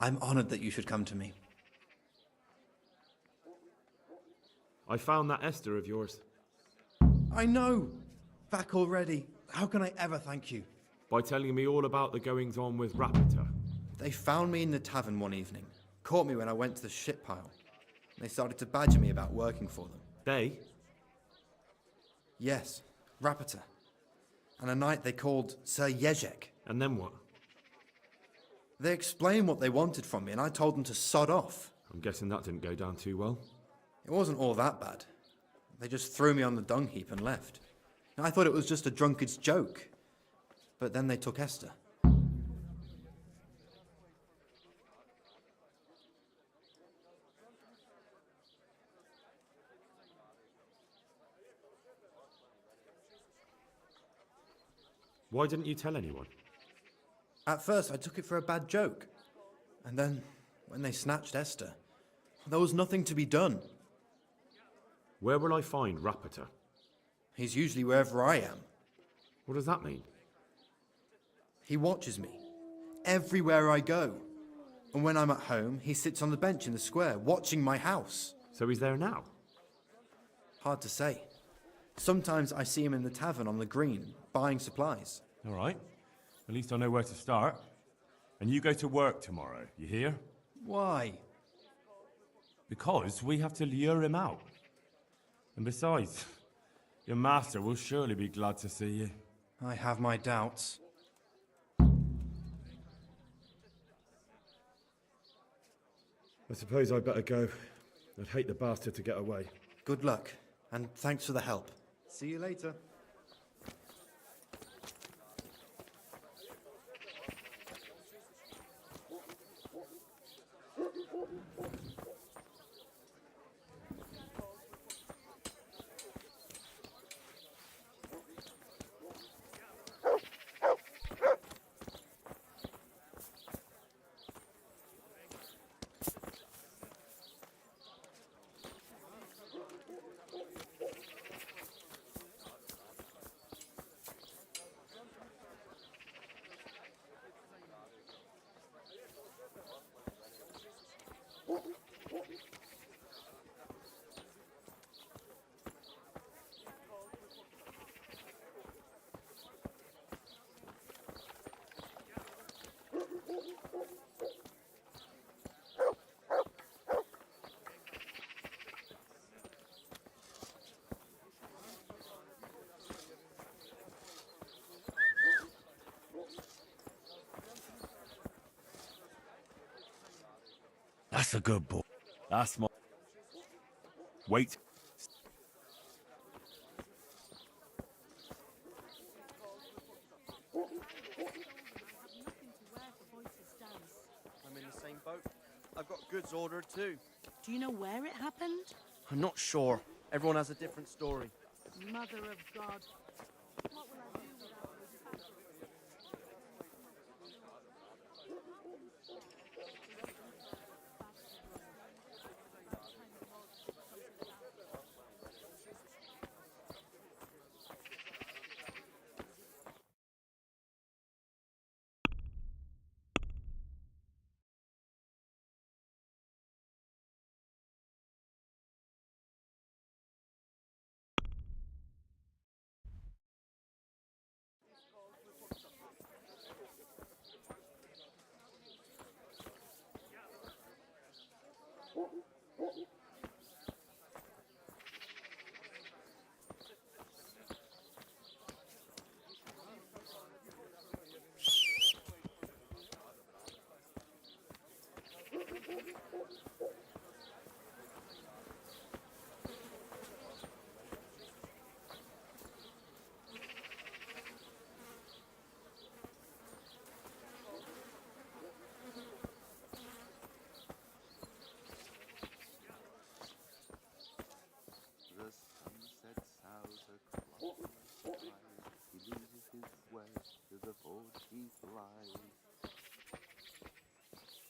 Speaker 2: I'm honored that you should come to me.
Speaker 21: I found that Esther of yours.
Speaker 2: I know! Back already. How can I ever thank you?
Speaker 21: By telling me all about the goings-on with Rapita.
Speaker 2: They found me in the tavern one evening, caught me when I went to the ship pile. They started to badger me about working for them.
Speaker 21: They?
Speaker 2: Yes, Rapita. And a night they called Sir Jezek.
Speaker 21: And then what?
Speaker 2: They explained what they wanted from me, and I told them to sod off.
Speaker 21: I'm guessing that didn't go down too well.
Speaker 2: It wasn't all that bad. They just threw me on the dung heap and left. I thought it was just a drunkard's joke. But then they took Esther.
Speaker 21: Why didn't you tell anyone?
Speaker 2: At first, I took it for a bad joke. And then, when they snatched Esther, there was nothing to be done.
Speaker 21: Where will I find Rapita?
Speaker 2: He's usually wherever I am.
Speaker 21: What does that mean?
Speaker 2: He watches me, everywhere I go. And when I'm at home, he sits on the bench in the square, watching my house.
Speaker 21: So he's there now?
Speaker 2: Hard to say. Sometimes I see him in the tavern on the green, buying supplies.
Speaker 8: All right. At least I know where to start. And you go to work tomorrow, you hear?
Speaker 2: Why?
Speaker 8: Because we have to lure him out. And besides, your master will surely be glad to see you.
Speaker 2: I have my doubts.
Speaker 21: I suppose I'd better go. I'd hate the bastard to get away.
Speaker 2: Good luck, and thanks for the help. See you later.
Speaker 5: That's a good boy.
Speaker 8: That's my... Wait.
Speaker 18: I'm in the same boat. I've got goods ordered too.
Speaker 16: Do you know where it happened?
Speaker 18: I'm not sure. Everyone has a different story.
Speaker 7: Mother of God. What will I do without those factories?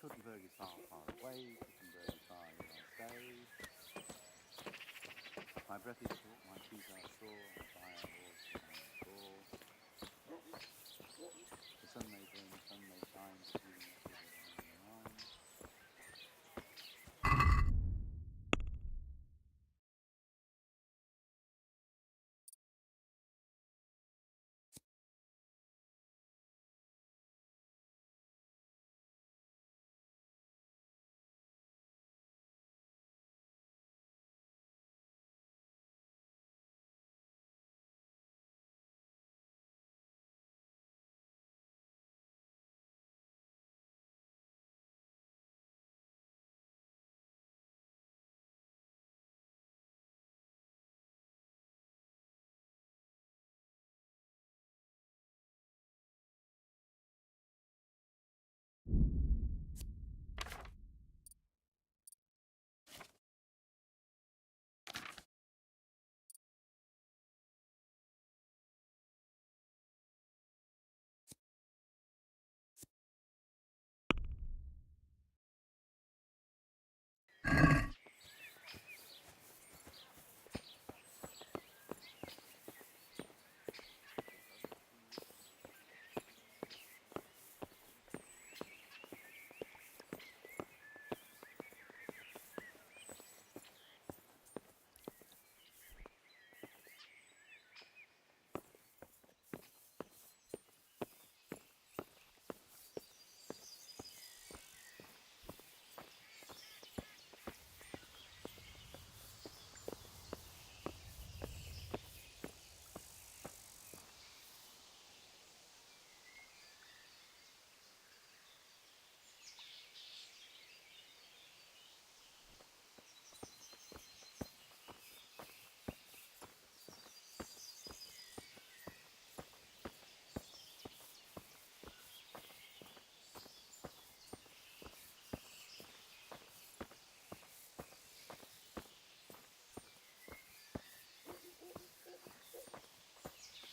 Speaker 13: Kuttenberg is far, far away. Kuttenberg is far, you know, stay. My breath is short, my feet are sore, and fire walks behind the door. The sun may burn, the sun may shine, but even if it is on your mind.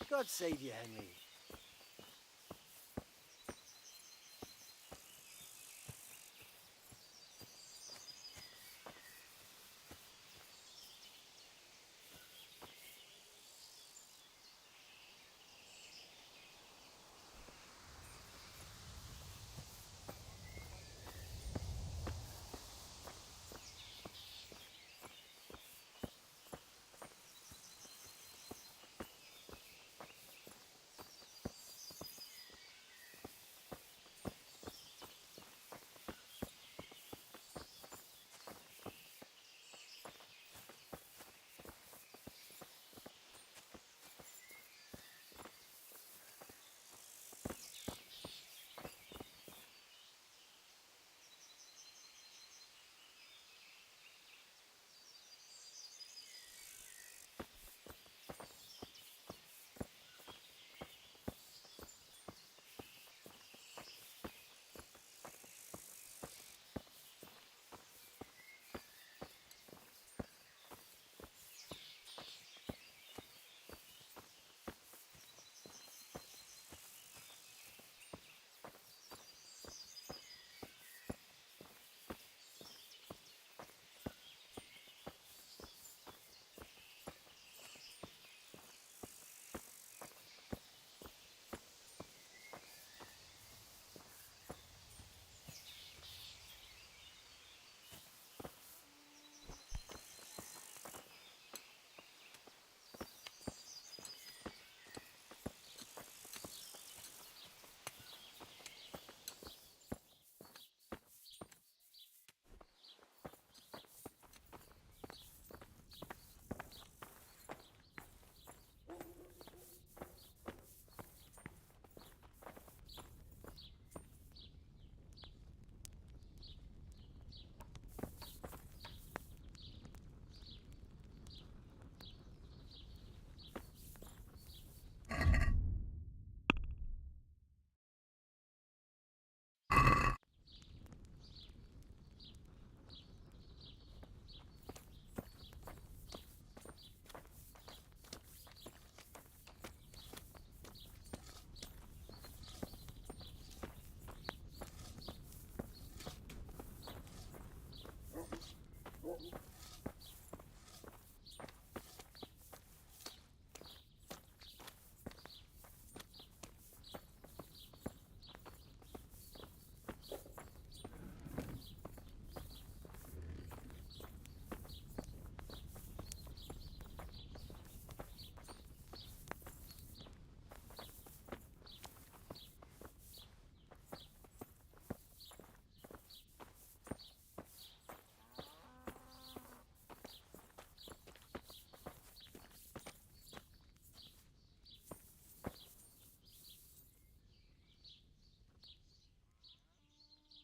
Speaker 18: God save you, Henry.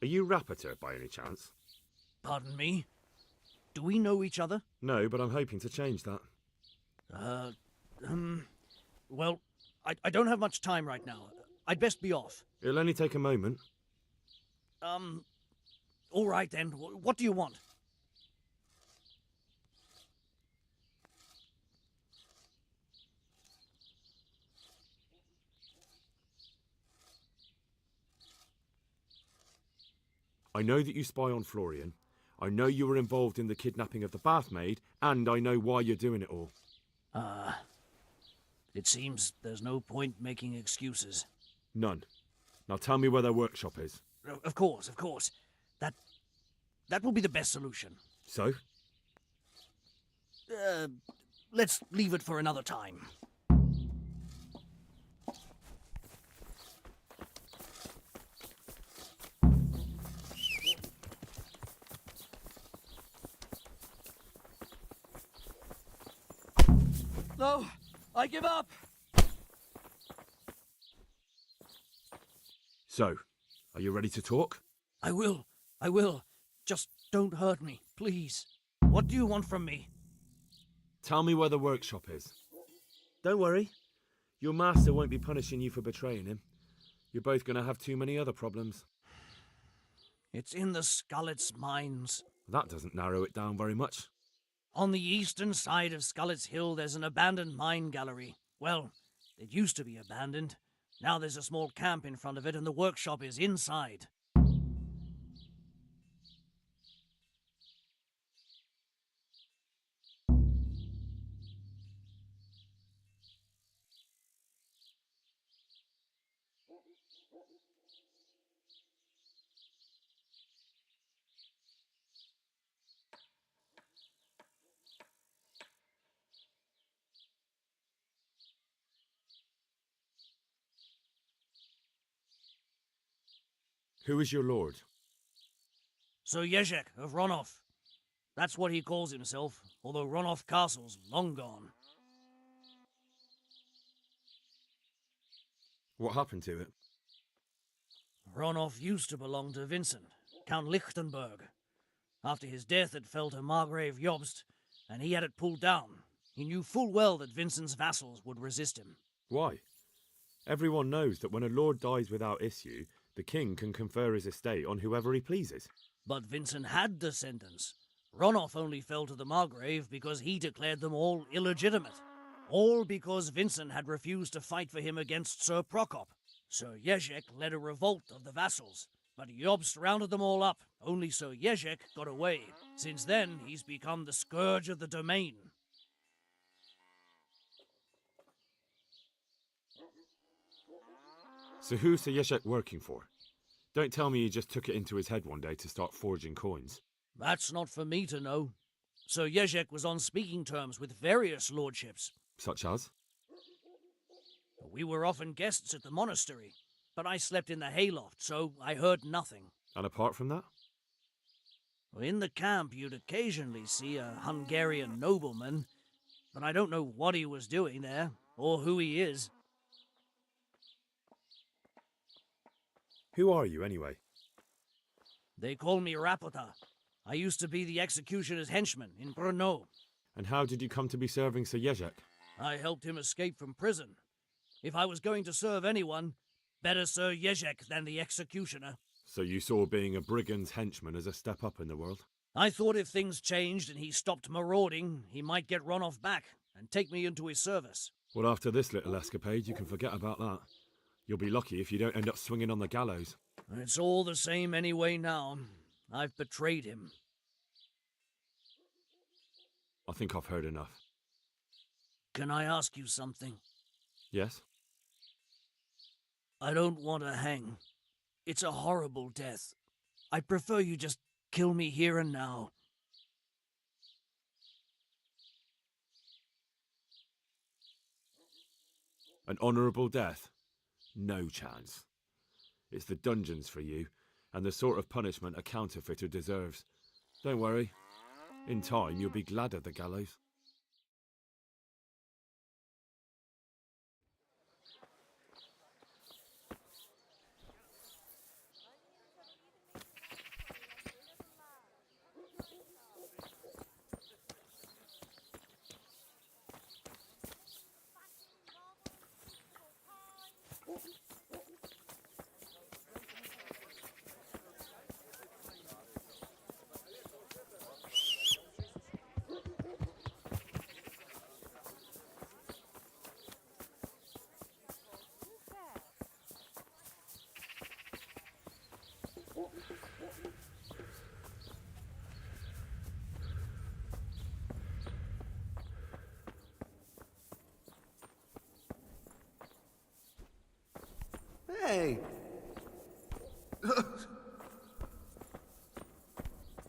Speaker 8: Are you Rapiter by any chance?
Speaker 17: Pardon me? Do we know each other?
Speaker 8: No, but I'm hoping to change that.
Speaker 17: Well, I don't have much time right now. I'd best be off.
Speaker 8: It'll only take a moment.
Speaker 17: All right then. What do you want?
Speaker 8: I know that you spy on Florian. I know you were involved in the kidnapping of the bathmaid, and I know why you're doing it all.
Speaker 17: It seems there's no point making excuses.
Speaker 8: None. Now tell me where their workshop is.
Speaker 17: Of course, of course. That will be the best solution.
Speaker 8: So?
Speaker 17: Let's leave it for another time. No, I give up.
Speaker 8: So, are you ready to talk?
Speaker 17: I will. Just don't hurt me, please. What do you want from me?
Speaker 8: Tell me where the workshop is. Don't worry. Your master won't be punishing you for betraying him. You're both going to have too many other problems.
Speaker 17: It's in the Skullet's mines.
Speaker 8: That doesn't narrow it down very much.
Speaker 17: On the eastern side of Skullet's Hill, there's an abandoned mine gallery. Well, it used to be abandoned. Now there's a small camp in front of it, and the workshop is inside.
Speaker 8: Who is your lord?
Speaker 17: Sir Yezhek of Ronov. That's what he calls himself, although Ronov Castle's long gone.
Speaker 8: What happened to it?
Speaker 17: Ronov used to belong to Vincent, Count Lichtenberg. After his death, it fell to Margrave Jobst, and he had it pulled down. He knew full well that Vincent's vassals would resist him.
Speaker 8: Why? Everyone knows that when a lord dies without issue, the king can confer his estate on whoever he pleases.
Speaker 17: But Vincent had descendants. Ronov only fell to the Margrave because he declared them all illegitimate. All because Vincent had refused to fight for him against Sir Prokop. Sir Yezhek led a revolt of the vassals, but Jobst rounded them all up. Only Sir Yezhek got away. Since then, he's become the scourge of the domain.
Speaker 8: So who's Sir Yezhek working for? Don't tell me he just took it into his head one day to start forging coins.
Speaker 17: That's not for me to know. Sir Yezhek was on speaking terms with various lordships.
Speaker 8: Such as?
Speaker 17: We were often guests at the monastery, but I slept in the hayloft, so I heard nothing.
Speaker 8: And apart from that?
Speaker 17: In the camp, you'd occasionally see a Hungarian nobleman, but I don't know what he was doing there, or who he is.
Speaker 8: Who are you, anyway?
Speaker 17: They call me Rapota. I used to be the executioner's henchman in Brno.
Speaker 8: And how did you come to be serving Sir Yezhek?
Speaker 17: I helped him escape from prison. If I was going to serve anyone, better Sir Yezhek than the executioner.
Speaker 8: So you saw being a brigand's henchman as a step up in the world?
Speaker 17: I thought if things changed and he stopped marauding, he might get Ronov back and take me into his service.
Speaker 8: Well, after this little escapade, you can forget about that. You'll be lucky if you don't end up swinging on the gallows.
Speaker 17: It's all the same anyway now. I've betrayed him.
Speaker 8: I think I've heard enough.
Speaker 17: Can I ask you something?
Speaker 8: Yes?
Speaker 17: I don't want to hang. It's a horrible death. I'd prefer you just kill me here and now.
Speaker 8: An honourable death? No chance. It's the dungeons for you, and the sort of punishment a counterfeiter deserves. Don't worry. In time, you'll be glad of the gallows.
Speaker 14: Hey!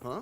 Speaker 14: Huh?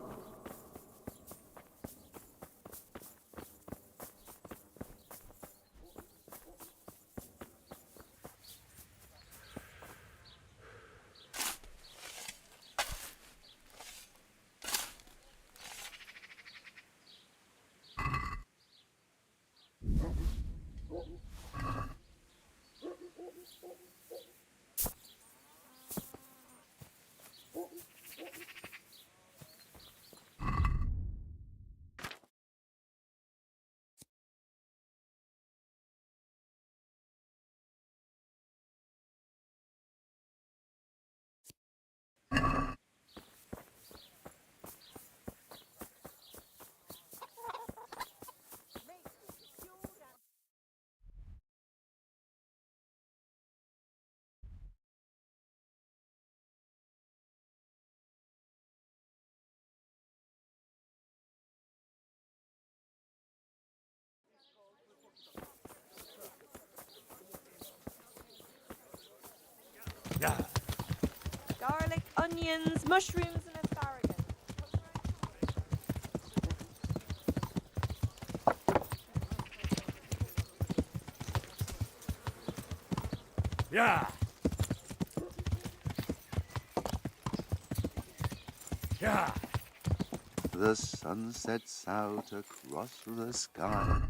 Speaker 10: Yeah. Garlic, onions, mushrooms, and asparagus.
Speaker 8: Yeah. Yeah.
Speaker 13: The sun sets out across the sky.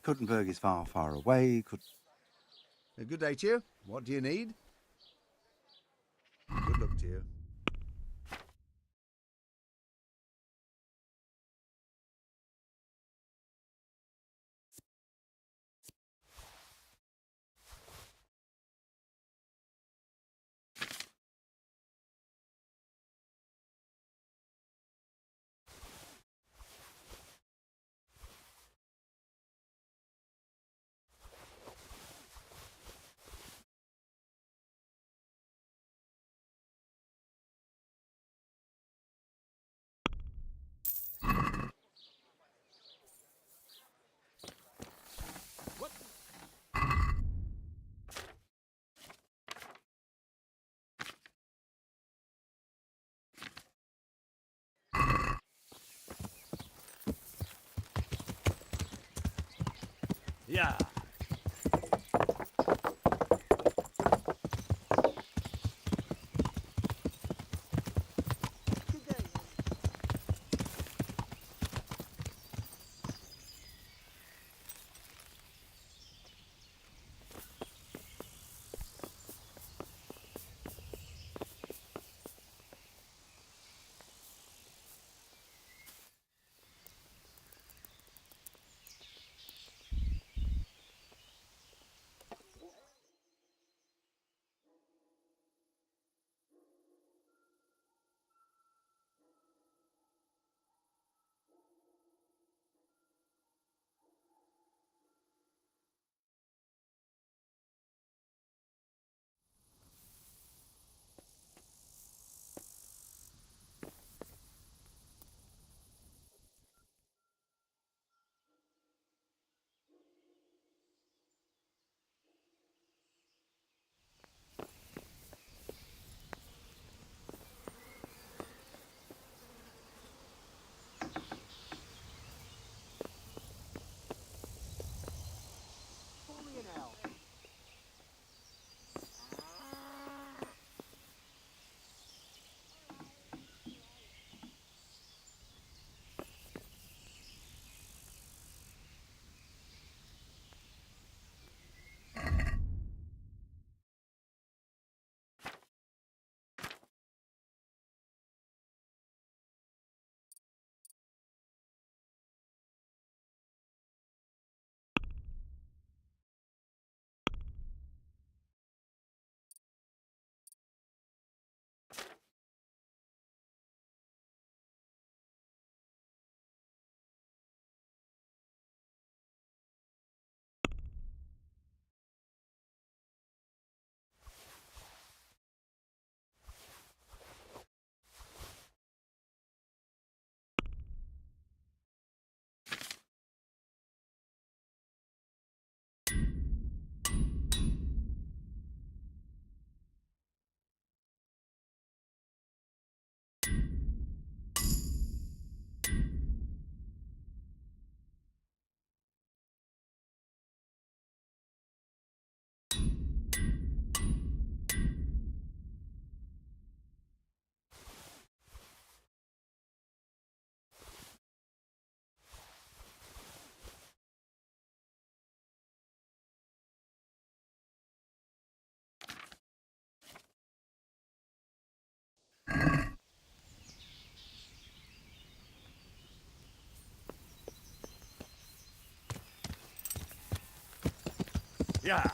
Speaker 13: Kuttenberg is far, far away.
Speaker 14: A good day to you. What do you need? Good luck to you.
Speaker 8: Yeah. Yeah.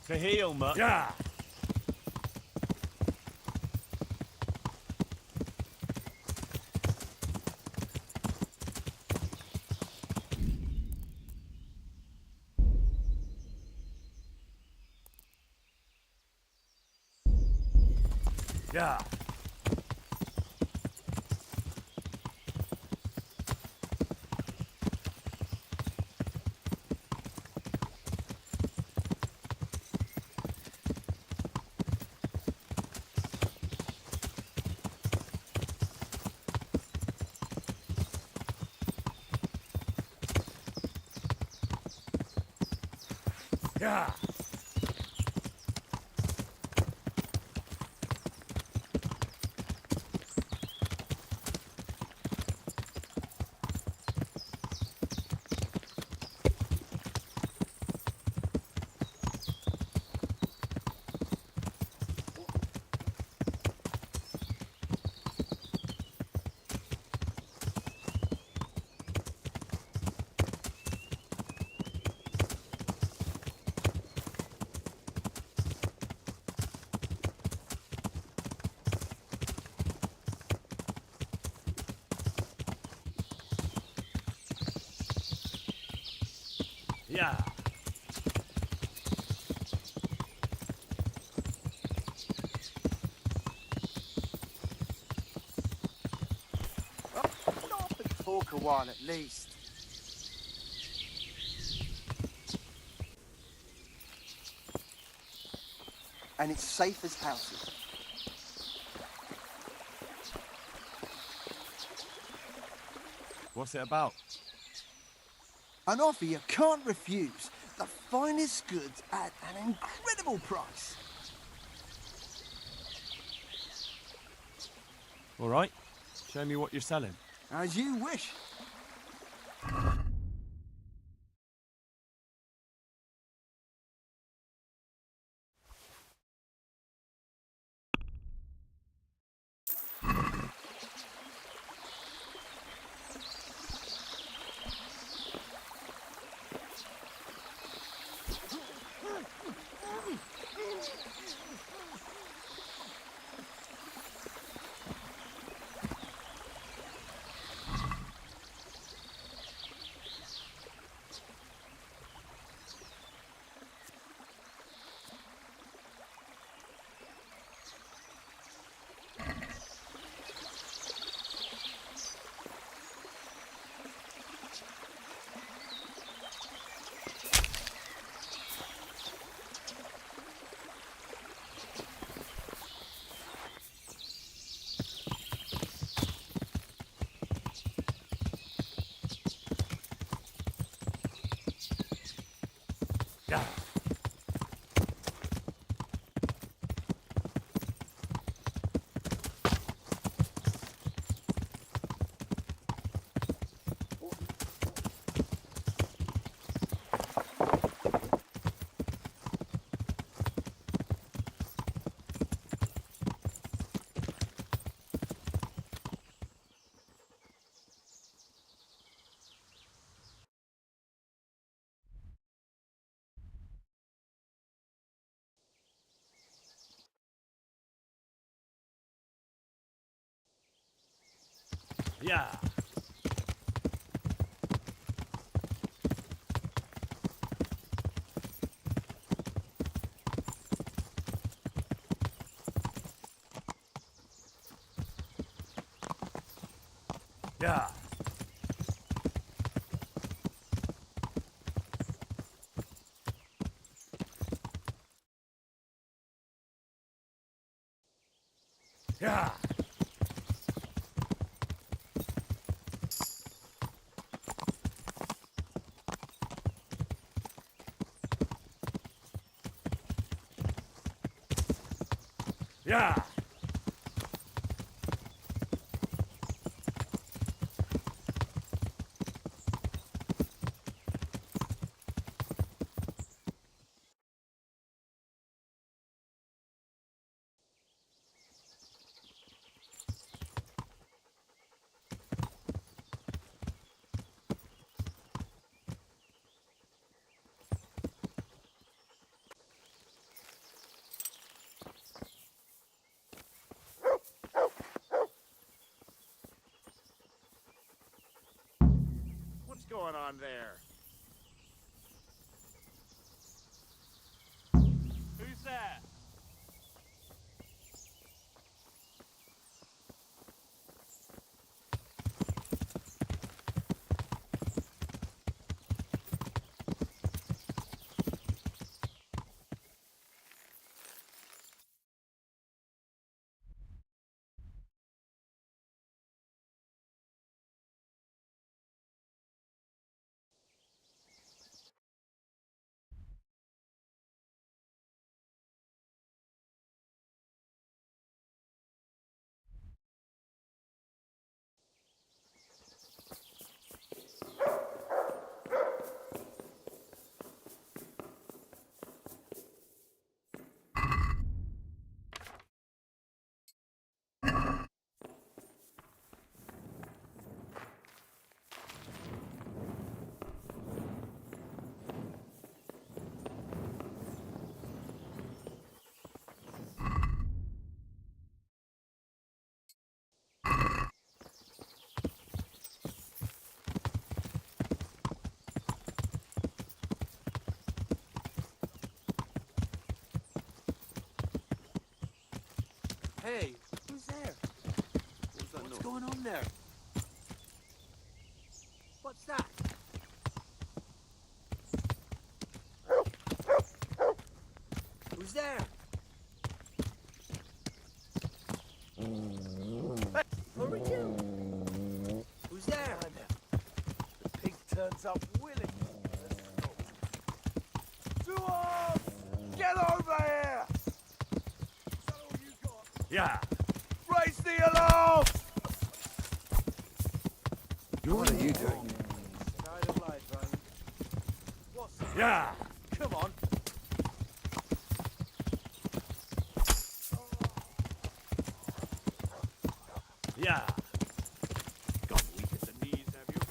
Speaker 8: To heal, mutt.
Speaker 5: Yeah. Yeah. Yeah. Yeah.
Speaker 6: Stop and talk a while at least. And it's safe as houses.
Speaker 8: What's it about?
Speaker 6: An offer you can't refuse. The finest goods at an incredible price.
Speaker 8: All right. Show me what you're selling.
Speaker 6: As you wish.
Speaker 5: Yeah. Yeah. Yeah. Yeah. Yeah.
Speaker 6: going on there?
Speaker 19: Who's there?
Speaker 4: Hey, who's there? What's going on there? What's that? Who's there?
Speaker 6: Hey, who are you?
Speaker 4: Who's there?
Speaker 6: The pig turns up willing. To arms! Get over here! Is that all you got?
Speaker 5: Yeah.
Speaker 6: Raise the alarm!
Speaker 14: What are you doing?
Speaker 6: Kind of light, right? What's the
Speaker 5: Yeah.
Speaker 6: Come on.
Speaker 5: Yeah.
Speaker 6: Got weak at the knees, have you?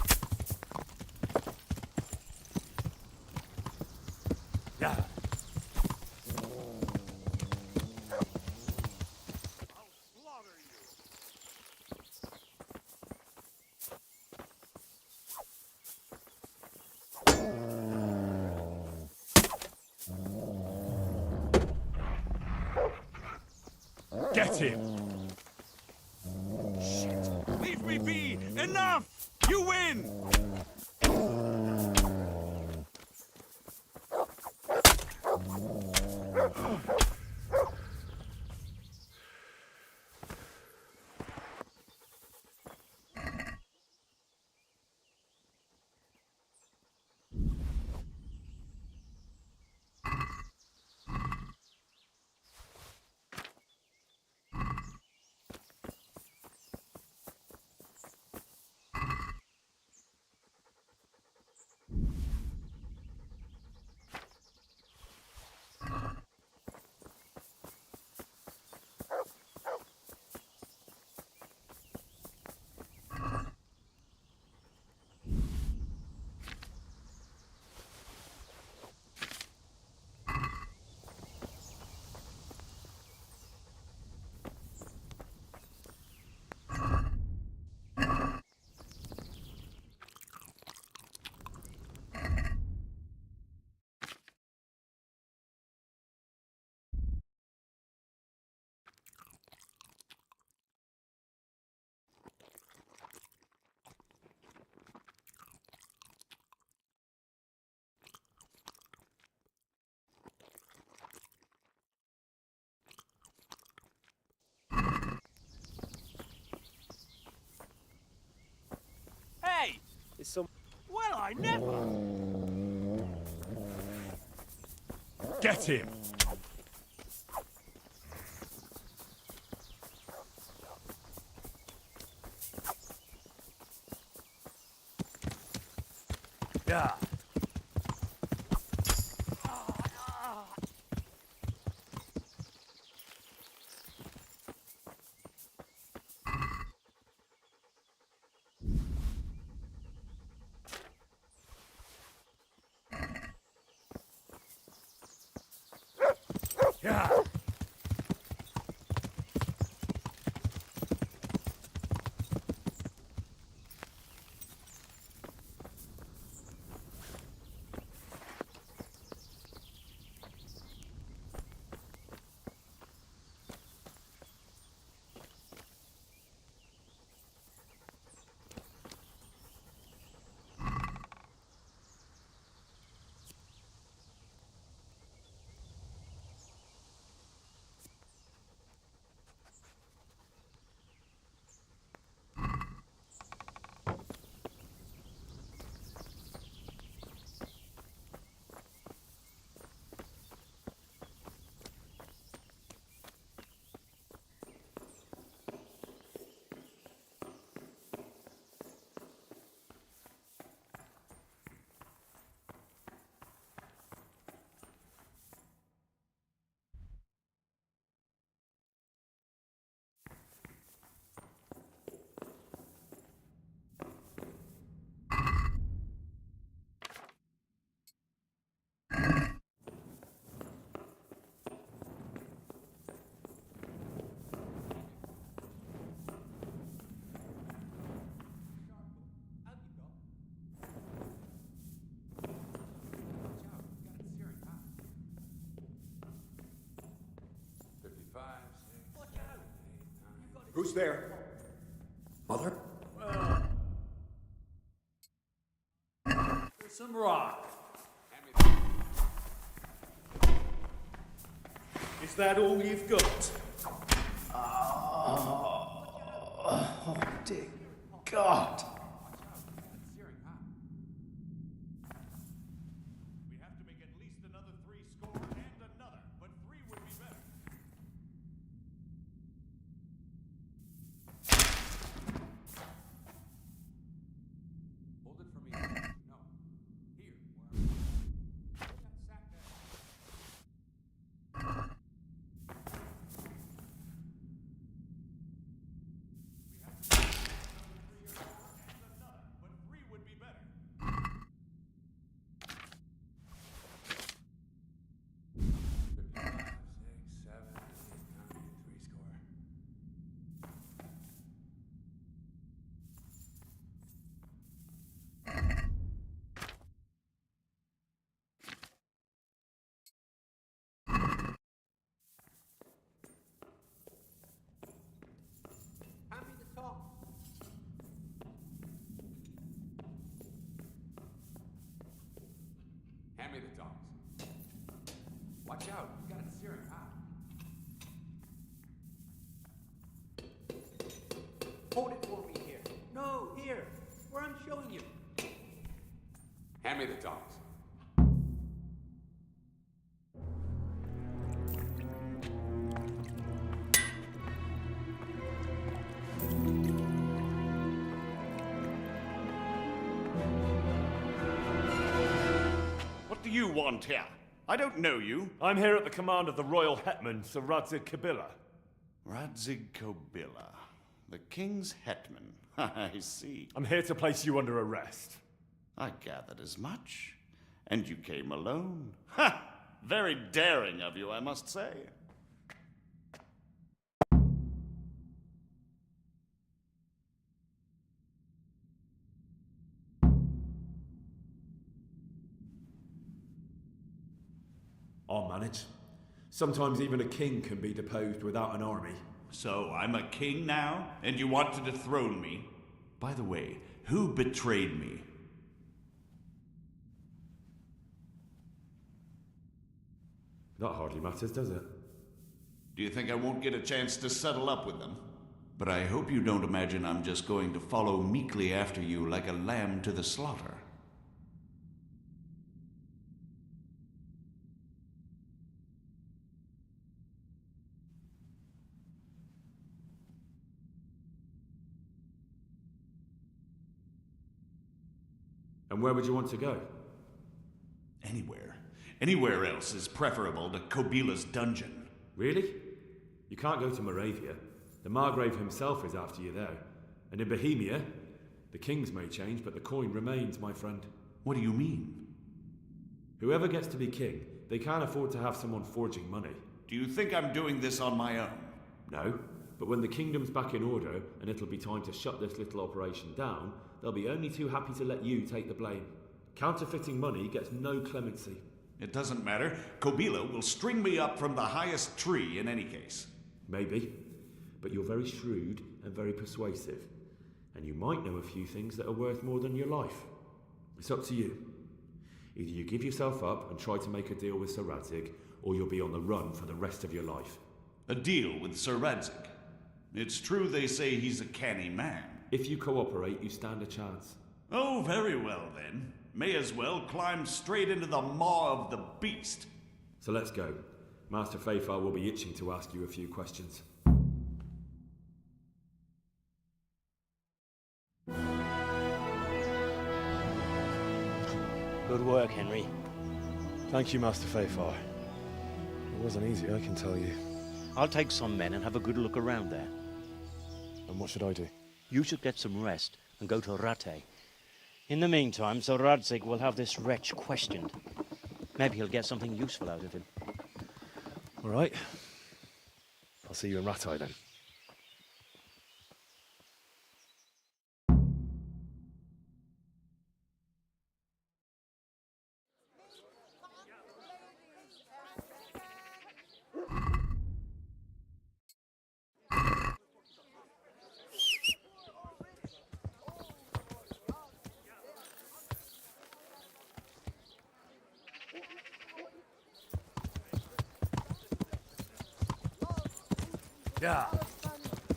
Speaker 5: Yeah.
Speaker 6: I'll slaughter you.
Speaker 3: Get him!
Speaker 5: Leave me be! Enough! You win!
Speaker 19: Hey! Is some... Well, I never!
Speaker 3: Get him!
Speaker 5: Yeah. Yeah.
Speaker 12: Who's there? Mother?
Speaker 17: There's some rock. Is that all you've got?
Speaker 12: Oh, dear God.
Speaker 21: We have to make at least another 3 score and another, but 3 would be better.
Speaker 4: Hold it for me. No. Here. Sat there.
Speaker 21: But 3 would be better.
Speaker 4: 5, 6, 7, 8, 9, 3 score. Hand me the top. Hand me the tongs. Watch out, you got it searing hot. Hold it for me here. No, here, where I'm showing you. Hand me the tongs.
Speaker 8: What do you want here? I don't know you. I'm here at the command of the royal hetman, Sir Radzig Kobyla.
Speaker 14: Radzig Kobyla, the king's hetman. I see.
Speaker 8: I'm here to place you under arrest.
Speaker 14: I gathered as much. And you came alone. Ha! Very daring of you, I must say.
Speaker 3: I'll manage. Sometimes even a king can be deposed without an army.
Speaker 14: So I'm a king now, and you want to dethrone me? By the way, who betrayed me?
Speaker 8: That hardly matters, does it?
Speaker 14: Do you think I won't get a chance to settle up with them? But I hope you don't imagine I'm just going to follow meekly after you like a lamb to the slaughter.
Speaker 8: And where would you want to go?
Speaker 14: Anywhere. Anywhere else is preferable to Kobyla's dungeon.
Speaker 8: Really? You can't go to Moravia. The Margrave himself is after you there. And in Bohemia, the kings may change, but the coin remains, my friend.
Speaker 14: What do you mean?
Speaker 8: Whoever gets to be king, they can't afford to have someone forging money.
Speaker 14: Do you think I'm doing this on my own?
Speaker 8: No, but when the kingdom's back in order, and it'll be time to shut this little operation down, they'll be only too happy to let you take the blame. Counterfeiting money gets no clemency.
Speaker 14: It doesn't matter. Kobyla will string me up from the highest tree in any case.
Speaker 8: Maybe, but you're very shrewd and very persuasive. And you might know a few things that are worth more than your life. It's up to you. Either you give yourself up and try to make a deal with Sir Radzig, or you'll be on the run for the rest of your life.
Speaker 14: A deal with Sir Radzig? It's true they say he's a canny man.
Speaker 8: If you cooperate, you stand a chance.
Speaker 14: Oh, very well then. May as well climb straight into the maw of the beast.
Speaker 8: So let's go. Master Fafar will be itching to ask you a few questions.
Speaker 17: Good work, Henry.
Speaker 8: Thank you, Master Fafar. It wasn't easy, I can tell you.
Speaker 17: I'll take some men and have a good look around there.
Speaker 8: And what should I do?
Speaker 17: You should get some rest and go to Rattay. In the meantime, Sir Radzig will have this wretch questioned. Maybe he'll get something useful out of him.
Speaker 8: All right. I'll see you in Rattay then.
Speaker 6: Yeah.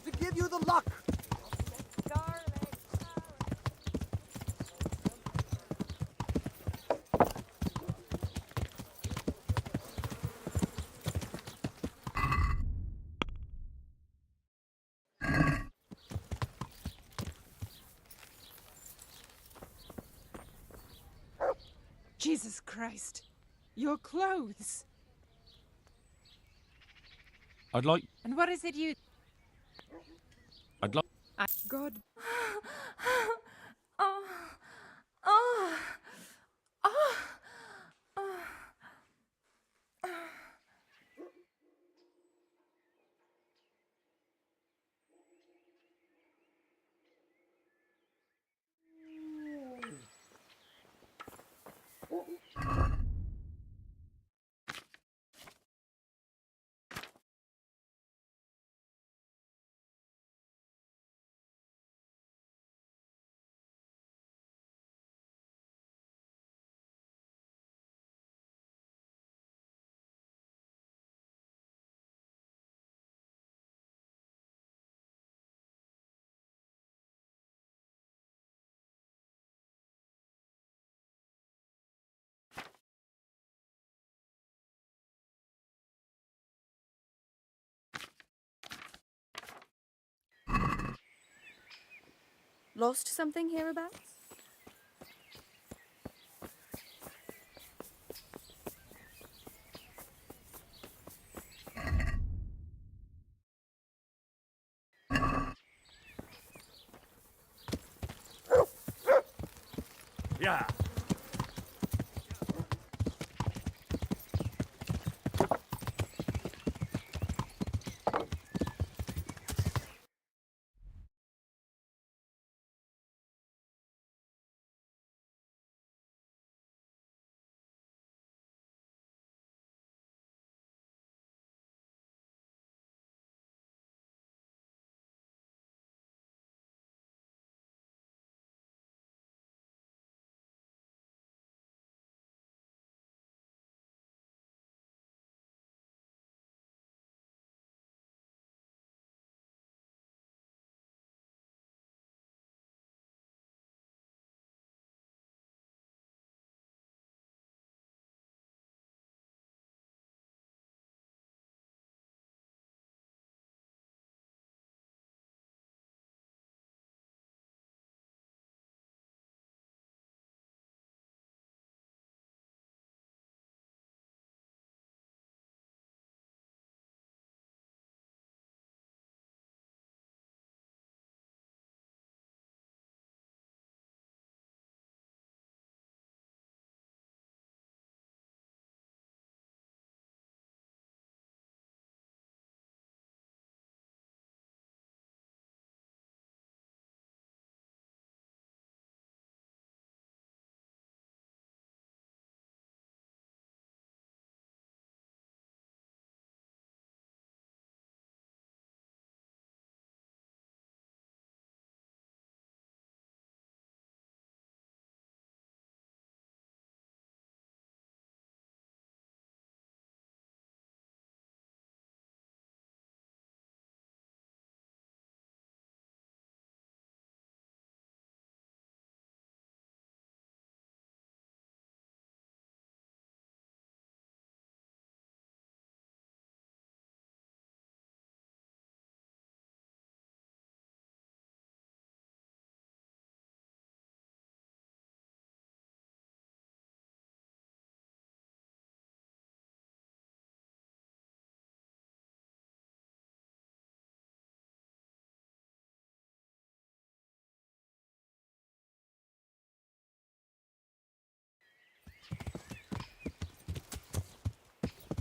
Speaker 6: To give you the luck.
Speaker 15: Jesus Christ. Your clothes.
Speaker 21: I'd like.
Speaker 15: And what is it you...
Speaker 21: I'd like.
Speaker 15: God.
Speaker 10: Oh. Oh. Oh. Oh. Lost something hereabouts?
Speaker 6: Yeah.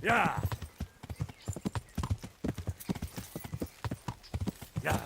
Speaker 6: Yeah. Yeah.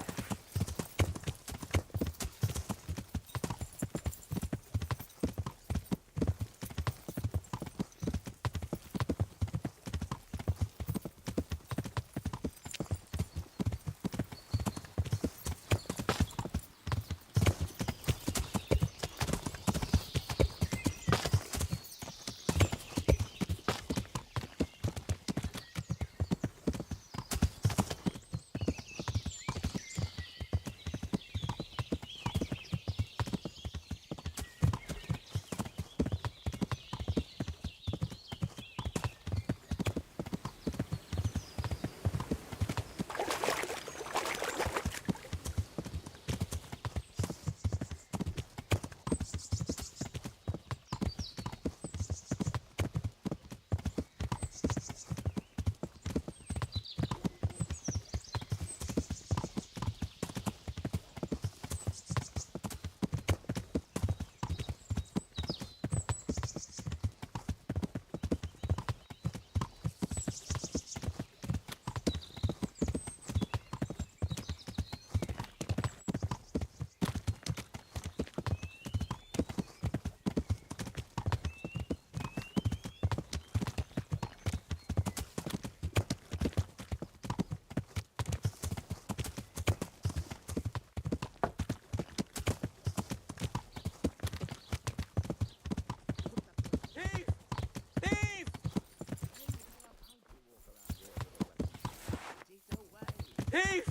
Speaker 6: Thief!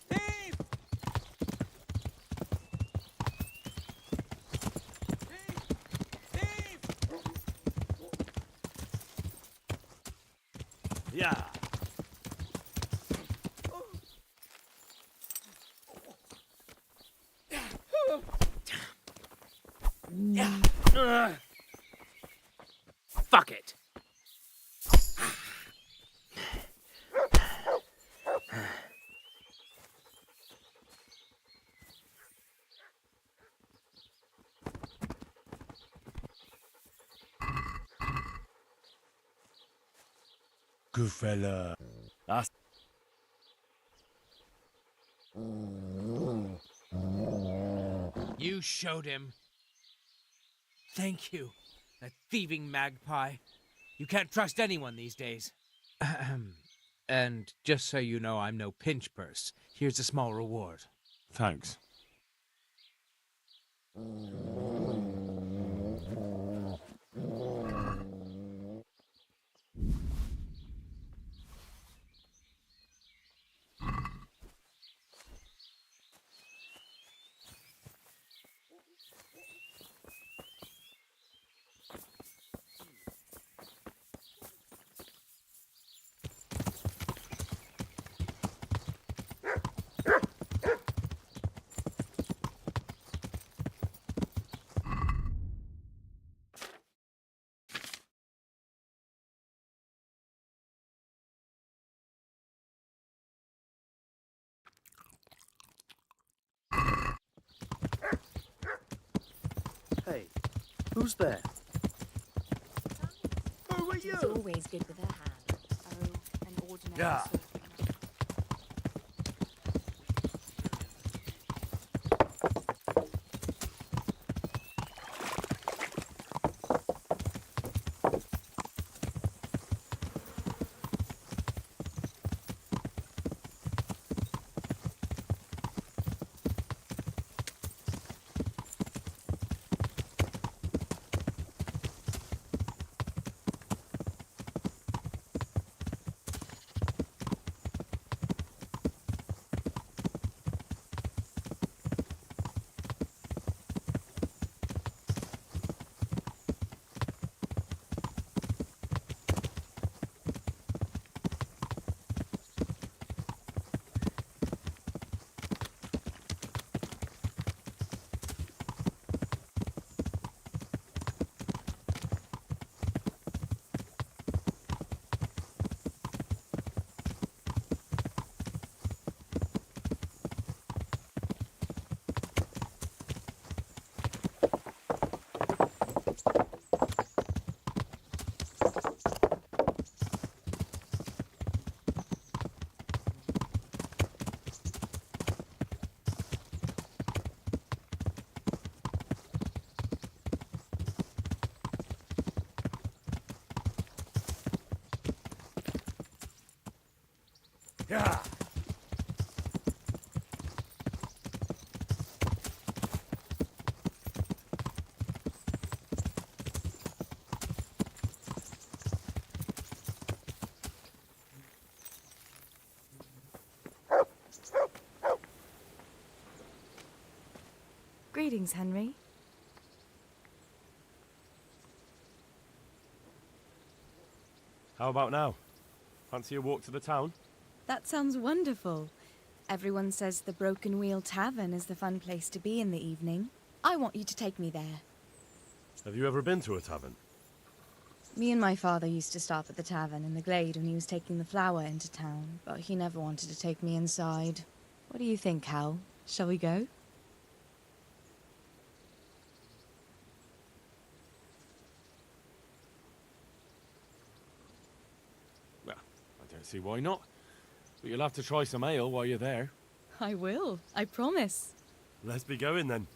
Speaker 6: Thief!
Speaker 17: Yeah.
Speaker 6: Fuck it.
Speaker 8: Good fella. That's...
Speaker 3: You showed him. Thank you, that thieving magpie. You can't trust anyone these days. Ahem. And just so you know I'm no pinch purse, here's a small reward.
Speaker 8: Thanks.
Speaker 17: Hey, who's there?
Speaker 6: Who are
Speaker 10: She's
Speaker 6: you?
Speaker 10: always good with her hand. Oh, an ordinary
Speaker 17: Yeah.
Speaker 10: sort of
Speaker 17: Yeah.
Speaker 10: Greetings, Henry.
Speaker 8: How about now? Fancy a walk to the town?
Speaker 10: That sounds wonderful. Everyone says the Broken Wheel Tavern is the fun place to be in the evening. I want you to take me there.
Speaker 8: Have you ever been to a tavern?
Speaker 10: Me and my father used to stop at the tavern in the glade when he was taking the flour into town, but he never wanted to take me inside. What do you think, Hal? Shall we go?
Speaker 8: Well, I don't see why not. But you'll have to try some ale while you're there.
Speaker 10: I will, I promise.
Speaker 8: Let's be going then.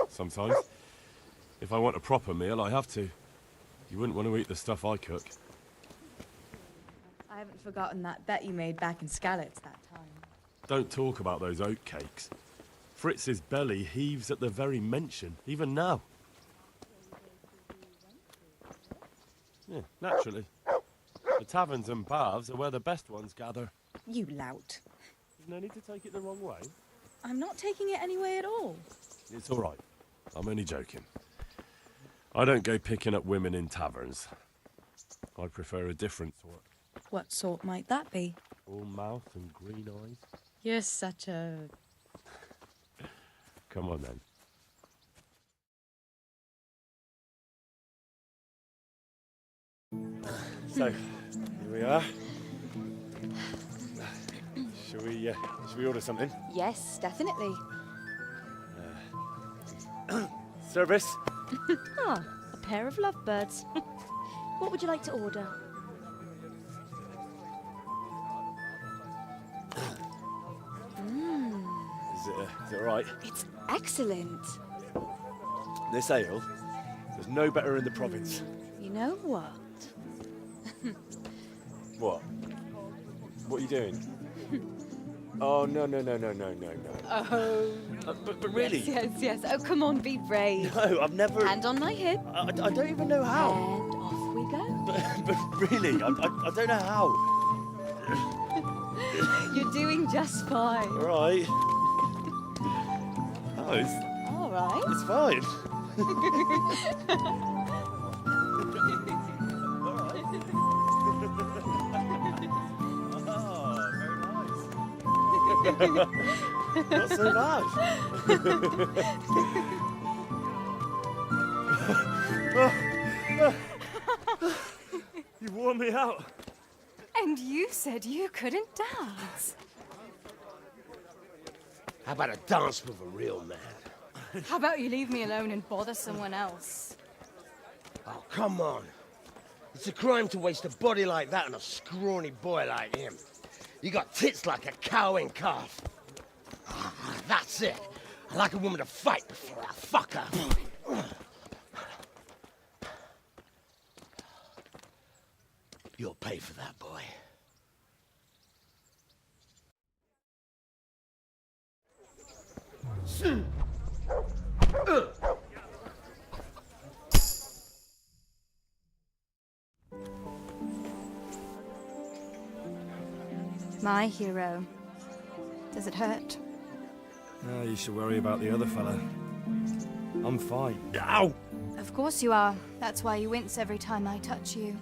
Speaker 8: Sometimes. If I want a proper meal, I have to. You wouldn't want to eat the stuff I cook.
Speaker 9: I haven't forgotten that bet you made back in Skalitz that time.
Speaker 8: Don't talk about those oat cakes. Fritz's belly heaves at the very mention, even now. Yeah, naturally. The taverns and baths are where the best ones gather.
Speaker 9: You lout.
Speaker 8: There's no need to take it the wrong way.
Speaker 9: I'm not taking it any way at all.
Speaker 8: It's all right. I'm only joking. I don't go picking up women in taverns. I prefer a different sort.
Speaker 9: What sort might that be?
Speaker 8: All mouth and green eyes.
Speaker 9: You're such a...
Speaker 8: Come on, then. So, here we are. Shall we order something?
Speaker 9: Yes, definitely.
Speaker 8: Service?
Speaker 10: Ah, a pair of lovebirds. What would you like to order?
Speaker 8: Is it all right?
Speaker 9: It's excellent.
Speaker 8: This ale, there's no better in the province.
Speaker 9: You know what?
Speaker 8: What? What are you doing? Oh, no.
Speaker 9: Oh.
Speaker 8: But really?
Speaker 9: Yes. Oh, come on, be brave.
Speaker 8: No, I've never...
Speaker 9: Hand on my hip.
Speaker 8: I don't even know how.
Speaker 9: And off we go.
Speaker 8: But really, I don't know how.
Speaker 9: You're doing just fine.
Speaker 8: All right. Oh,
Speaker 9: All right.
Speaker 8: it's fine. Not so bad. You wore me out.
Speaker 20: And you said you couldn't dance.
Speaker 6: How about a dance with a real man?
Speaker 20: How about you leave me alone and bother someone else?
Speaker 6: Oh, come on. It's a crime to waste a body like that on a scrawny boy like him. You got tits like a cow in calf. That's it. I like a woman to fight before I fuck her. You'll pay for that, boy.
Speaker 20: My hero. Does it hurt?
Speaker 8: No, you should worry about the other fella. I'm fine. Ow!
Speaker 20: Of course you are. That's why you wince every time I touch you.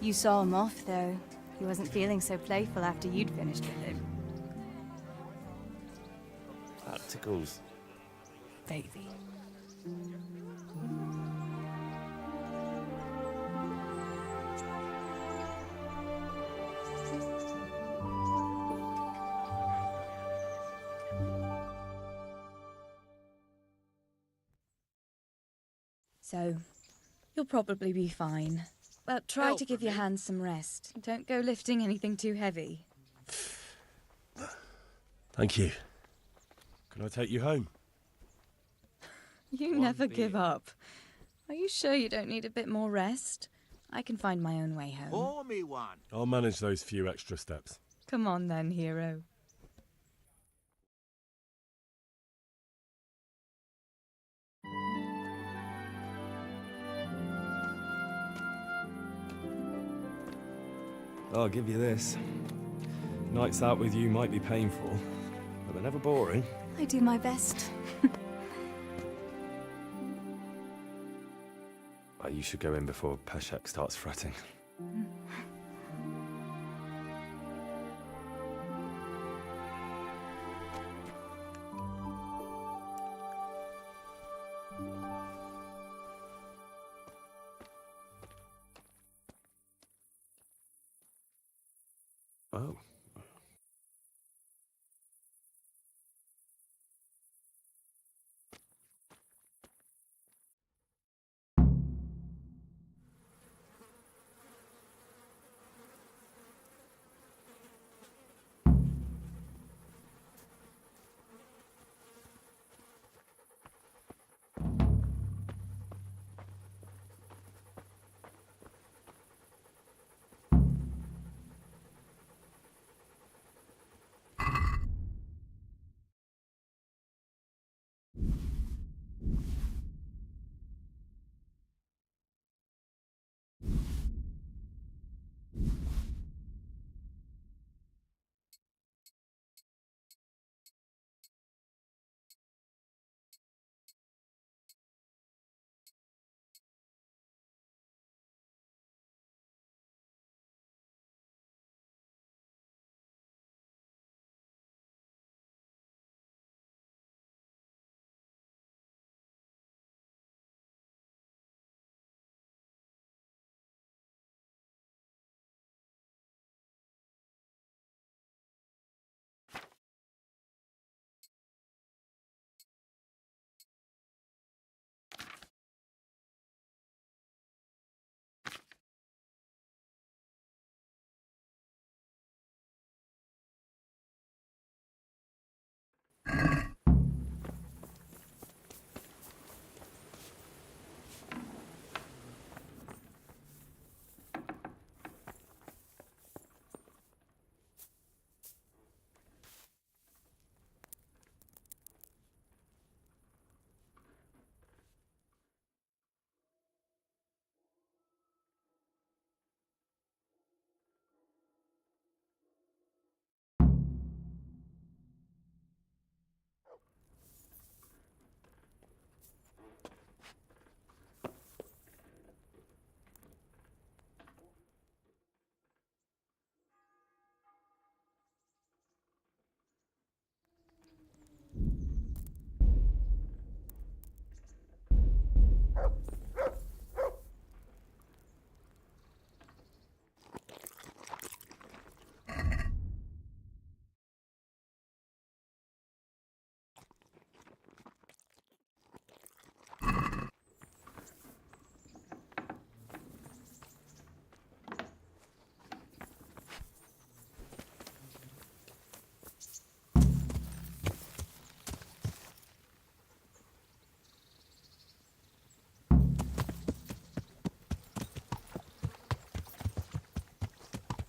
Speaker 20: You saw him off, though. He wasn't feeling so playful after you'd finished with him.
Speaker 8: That tickles.
Speaker 20: Baby.
Speaker 9: So, you'll probably be fine. But try to give your hands some rest. Don't go lifting anything too heavy.
Speaker 8: Thank you. Can I take you home?
Speaker 9: You never give up. Are you sure you don't need a bit more rest? I can find my own way home.
Speaker 6: Pour me one.
Speaker 8: I'll manage those few extra steps.
Speaker 9: Come on then, hero.
Speaker 8: I'll give you this. Nights out with you might be painful, but they're never boring.
Speaker 20: I do my best.
Speaker 8: Well, you should go in before Peshek starts fretting. Oh.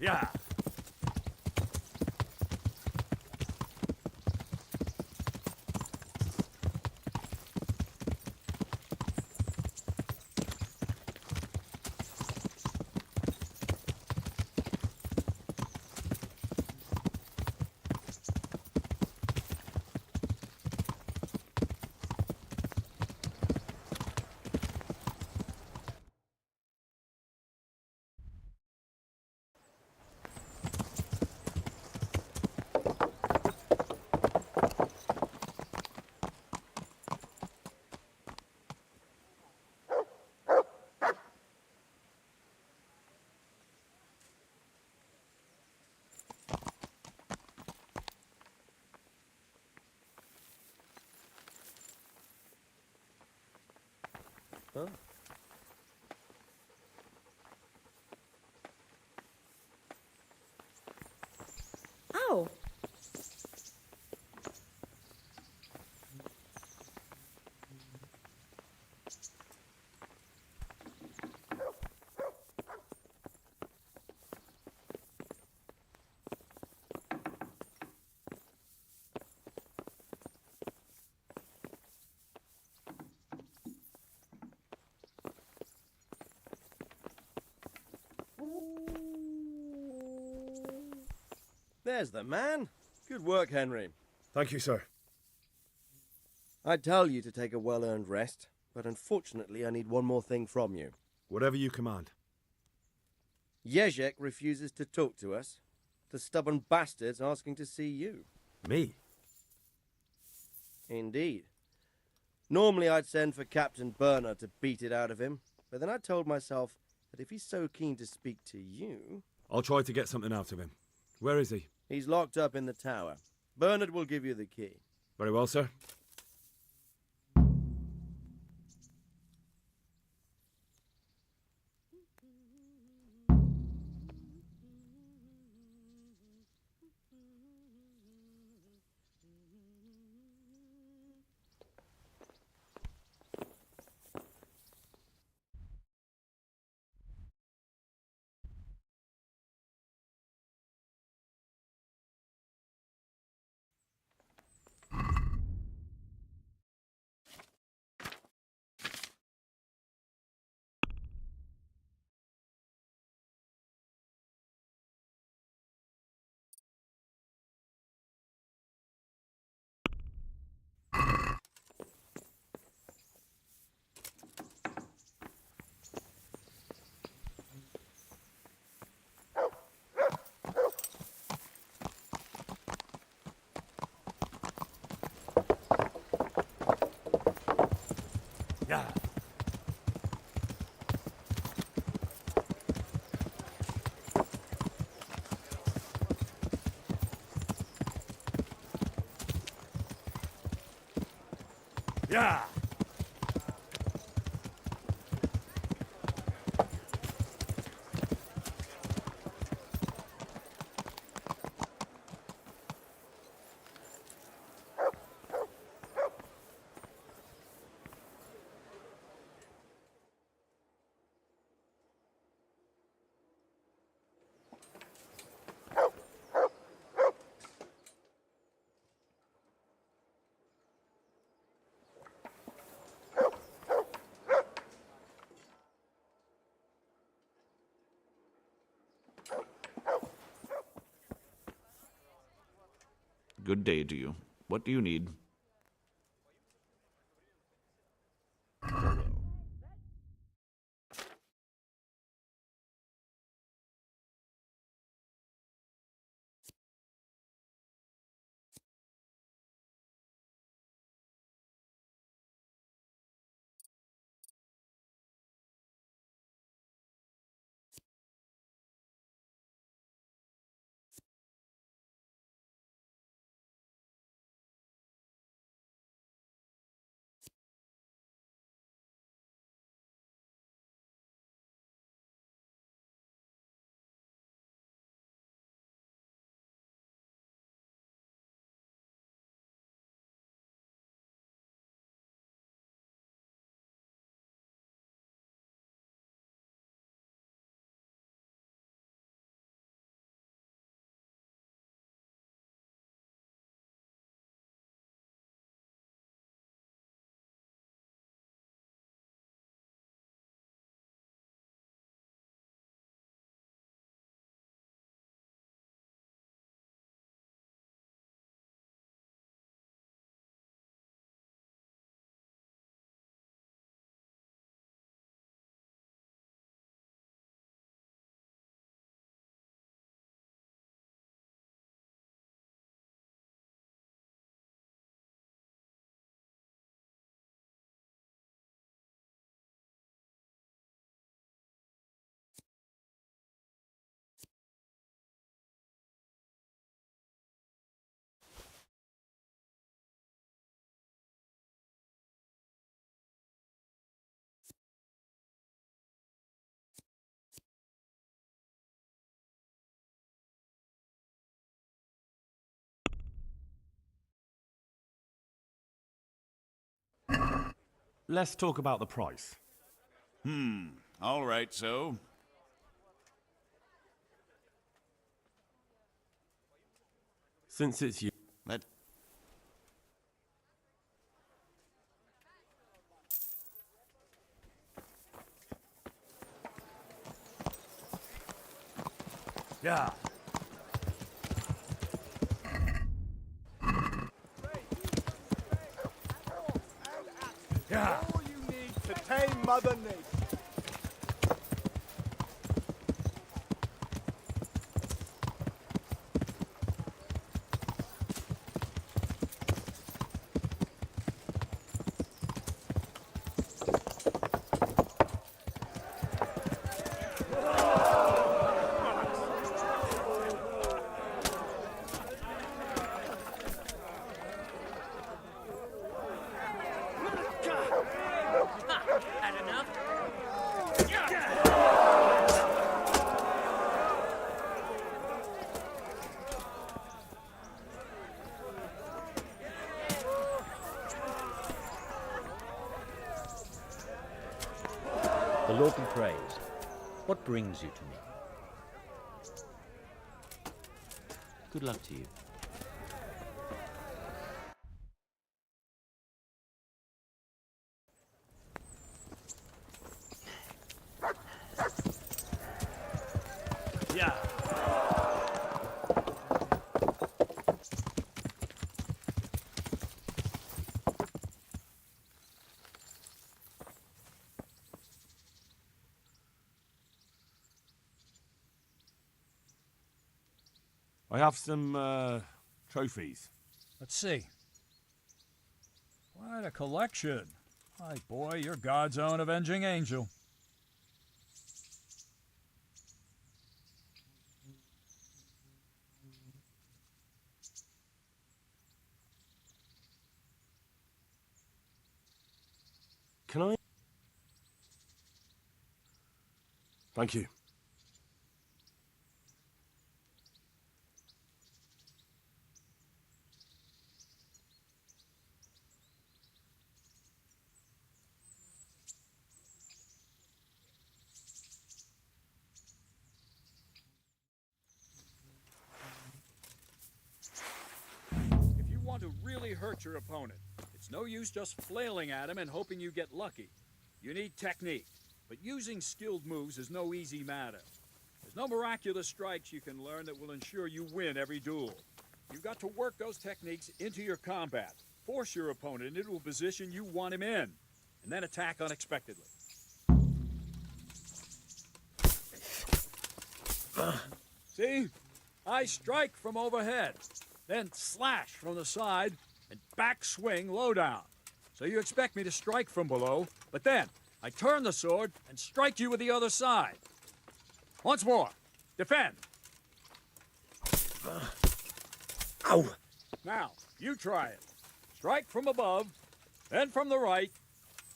Speaker 6: Yeah.
Speaker 18: Huh?
Speaker 10: Ow!
Speaker 18: There's the man. Good work, Henry.
Speaker 8: Thank you, sir.
Speaker 18: I'd tell you to take a well-earned rest, but unfortunately I need one more thing from you.
Speaker 8: Whatever you command.
Speaker 18: Jezek refuses to talk to us. The stubborn bastard's asking to see you.
Speaker 8: Me?
Speaker 18: Indeed. Normally I'd send for Captain Burner to beat it out of him, but then I told myself that if he's so keen to speak to you...
Speaker 8: I'll try to get something out of him. Where is he?
Speaker 18: He's locked up in the tower. Bernard will give you the key.
Speaker 8: Very well, sir.
Speaker 6: Yeah. Yeah.
Speaker 1: Good day to you. What do you need?
Speaker 8: let's talk about the price.
Speaker 1: All right, so.
Speaker 21: Since it's you.
Speaker 1: Let.
Speaker 6: Yeah. Yeah.
Speaker 2: All you need to tame Mother Nature.
Speaker 3: Had enough?
Speaker 11: The Lord be praised. What brings you to me? Good luck to you.
Speaker 6: Yeah.
Speaker 8: I have some, trophies.
Speaker 22: Let's see. Quite a collection. My boy, you're God's own avenging angel.
Speaker 8: Can I? Thank you.
Speaker 22: If you want to really hurt your opponent, it's no use just flailing at him and hoping you get lucky. You need technique, but using skilled moves is no easy matter. There's no miraculous strikes you can learn that will ensure you win every duel. You've got to work those techniques into your combat, force your opponent into a position you want him in, and then attack unexpectedly. See? I strike from overhead, then slash from the side, and back swing low down. So you expect me to strike from below, but then I turn the sword and strike you with the other side. Once more. Defend.
Speaker 5: Ow!
Speaker 22: Now, you try it. Strike from above, then from the right,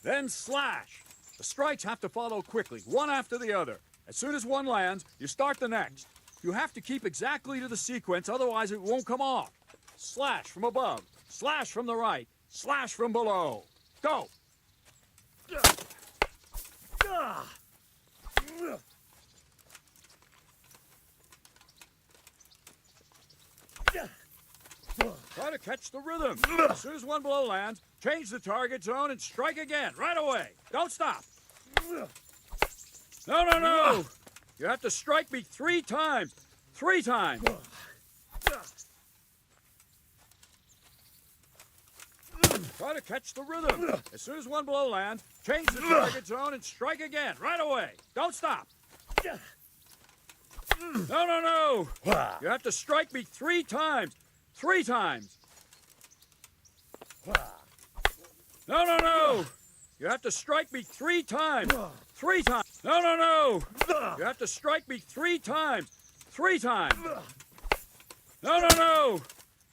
Speaker 22: then slash. The strikes have to follow quickly, one after the other. As soon as one lands, you start the next. You have to keep exactly to the sequence, otherwise it won't come off. Slash from above, slash from the right, slash from below. Go! Try to catch the rhythm. As soon as one blow lands, change the target zone and strike again, right away. Don't stop. No, no, no! You have to strike me 3 times. 3 times. Try to catch the rhythm. As soon as one blow lands, change the target zone and strike again, right away. Don't stop. No, no, no! You have to strike me 3 times. 3 times. No, no, no! You have to strike me 3 times. 3 times. No, no, no! You have to strike me 3 times. 3 times. No, no, no!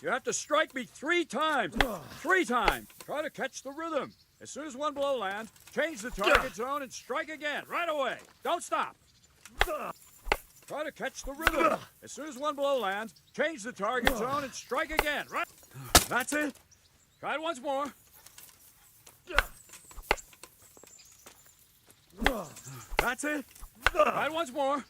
Speaker 22: You have to strike me 3 times. 3 times. Try to catch the rhythm. As soon as one blow lands, change the target zone and strike again, right away. Don't stop. Try to catch the rhythm. As soon as one blow lands, change the target zone and strike again, right? That's it. Try it once more. That's it. Right, once more.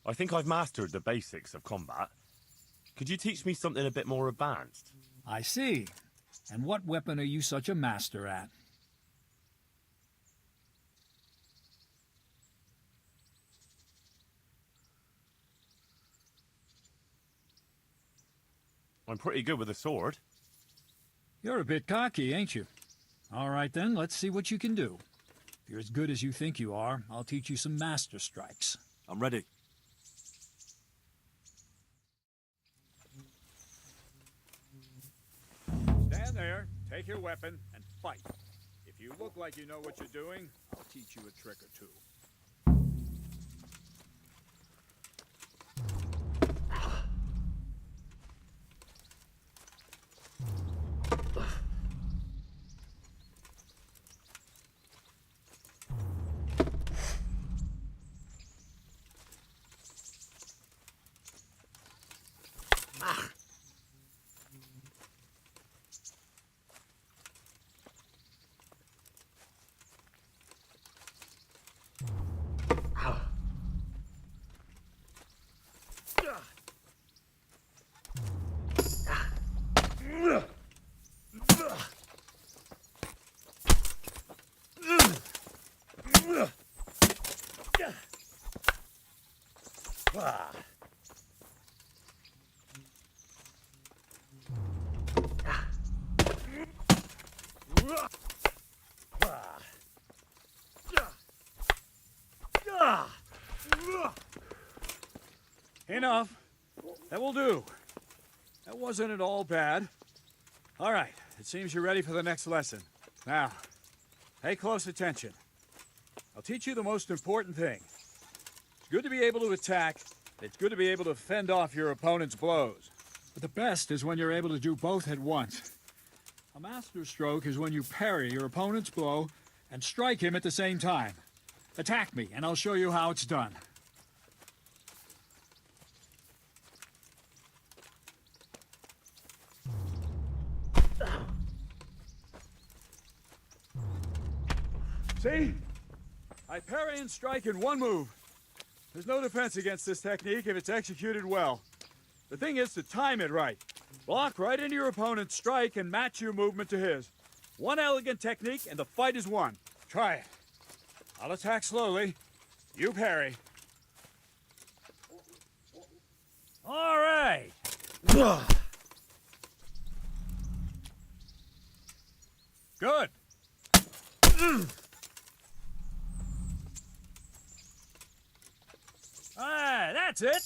Speaker 8: I think I've mastered the basics of combat. Could you teach me something a bit more advanced?
Speaker 7: I see. And what weapon are you such a master at?
Speaker 8: I'm pretty good with a sword.
Speaker 7: You're a bit cocky, ain't you? All right then, let's see what you can do. If you're as good as you think you are, I'll teach you some master strikes.
Speaker 22: I'm ready. Stand there, take your weapon, and fight. If you look like you know what you're doing, I'll teach you a trick or two. Enough. That will do. That wasn't at all bad. All right, it seems you're ready for the next lesson. Now, pay close attention. I'll teach you the most important thing. It's good to be able to attack. It's good to be able to fend off your opponent's blows.
Speaker 7: But the best is when you're able to do both at once. A master stroke is when you parry your opponent's blow and strike him at the same time. Attack me, and I'll show you how it's done.
Speaker 22: See? I parry and strike in one move. There's no defense against this technique if it's executed well. The thing is to time it right. Block right into your opponent's strike and match your movement to his. One elegant technique and the fight is won. Try it. I'll attack slowly. You parry.
Speaker 3: All right.
Speaker 22: Good.
Speaker 3: Ah, that's it.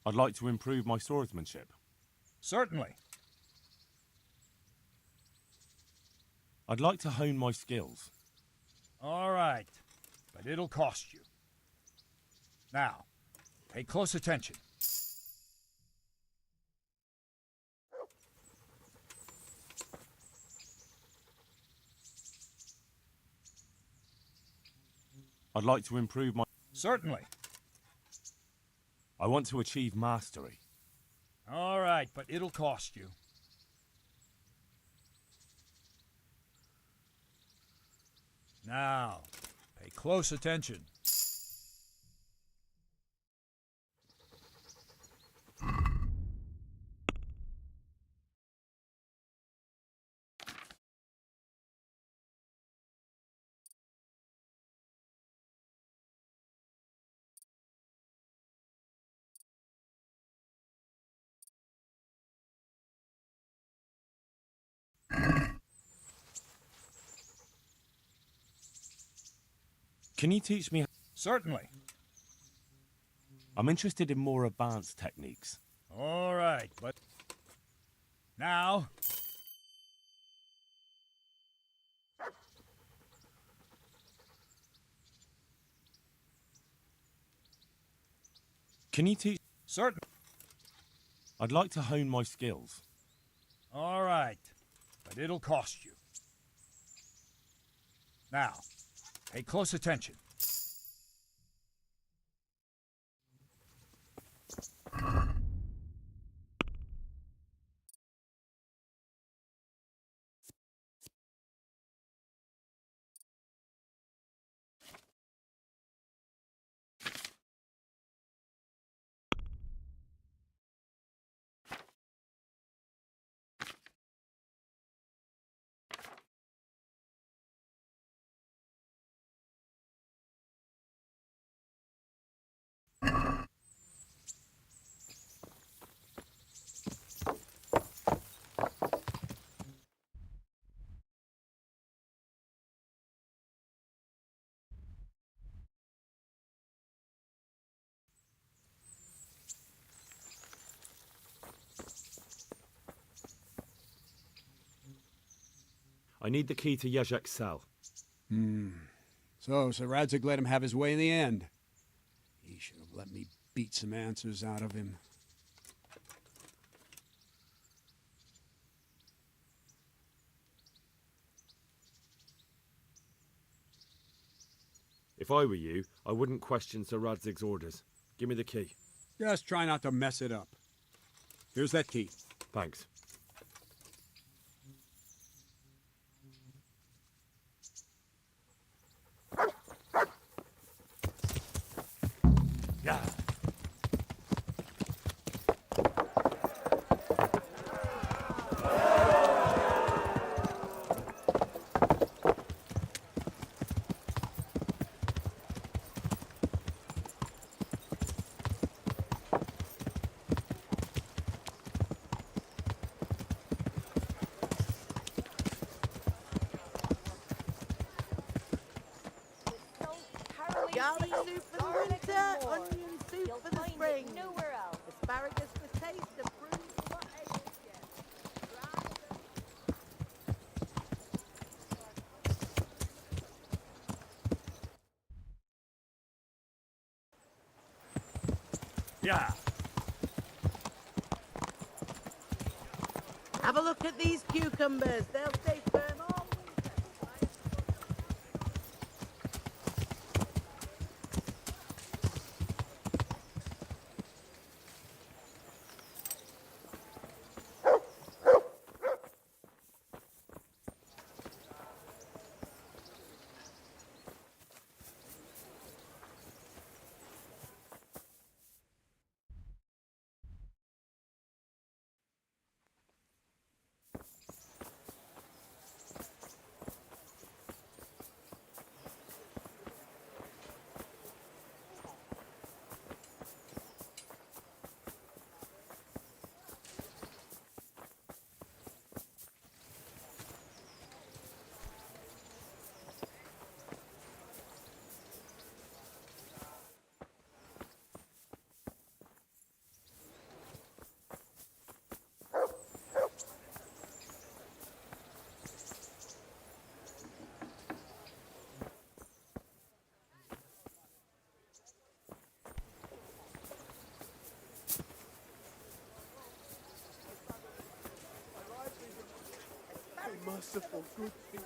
Speaker 8: I'd like to improve my swordsmanship.
Speaker 7: Certainly.
Speaker 8: I'd like to hone my skills.
Speaker 7: All right, but it'll cost you. Now, pay close attention.
Speaker 8: I'd like to improve my...
Speaker 7: Certainly.
Speaker 8: I want to achieve mastery.
Speaker 7: All right, but it'll cost you. Now, pay close attention.
Speaker 8: Can you teach me...
Speaker 7: Certainly.
Speaker 8: I'm interested in more advanced techniques.
Speaker 7: All right, but... Now...
Speaker 8: Can you teach...
Speaker 7: Certain.
Speaker 8: I'd like to hone my skills.
Speaker 7: All right, but it'll cost you. Now, pay close attention.
Speaker 8: I need the key to Yezhek's cell.
Speaker 13: So Sir Radzig let him have his way in the end. He should have let me beat some answers out of him.
Speaker 8: If I were you, I wouldn't question Sir Radzig's orders. Give me the key.
Speaker 13: Just try not to mess it up. Here's that key.
Speaker 8: Thanks.
Speaker 7: Yeah.
Speaker 16: Garlic soup for the winter, onion soup for the spring. Nowhere else. Asparagus for taste and prunes for what ails you.
Speaker 7: Yeah.
Speaker 16: Have a look at these cucumbers. They'll stay firm all winter.
Speaker 6: merciful good people.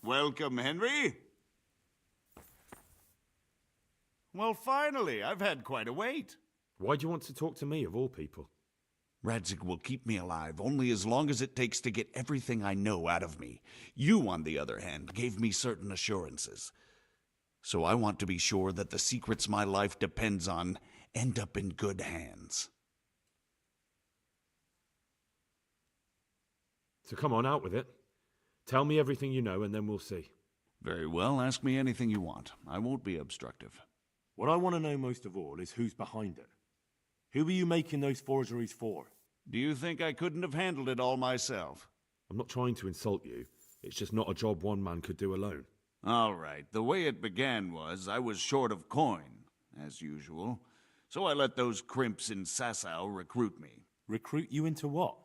Speaker 1: Welcome, Henry. Well, finally, I've had quite a wait.
Speaker 21: Why do you want to talk to me, of all people?
Speaker 1: Radzig will keep me alive only as long as it takes to get everything I know out of me. You, on the other hand, gave me certain assurances. So I want to be sure that the secrets my life depends on end up in good hands.
Speaker 21: So come on, out with it. Tell me everything you know, and then we'll see.
Speaker 1: Very well, ask me anything you want. I won't be obstructive.
Speaker 21: What I want to know most of all is who's behind it. Who are you making those forgeries for?
Speaker 1: Do you think I couldn't have handled it all myself?
Speaker 21: I'm not trying to insult you. It's just not a job one man could do alone.
Speaker 1: All right, the way it began was I was short of coin, as usual. So I let those crimps in Sasau recruit me.
Speaker 21: Recruit you into what?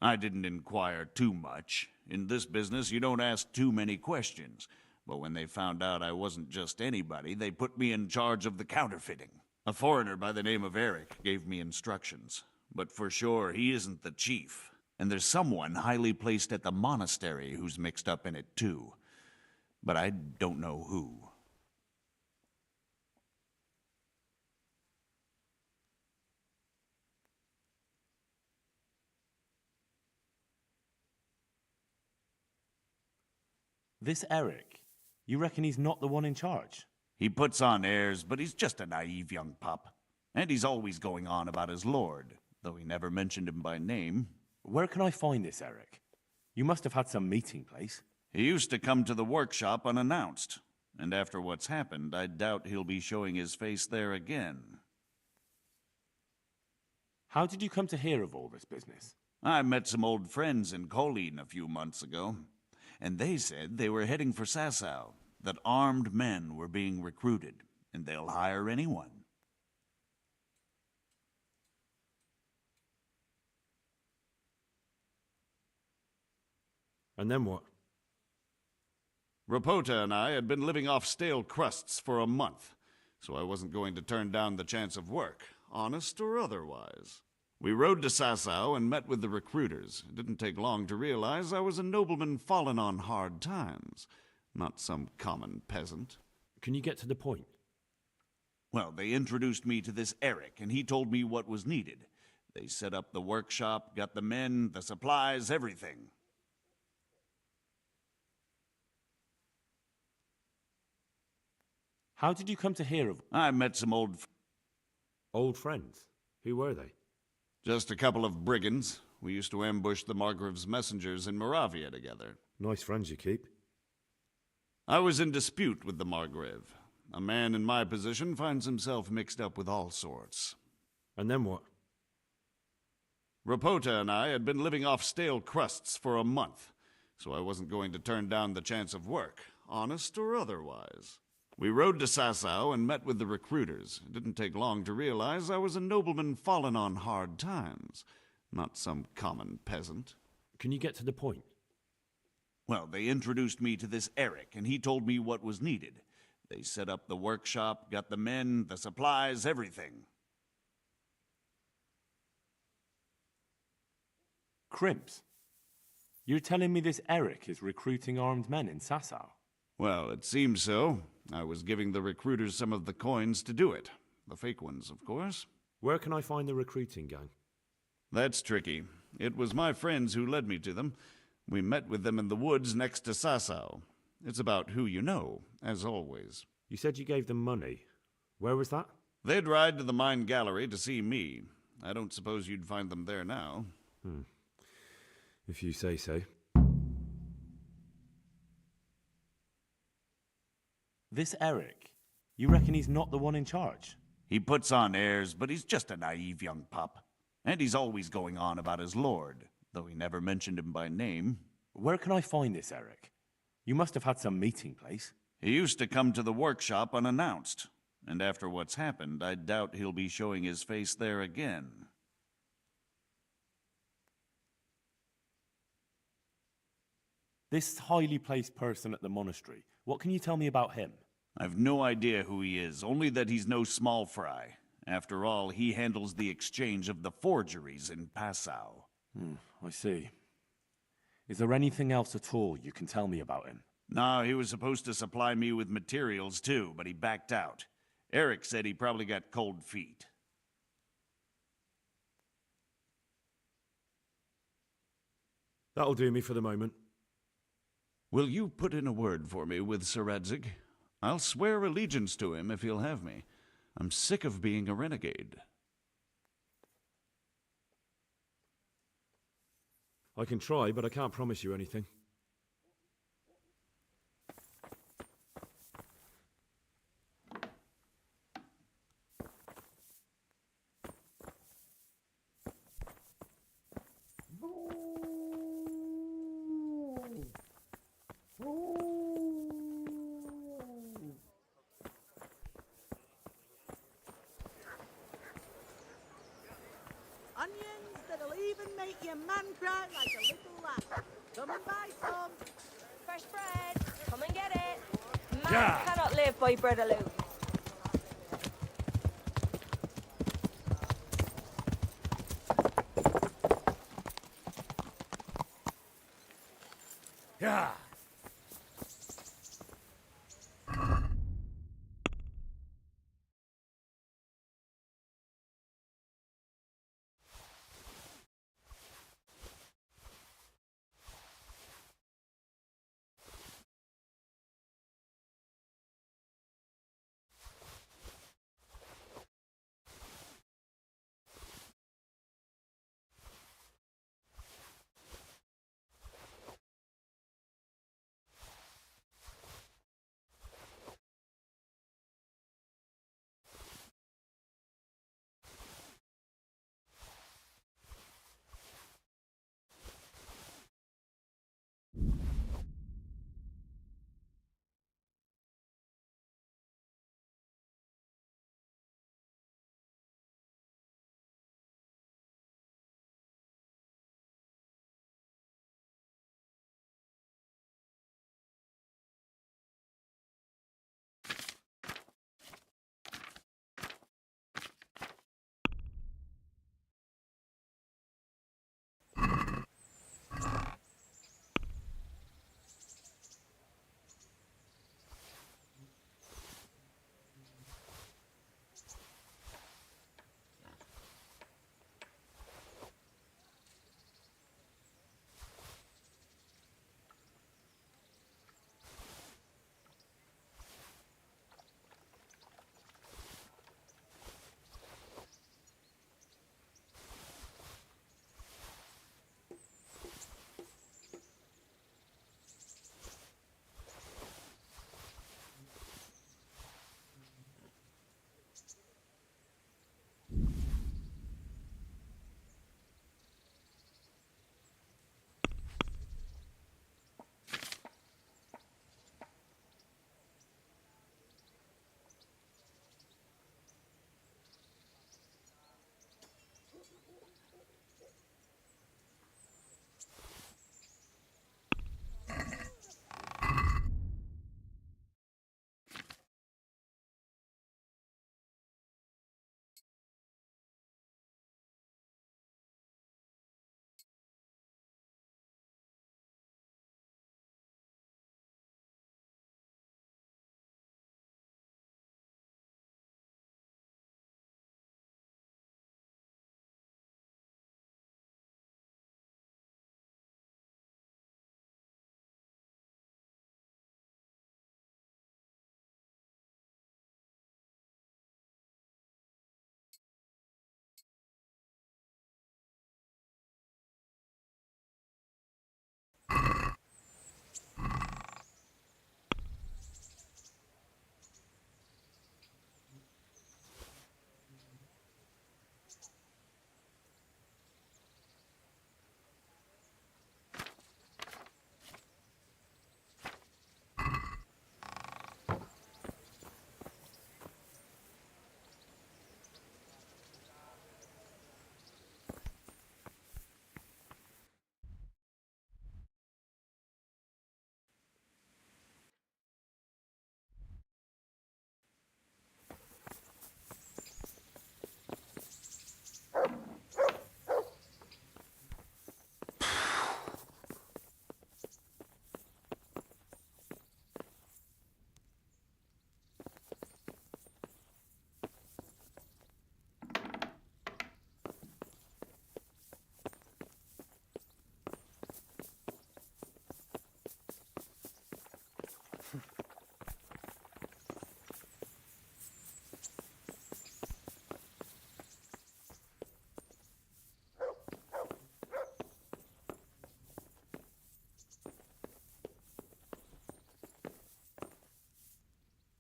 Speaker 1: I didn't inquire too much. In this business, you don't ask too many questions. But when they found out I wasn't just anybody, they put me in charge of the counterfeiting. A foreigner by the name of Eric gave me instructions. But for sure, he isn't the chief. And there's someone highly placed at the monastery who's mixed up in it too. But I don't know who.
Speaker 21: This Eric, you reckon he's not the one in charge?
Speaker 1: He puts on airs, but he's just a naive young pup. And he's always going on about his lord, though he never mentioned him by name.
Speaker 21: Where can I find this Eric? You must have had some meeting place.
Speaker 1: He used to come to the workshop unannounced. And after what's happened, I doubt he'll be showing his face there again.
Speaker 21: How did you come to hear of all this business?
Speaker 1: I met some old friends in Colleen a few months ago. And they said they were heading for Sasau, that armed men were being recruited, and they'll hire anyone.
Speaker 21: And then what?
Speaker 1: Rapota and I had been living off stale crusts for a month, so I wasn't going to turn down the chance of work, honest or otherwise. We rode to Sasau and met with the recruiters. It didn't take long to realize I was a nobleman fallen on hard times, not some common peasant.
Speaker 21: Can you get to the point?
Speaker 1: Well, they introduced me to this Eric, and he told me what was needed. They set up the workshop, got the men, the supplies, everything.
Speaker 21: How did you come to hear of...
Speaker 1: I met some
Speaker 21: Old friends? Who were they?
Speaker 1: Just a couple of brigands. We used to ambush the Margrave's messengers in Moravia together.
Speaker 21: Nice friends you keep.
Speaker 1: I was in dispute with the Margrave. A man in my position finds himself mixed up with all sorts.
Speaker 21: And then what?
Speaker 1: Rapota and I had been living off stale crusts for a month, so I wasn't going to turn down the chance of work, honest or otherwise. We rode to Sasau and met with the recruiters. It didn't take long to realize I was a nobleman fallen on hard times, not some common peasant.
Speaker 21: Can you get to the point?
Speaker 1: Well, they introduced me to this Eric, and he told me what was needed. They set up the workshop, got the men, the supplies, everything.
Speaker 21: Crimps? You're telling me this Eric is recruiting armed men in Sasau?
Speaker 1: Well, it seems so. I was giving the recruiters some of the coins to do it. The fake ones, of course.
Speaker 21: Where can I find the recruiting gang?
Speaker 1: That's tricky. It was my friends who led me to them. We met with them in the woods next to Sasau. It's about who you know, as always.
Speaker 21: You said you gave them money. Where was that?
Speaker 1: They'd ride to the mine gallery to see me. I don't suppose you'd find them there now.
Speaker 21: If you say so. This Eric, you reckon he's not the one in charge?
Speaker 1: He puts on airs, but he's just a naive young pup. And he's always going on about his lord, though he never mentioned him by name.
Speaker 21: Where can I find this Eric? You must have had some meeting place.
Speaker 1: He used to come to the workshop unannounced. And after what's happened, I doubt he'll be showing his face there again.
Speaker 21: This highly placed person at the monastery, what can you tell me about him?
Speaker 1: I've no idea who he is, only that he's no small fry. After all, he handles the exchange of the forgeries in Passau.
Speaker 21: I see. Is there anything else at all you can tell me about him?
Speaker 1: No, he was supposed to supply me with materials too, but he backed out. Eric said he probably got cold feet.
Speaker 21: That'll do me for the moment.
Speaker 1: Will you put in a word for me with Sir Radzig? I'll swear allegiance to him if he'll have me. I'm sick of being a renegade.
Speaker 21: I can try, but I can't promise you anything.
Speaker 16: Onions that'll even make your man cry like a little lad. Come and buy some.
Speaker 12: Fresh bread. Come and get it. Man
Speaker 21: Yeah.
Speaker 12: cannot live by bread alone.
Speaker 21: Yeah.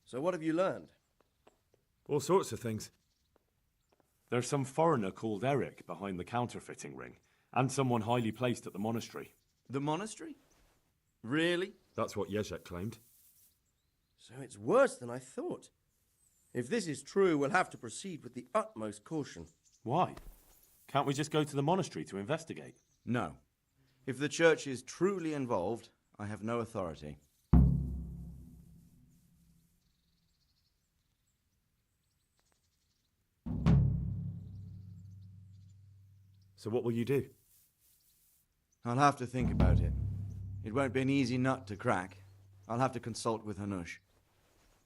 Speaker 18: So what have you learned?
Speaker 8: All sorts of things. There's some foreigner called Eric behind the counterfeiting ring, and someone highly placed at the monastery.
Speaker 18: The monastery? Really?
Speaker 8: That's what Jezek claimed.
Speaker 18: So it's worse than I thought. If this is true, we'll have to proceed with the utmost caution.
Speaker 8: Why? Can't we just go to the monastery to investigate?
Speaker 18: No. If the church is truly involved, I have no authority.
Speaker 8: So what will you do?
Speaker 18: I'll have to think about it. It won't be an easy nut to crack. I'll have to consult with Hanush.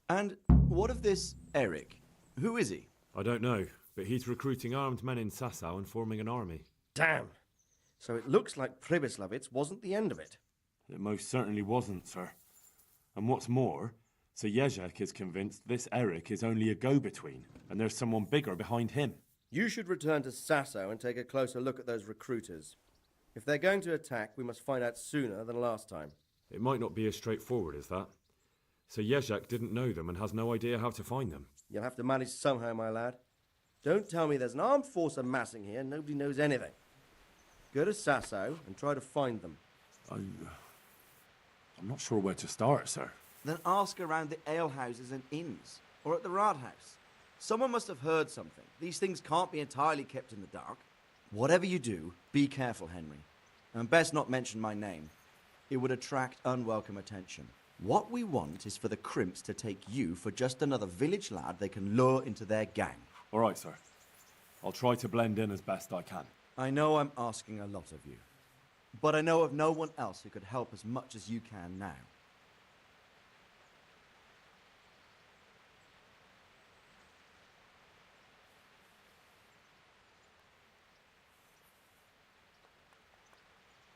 Speaker 18: And what of this Eric? Who is he?
Speaker 8: I don't know, but he's recruiting armed men in Sasau and forming an army.
Speaker 18: Damn! So it looks like Pribyslavitz wasn't the end of it.
Speaker 8: It most certainly wasn't, sir. And what's more, Sir Jezek is convinced this Eric is only a go-between, and there's someone bigger behind him.
Speaker 18: You should return to Sasau and take a closer look at those recruiters. If they're going to attack, we must find out sooner than last time.
Speaker 8: It might not be as straightforward as that. Sir Jezek didn't know them and has no idea how to find them.
Speaker 18: You'll have to manage somehow, my lad. Don't tell me there's an armed force amassing here and nobody knows anything. Go to Sasau and try to find them.
Speaker 8: I'm not sure where to start, sir.
Speaker 18: Then ask around the alehouses and inns, or at the Rathaus. Someone must have heard something. These things can't be entirely kept in the dark. Whatever you do, be careful, Henry. And best not mention my name. It would attract unwelcome attention. What we want is for the crimps to take you for just another village lad they can lure into their gang.
Speaker 8: All right, sir. I'll try to blend in as best I can.
Speaker 18: I know I'm asking a lot of you, but I know of no one else who could help as much as you can now.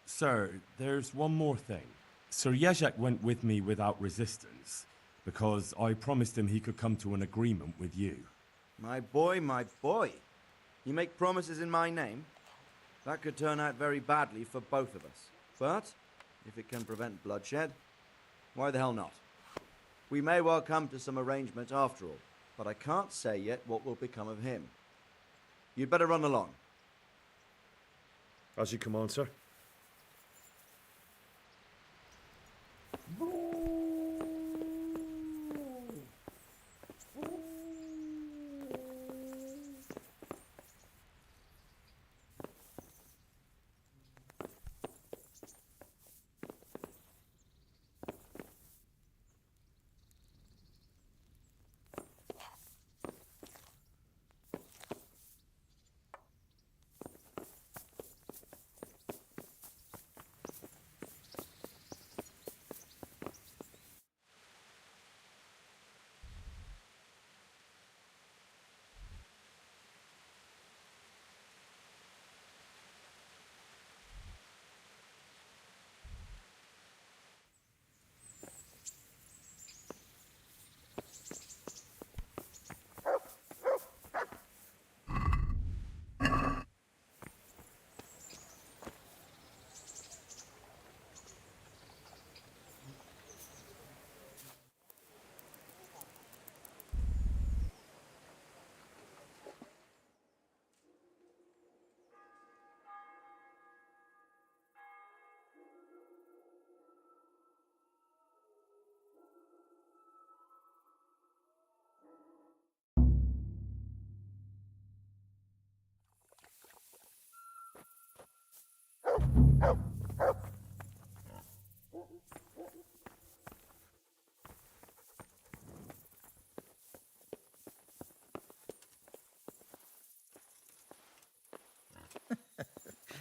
Speaker 8: Sir, there's one more thing. Sir Jezek went with me without resistance, because I promised him he could come to an agreement with you.
Speaker 18: My boy, my boy. You make promises in my name? That could turn out very badly for both of us. But, if it can prevent bloodshed, why the hell not? We may well come to some arrangement after all, but I can't say yet what will become of him. You'd better run along.
Speaker 8: As you command, sir.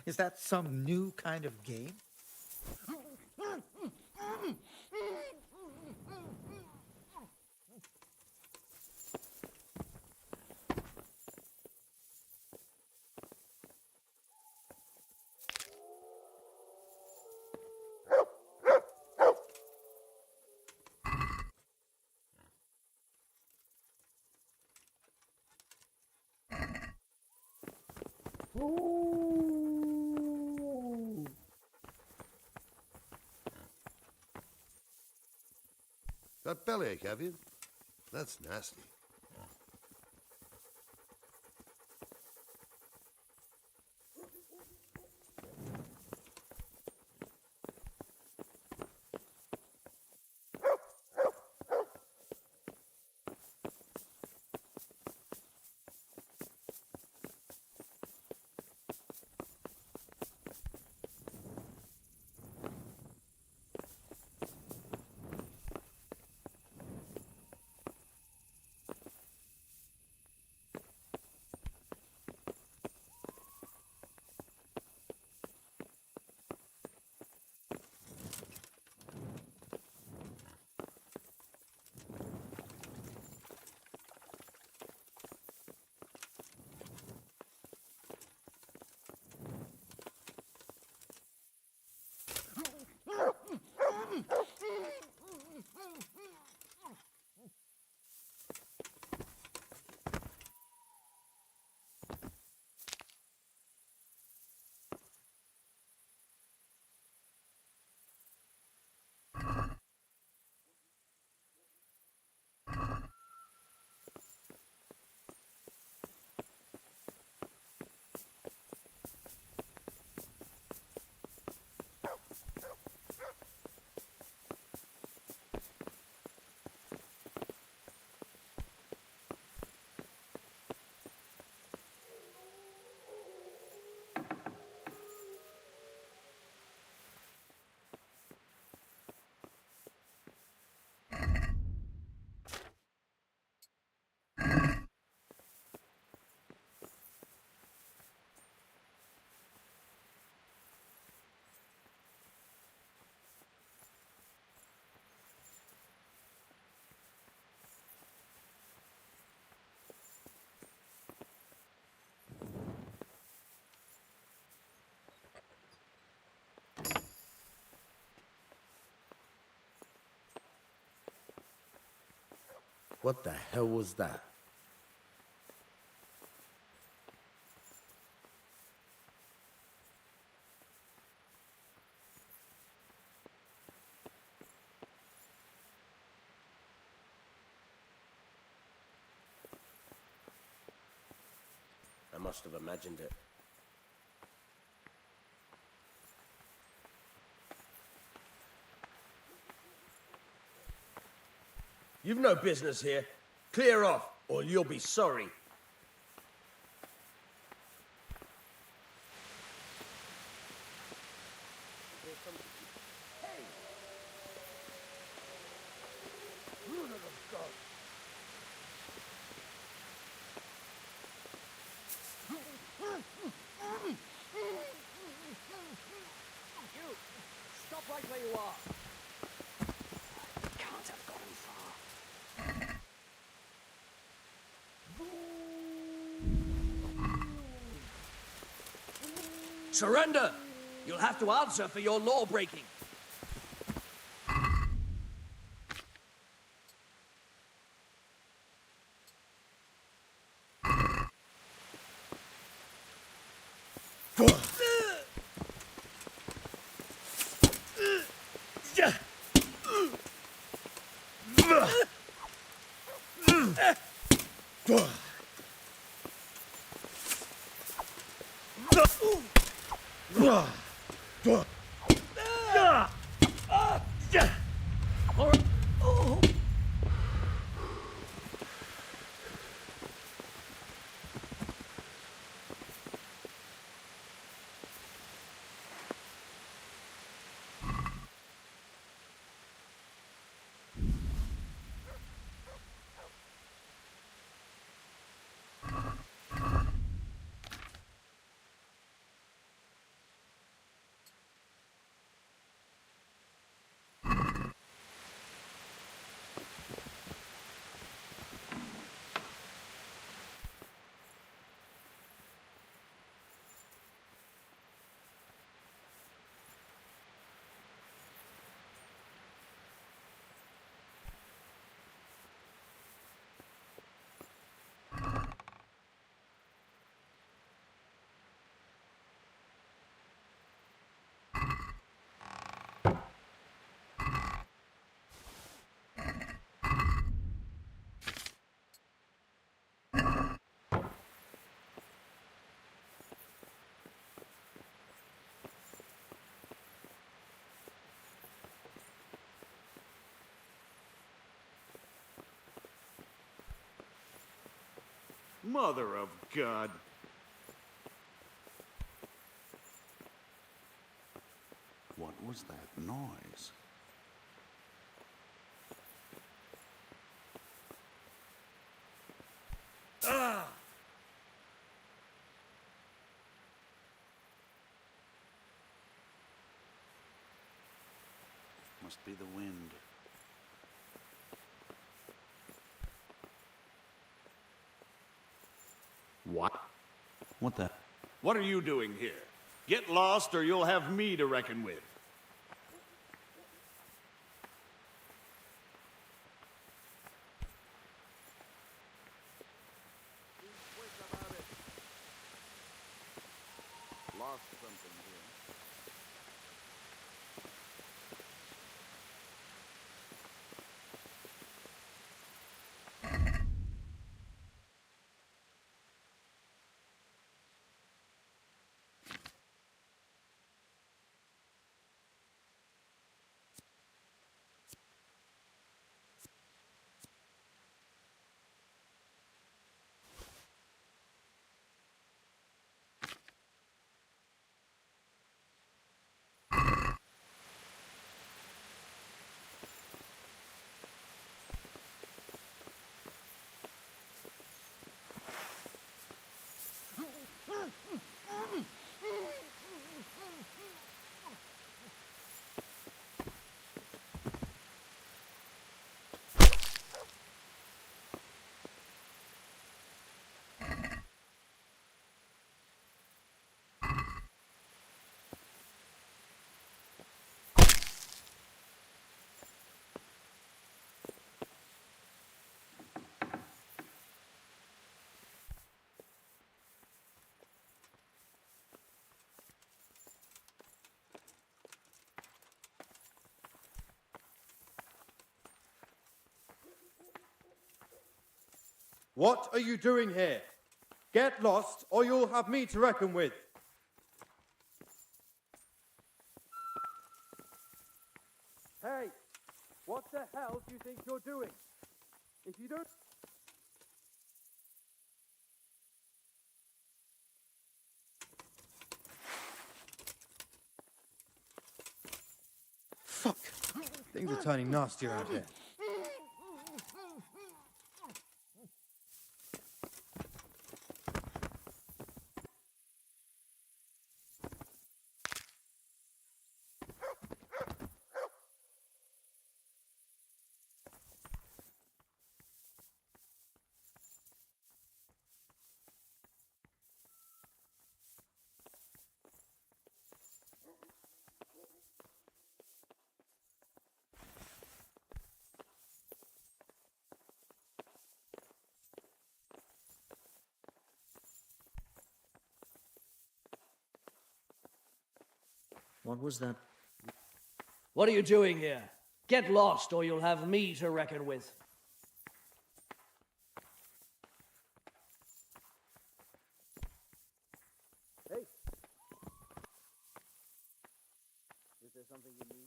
Speaker 4: Is that some new kind of game?
Speaker 19: Got bellyache, have you?
Speaker 14: That's nasty. What the hell was that?
Speaker 11: I must have imagined it. You've no business here. Clear off, or you'll be sorry.
Speaker 16: Stop right where you are. Can't have gone far.
Speaker 17: Surrender! You'll have to answer for your law breaking.
Speaker 1: Mother of God. What was that noise?
Speaker 5: Ah!
Speaker 1: Must be the wind. What? What the? What are you doing here? Get lost or you'll have me to reckon with. Lost something here.
Speaker 2: What are you doing here? Get lost, or you'll have me to reckon with. Hey, what the hell do you think you're doing? If you don't... Fuck! Things are turning nasty around here.
Speaker 11: What was that?
Speaker 17: What are you doing here? Get lost, or you'll have me to reckon with.
Speaker 2: Hey! Is there something you need?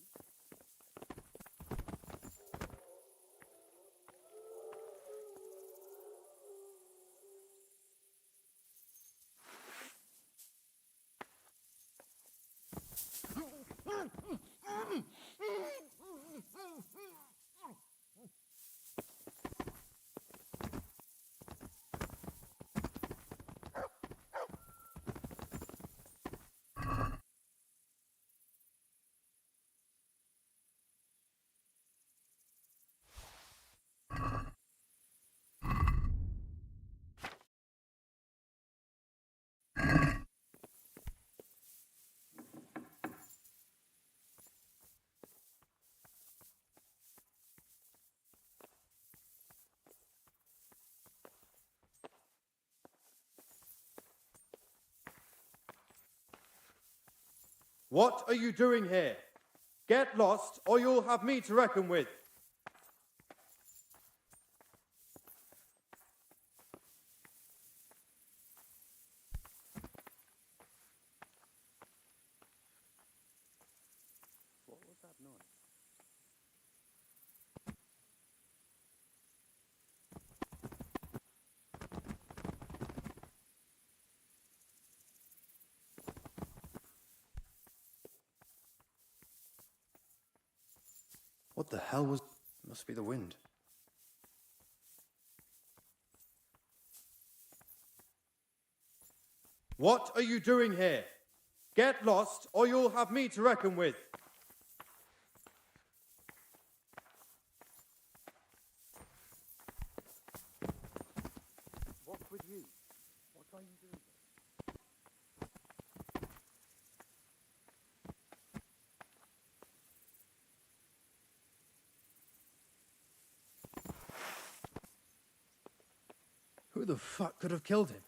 Speaker 2: What are you doing here? Get lost, or you'll have me to reckon with. What was that noise? What the hell was... Must be the wind.
Speaker 15: What are you doing here? Get lost, or you'll have me to reckon with.
Speaker 2: What's with you? What are you doing?
Speaker 15: Who the fuck could have killed him?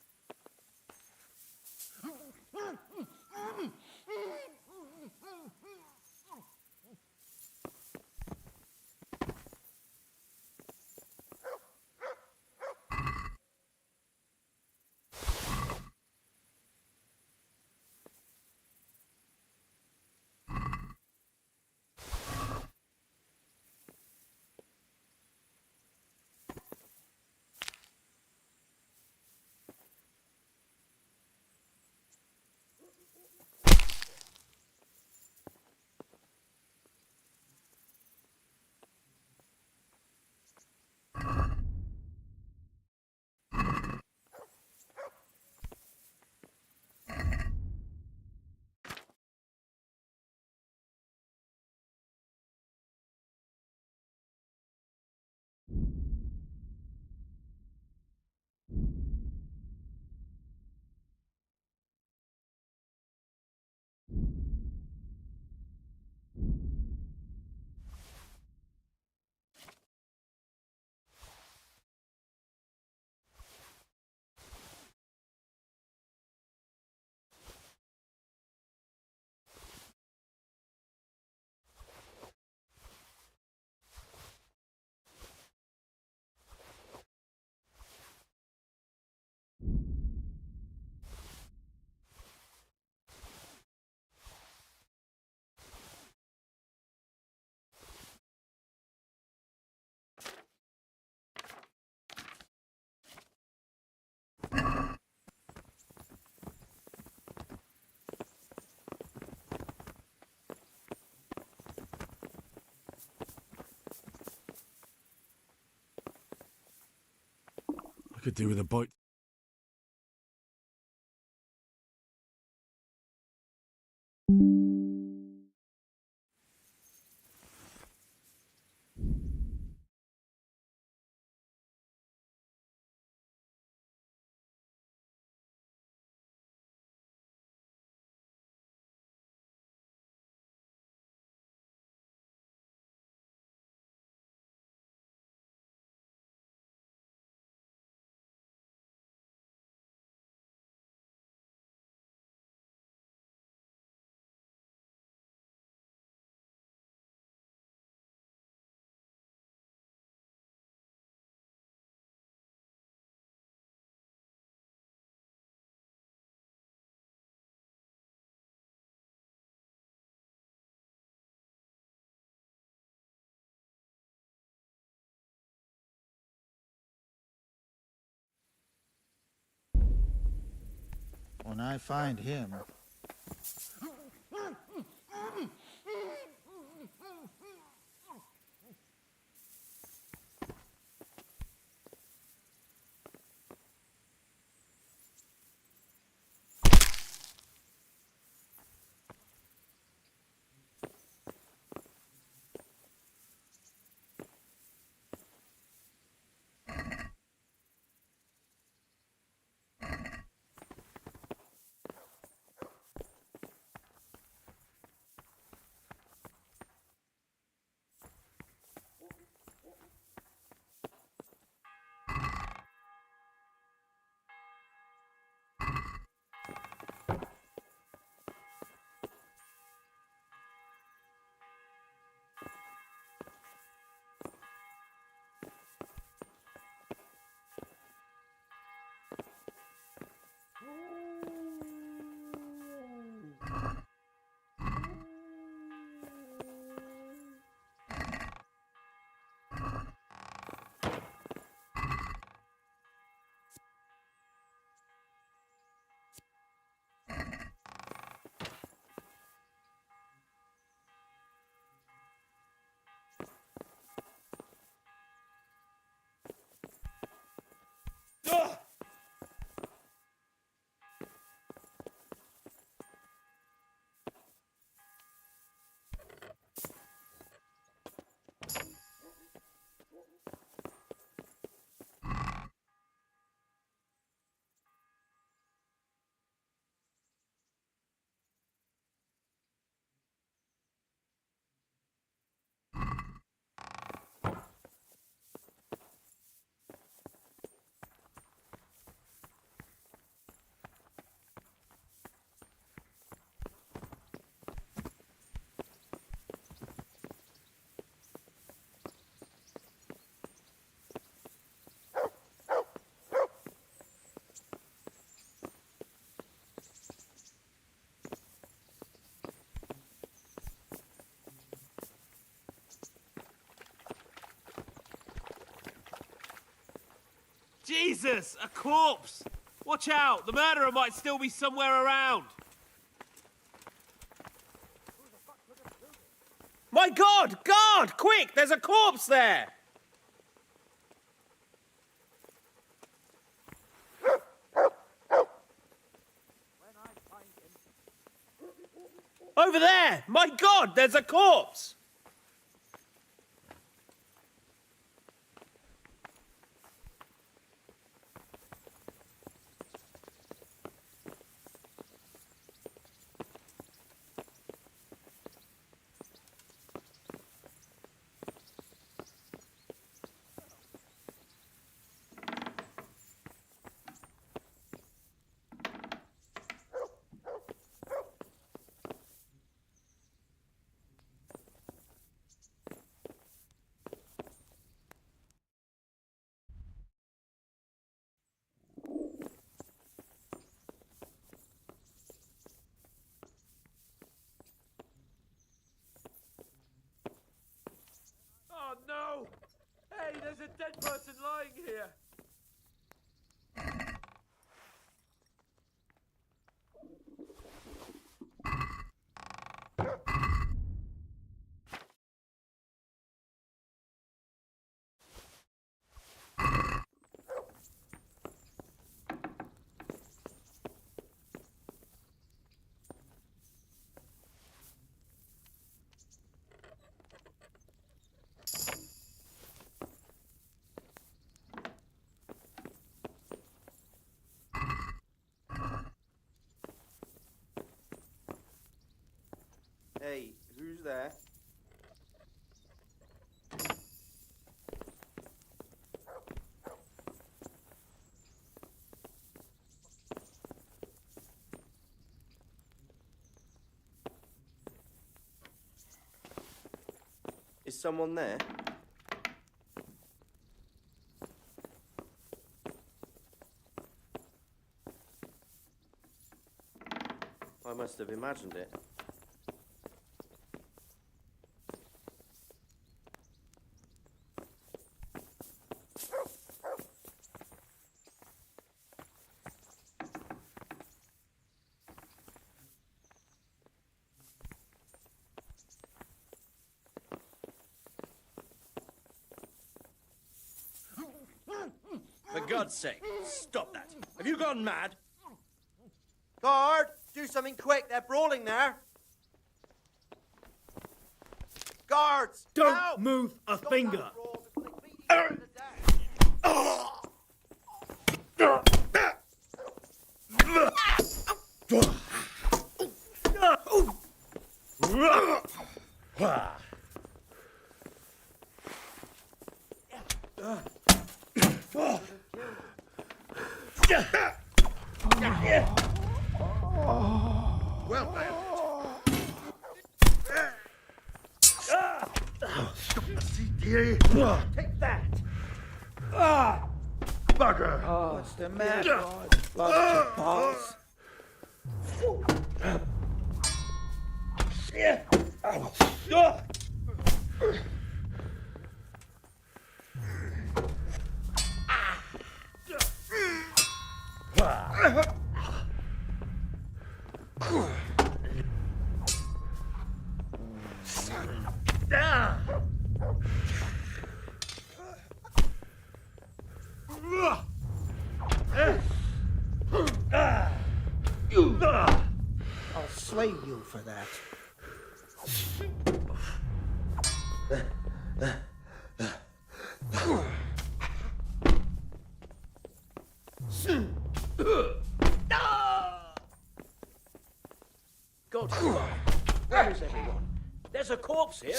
Speaker 8: I could do with a bite.
Speaker 4: When I find him,
Speaker 9: Jesus, a corpse! Watch out, the murderer might still be somewhere around. My God! Guard! Quick! There's a corpse there! Over there! My God, there's a corpse!
Speaker 6: Oh no! Hey, there's a dead person lying here!
Speaker 18: Hey, who's there? Is someone there? I must have imagined it.
Speaker 6: For God's sake, stop that. Have you gone mad?
Speaker 18: Guard! Do something quick, they're brawling there! Guards!
Speaker 22: Don't
Speaker 18: help!
Speaker 22: move a
Speaker 18: Stop
Speaker 22: finger.
Speaker 18: that brawl before they beat each other
Speaker 6: Well then.
Speaker 18: Take that!
Speaker 6: Bugger!
Speaker 18: What's the matter? Lost your balls.
Speaker 4: I'll slay you for that.
Speaker 9: God, where is everyone? There's a corpse here.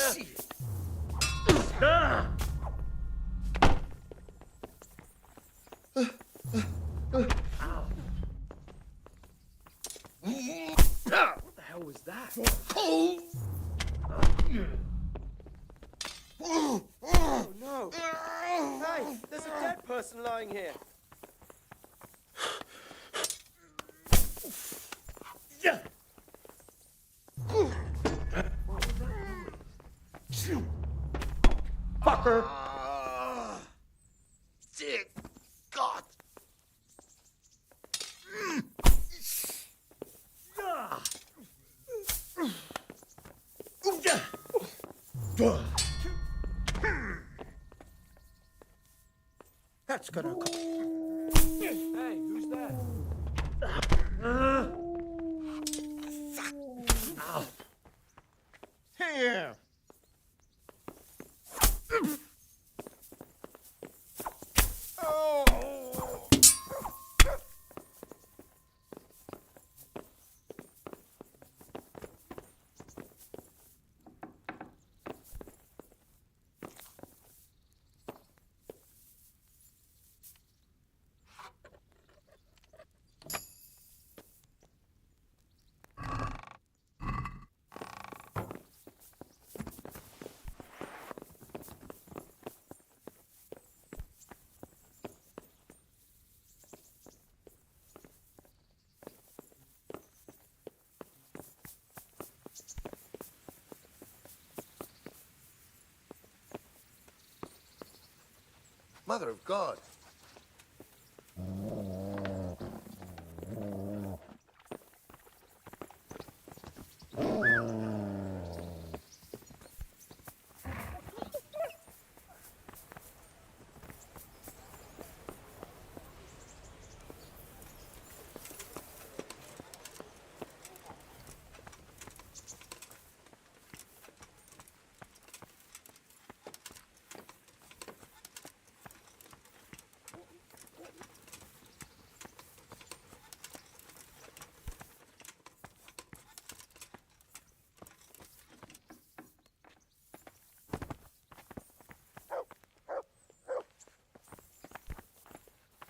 Speaker 9: What the hell was that?
Speaker 18: Oh no! Hey, there's a dead person lying here.
Speaker 6: Fucker!
Speaker 18: Dear God!
Speaker 4: That's gonna.
Speaker 22: Hey, who's that?
Speaker 4: Here.
Speaker 14: Mother of God.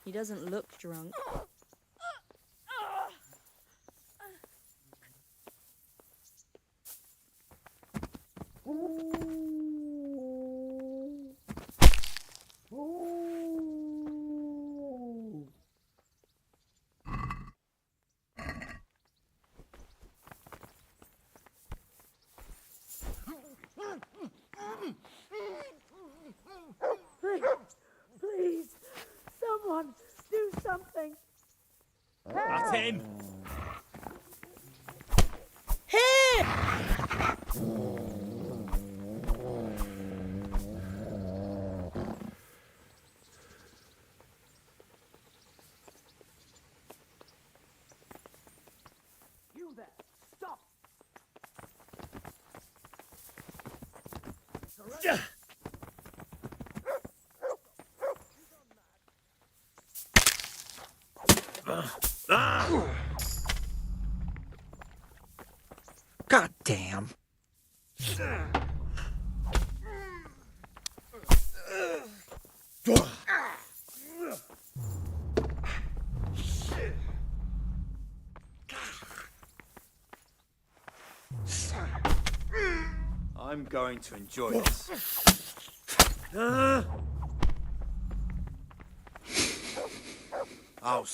Speaker 10: He doesn't look drunk.
Speaker 16: Please, someone, do something.
Speaker 9: That's him.
Speaker 16: Here!
Speaker 22: You there! Stop!
Speaker 4: God damn.
Speaker 2: I'm going to enjoy this.
Speaker 14: Oh,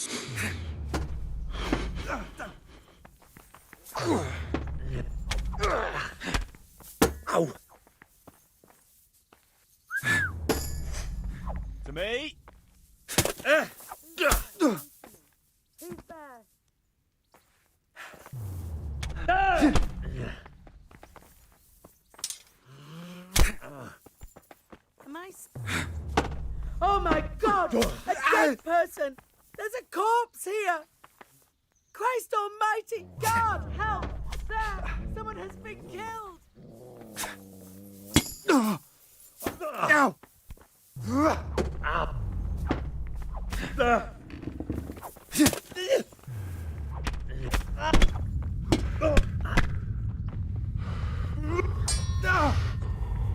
Speaker 4: Ow.
Speaker 9: To me.
Speaker 16: Who's there? Am I? Oh my God! A dead person! There's a corpse here! Christ Almighty! God, help! There! Someone has been killed!
Speaker 4: Ow!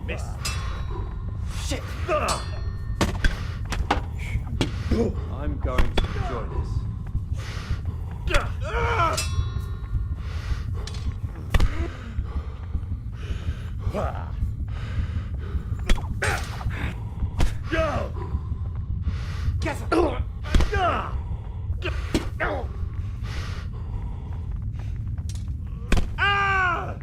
Speaker 9: Miss.
Speaker 4: Shit!
Speaker 2: I'm going to enjoy this.
Speaker 9: Go!
Speaker 4: Get him!
Speaker 9: Ah!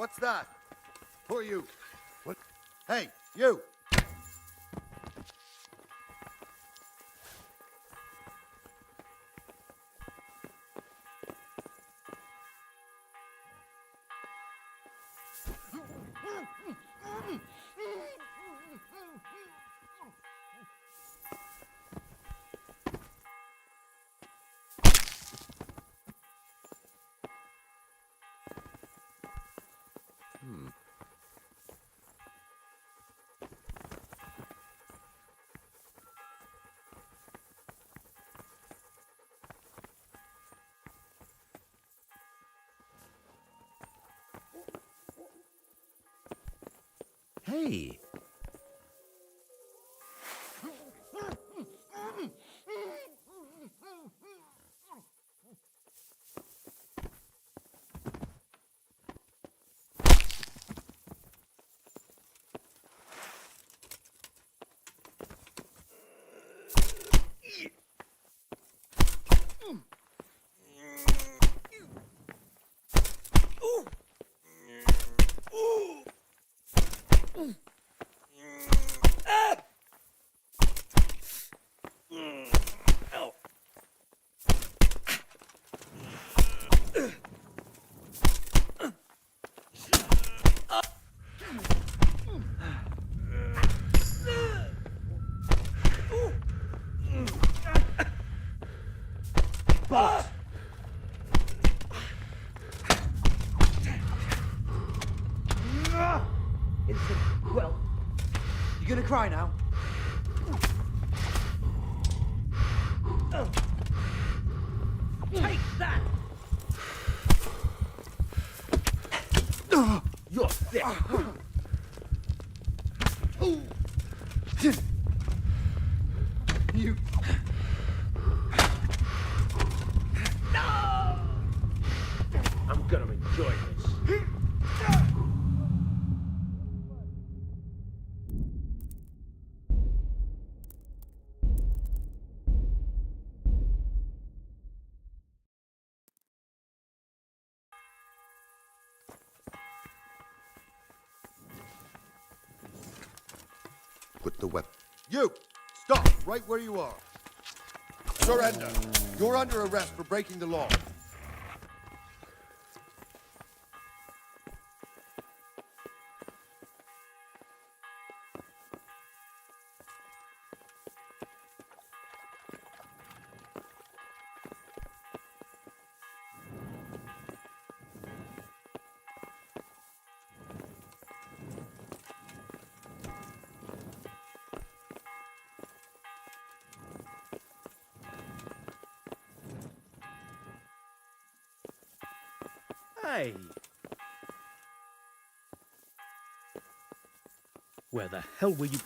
Speaker 14: What's that? Who are you? What? Hey, you!
Speaker 19: Hey.
Speaker 14: Boss!
Speaker 18: Vincent, well, you gonna cry now?
Speaker 16: Take that!
Speaker 18: You're sick! You...
Speaker 19: I'm gonna enjoy this.
Speaker 14: Put the weapon. You! Stop right where you are. Surrender. You're under arrest for breaking the law.
Speaker 19: Hey. Where the hell were you?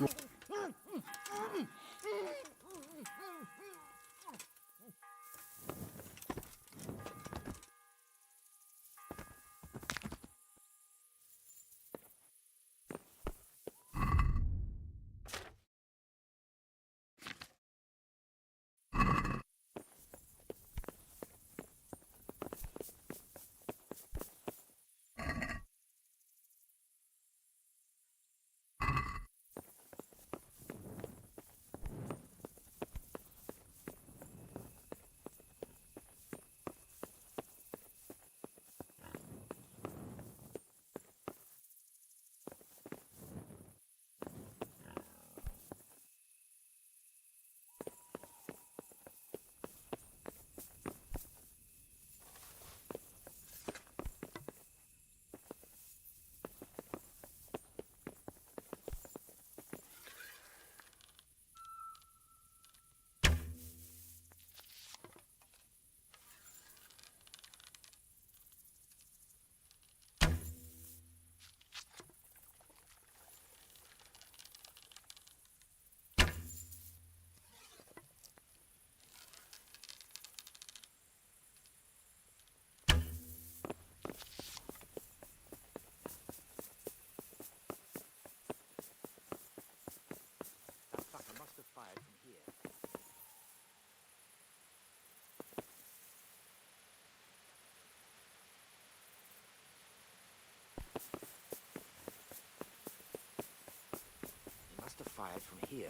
Speaker 3: must have fired from here.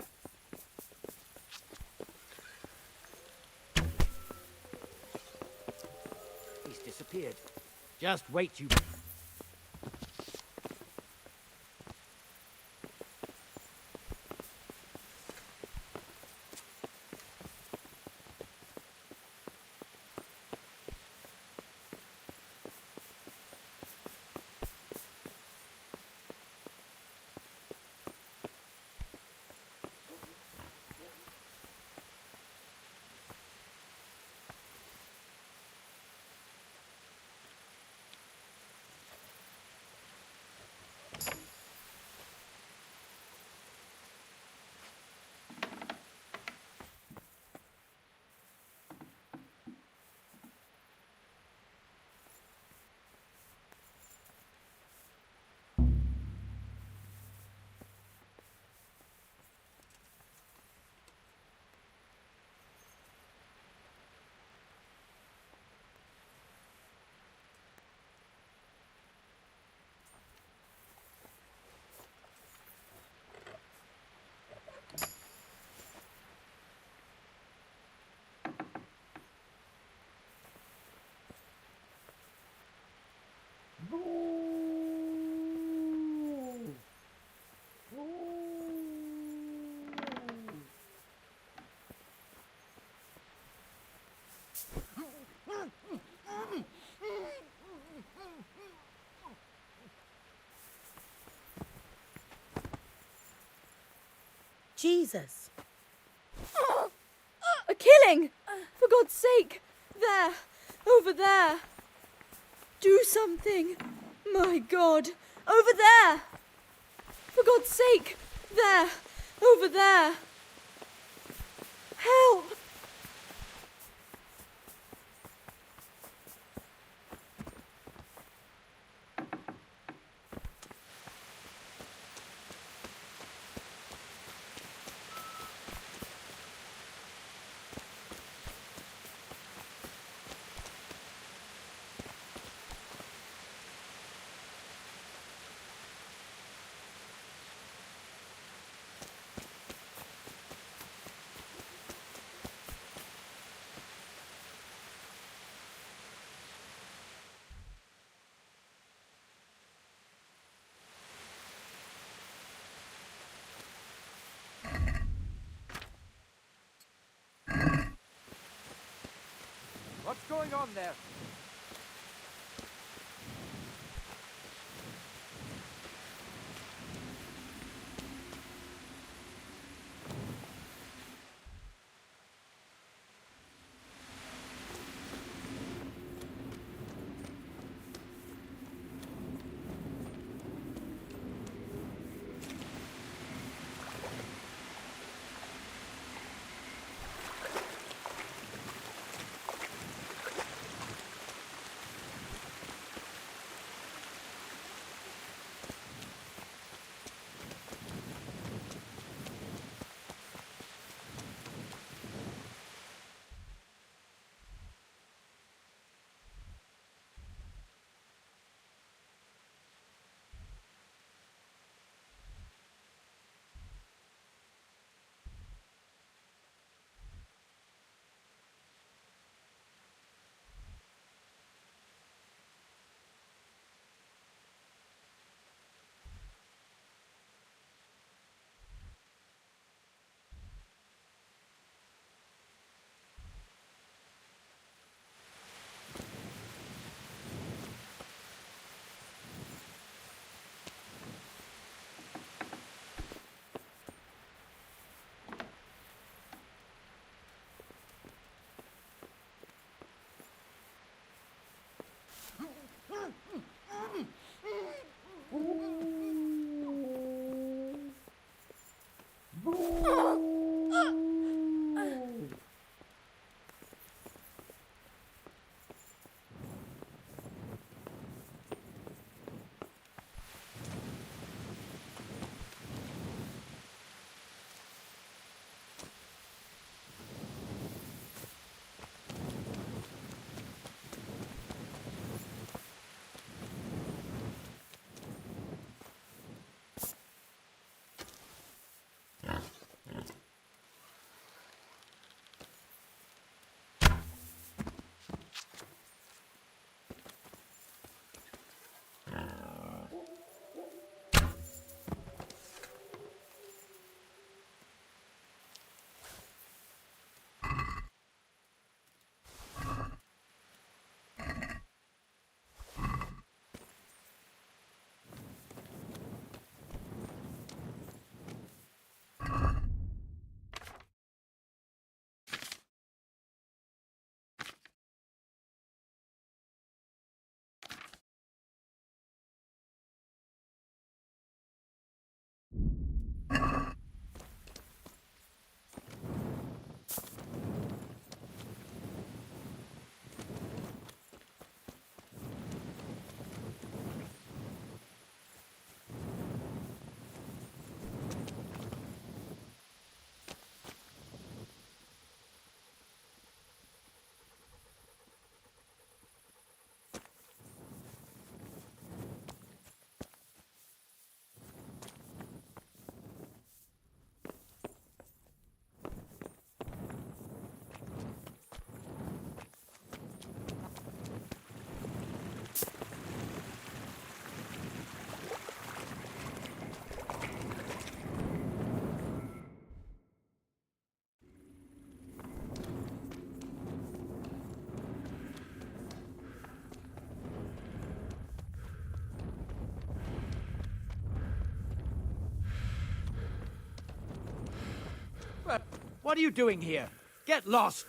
Speaker 3: He's disappeared. Just wait, you...
Speaker 16: Jesus.
Speaker 10: A killing! For God's sake! There! Over there! Do something! My God! Over there! For God's sake! There! Over there! Help!
Speaker 3: What's going on there? What are you doing here? Get lost!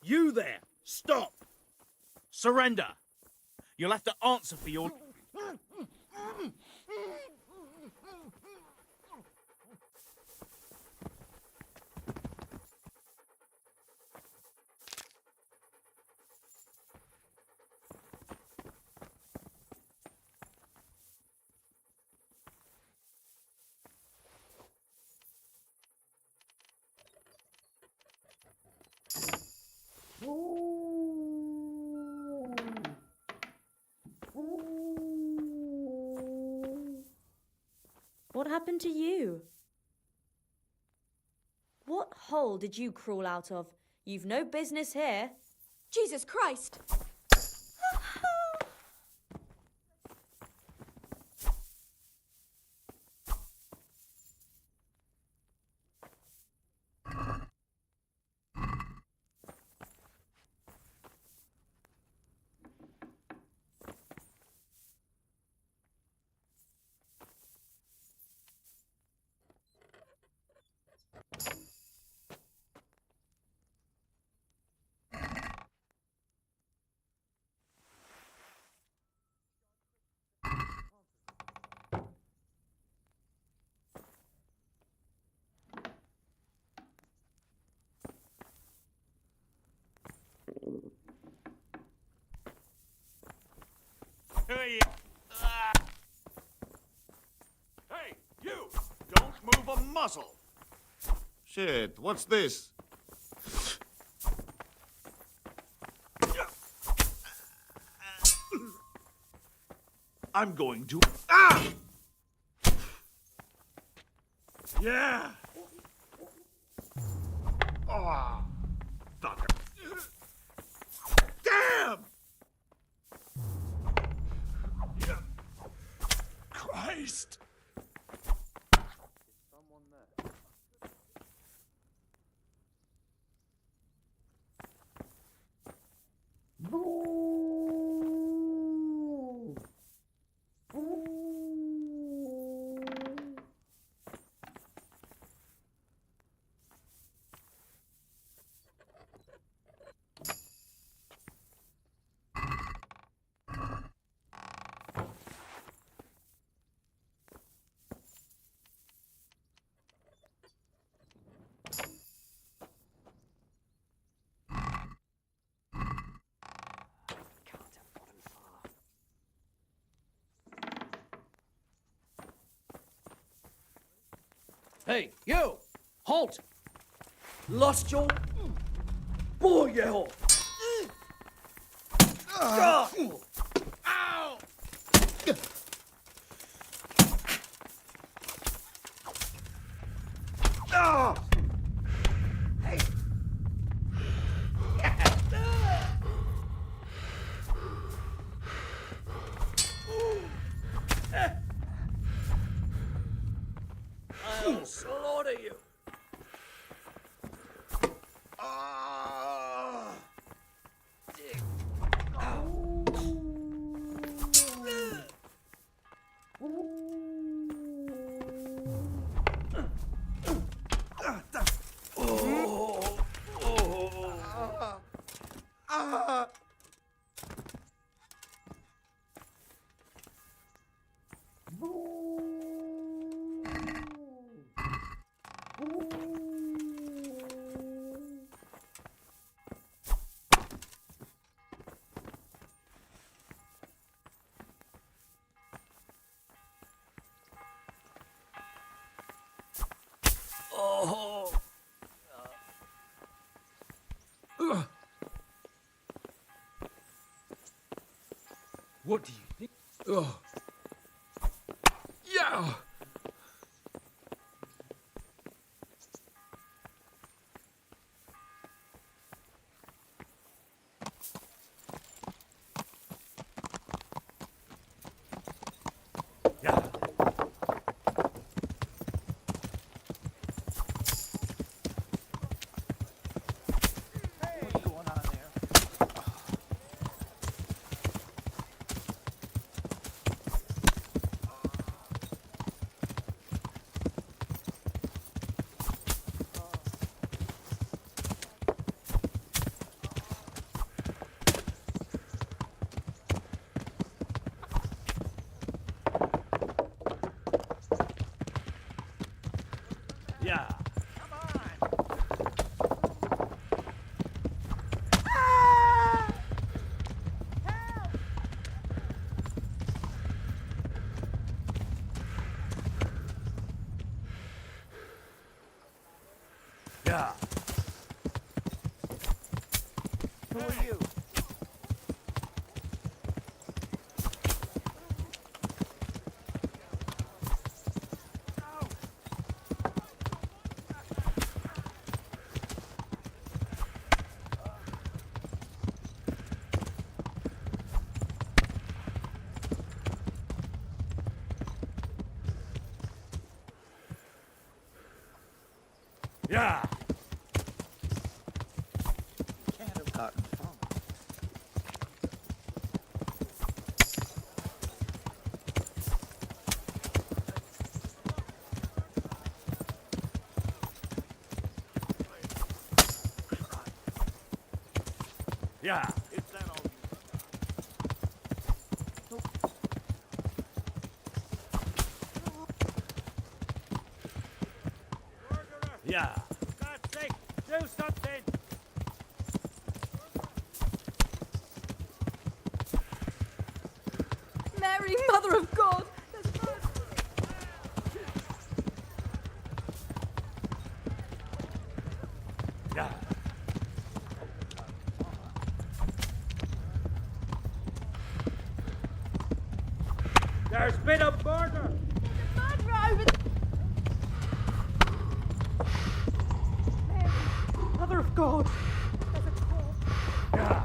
Speaker 9: You there! Stop! Surrender! You'll have to answer for your...
Speaker 10: What happened to you? What hole did you crawl out of? You've no business here.
Speaker 12: Jesus Christ!
Speaker 1: Hey, you! Don't move a muscle! Shit, what's this? I'm going to... Ah! Yeah! Oh, fucker. Damn! Christ!
Speaker 3: Someone there.
Speaker 17: Hey, you! Halt! Lost your... boy, you!
Speaker 14: Ow!
Speaker 17: Ah!
Speaker 14: Hey!
Speaker 17: I'll slaughter you!
Speaker 22: What do you think? Oh. Yeah!
Speaker 3: What's going on there?
Speaker 17: Yeah. Yeah.
Speaker 3: Who are you?
Speaker 17: Yeah.
Speaker 4: Can't have gotten far.
Speaker 17: Yeah.
Speaker 3: Is that all
Speaker 17: Yeah.
Speaker 3: For God's sake, do something!
Speaker 10: Mary, Mother of God! There's blood!
Speaker 17: Yeah.
Speaker 3: There's been a murder!
Speaker 10: Murderer over Mary, Mother of God! There's a corpse.
Speaker 17: Yeah.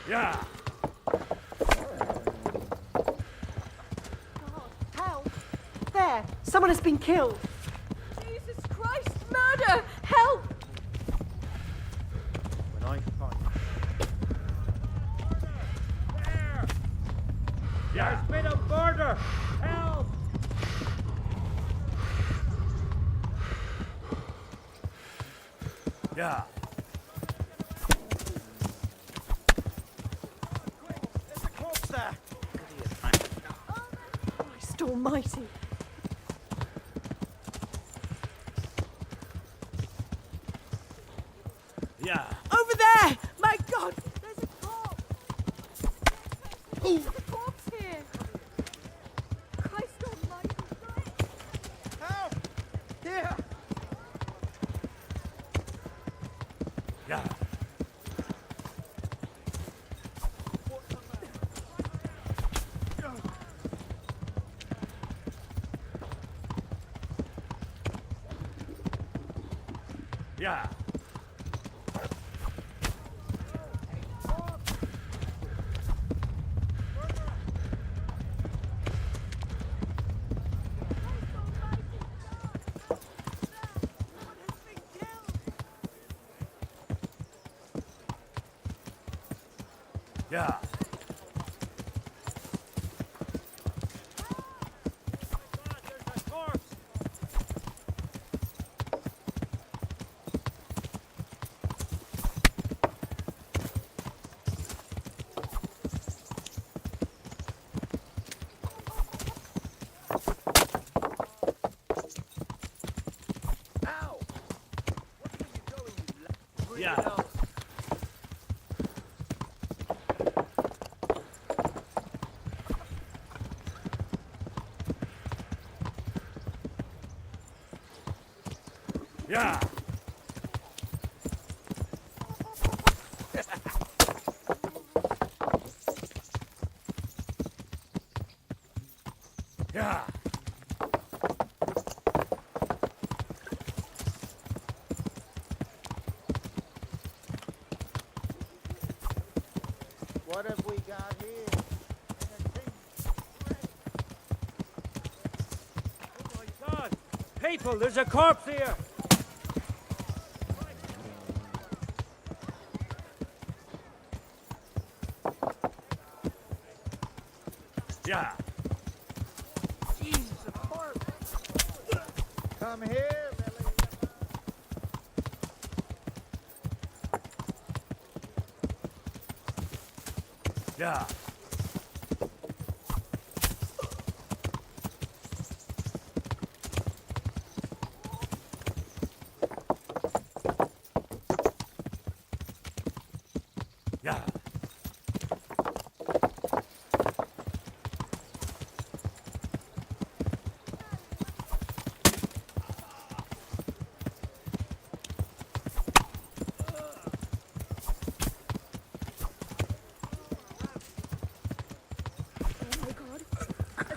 Speaker 17: Yeah.
Speaker 16: God, help! There, someone has been killed.
Speaker 10: Jesus Christ, murder! Help!
Speaker 3: When I find
Speaker 17: Yeah.
Speaker 3: There's been a murder! Help!
Speaker 17: Yeah.
Speaker 3: There's a corpse there!
Speaker 16: Christ almighty.
Speaker 17: Yeah.
Speaker 16: Over there! My God!
Speaker 10: There's a corpse! There's a corpse here! Christ almighty!
Speaker 3: Help! Here!
Speaker 17: Yeah. Yeah. Yeah. Yeah.
Speaker 22: Yeah. Yeah.
Speaker 4: What have we got here?
Speaker 22: Oh my God! People, there's a corpse here! Yeah.
Speaker 4: Jesus, a corpse! Come here, Billy.
Speaker 22: Yeah. Yeah.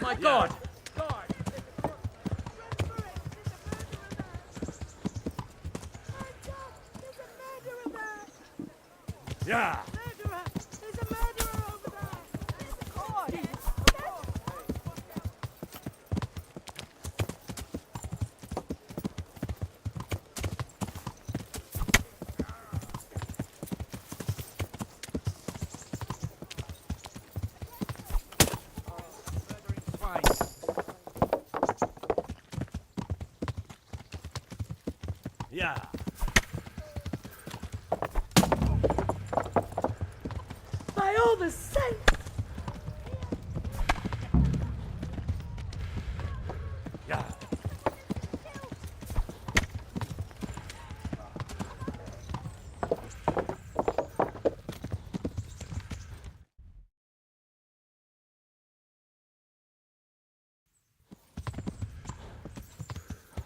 Speaker 3: My God!
Speaker 22: Yeah.
Speaker 16: Murderer! There's a murderer over there!
Speaker 22: Yeah.
Speaker 16: By all the saints!
Speaker 22: Yeah.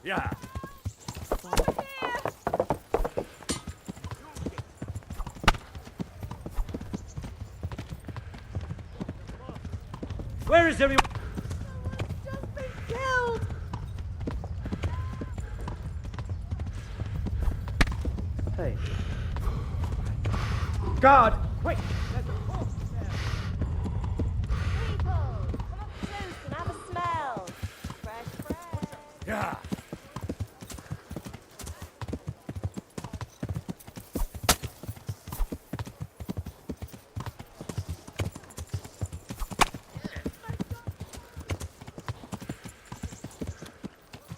Speaker 22: Yeah. Where is everyone?
Speaker 16: Just been killed!
Speaker 3: Hey. God! Wait!
Speaker 12: People, come up close and have a smell. Fresh bread.
Speaker 22: Yeah.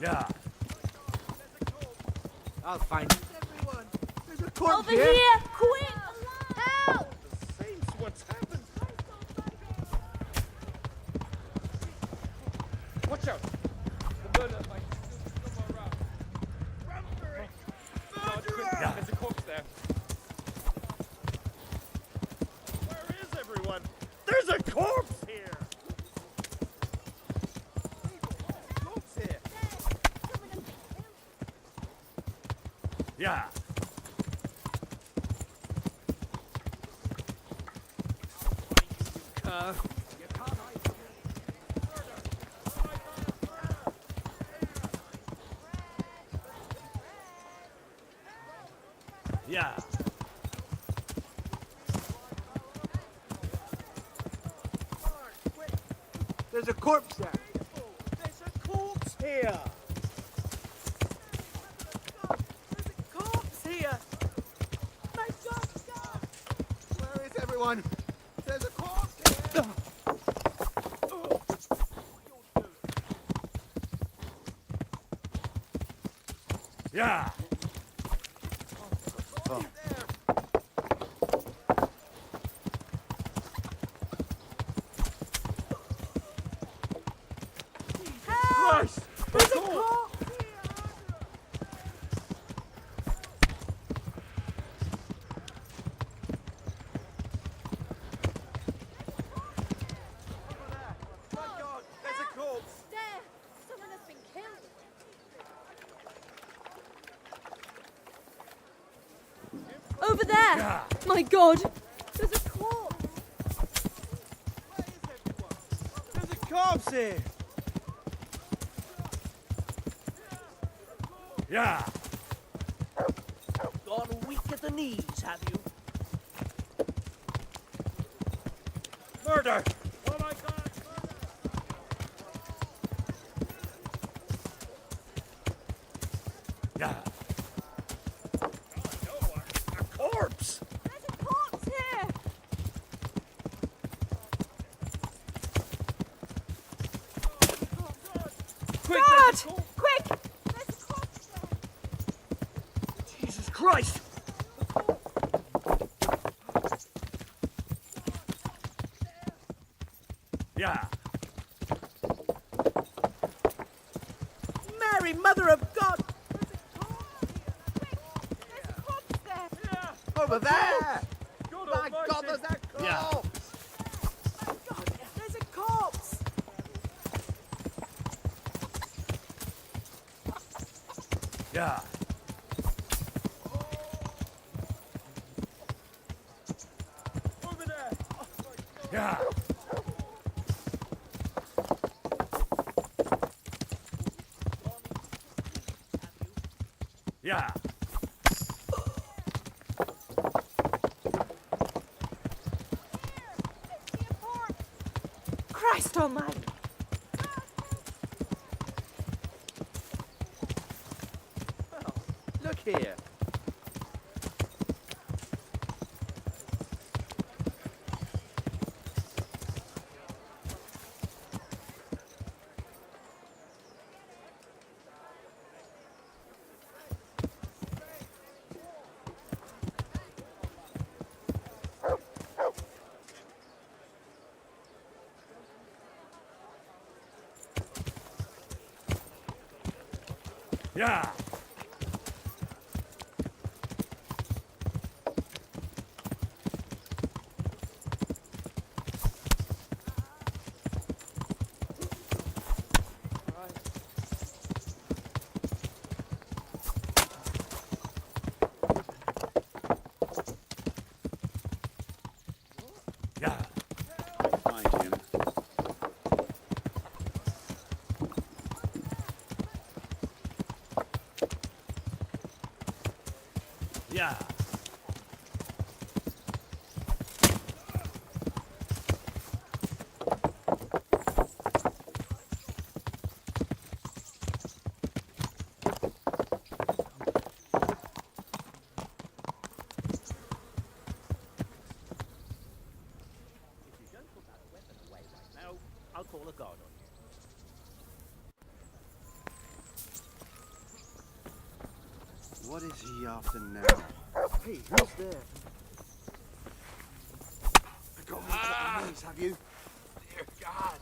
Speaker 22: Yeah.
Speaker 3: I'll find it.
Speaker 2: Everyone! There's a corpse
Speaker 12: Over here! Quick! Help!
Speaker 3: Saints, what's happened? Watch out! The murder might still come around. Run for it! Murderer! There's a corpse there. Where is everyone? There's a corpse here! Corpse here!
Speaker 22: Yeah.
Speaker 3: You can't hide from me.
Speaker 22: Yeah.
Speaker 3: There's a corpse there. There's a corpse here.
Speaker 16: There's a corpse here! My God, God!
Speaker 2: Where is everyone? There's a corpse here!
Speaker 22: Yeah.
Speaker 3: Christ!
Speaker 16: There's a corpse here!
Speaker 10: Over there! My God! There's a corpse!
Speaker 6: There's a corpse here!
Speaker 22: Yeah.
Speaker 17: Gone weak at the knees, have you?
Speaker 22: Murder! Oh my God! Yeah. A corpse!
Speaker 12: There's a corpse here!
Speaker 22: Quick!
Speaker 12: Dad! Quick! There's a corpse there!
Speaker 22: Jesus Christ! Yeah.
Speaker 16: Mary, Mother of God!
Speaker 12: There's a corpse there!
Speaker 18: Over there!
Speaker 22: God
Speaker 18: My
Speaker 22: almighty.
Speaker 18: God, there's that corpse!
Speaker 22: Yeah.
Speaker 16: My God, there's a corpse!
Speaker 22: Yeah.
Speaker 6: Over there!
Speaker 22: Yeah. Yeah.
Speaker 12: Christ almighty!
Speaker 6: Look here.
Speaker 22: Yeah. Yeah.
Speaker 6: Find him.
Speaker 22: Yeah.
Speaker 11: Now, I'll call a guard on you.
Speaker 14: What is he after now?
Speaker 6: Hey, who's there?
Speaker 14: Got me to the knees, have you?
Speaker 6: Dear God!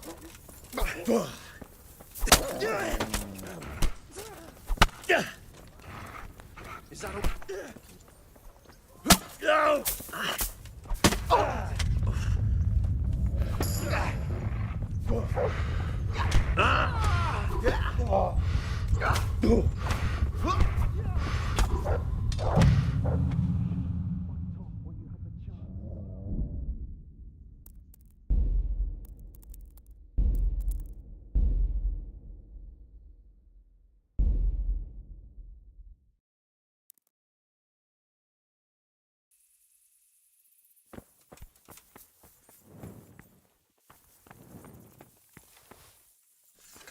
Speaker 14: Is that
Speaker 6: No!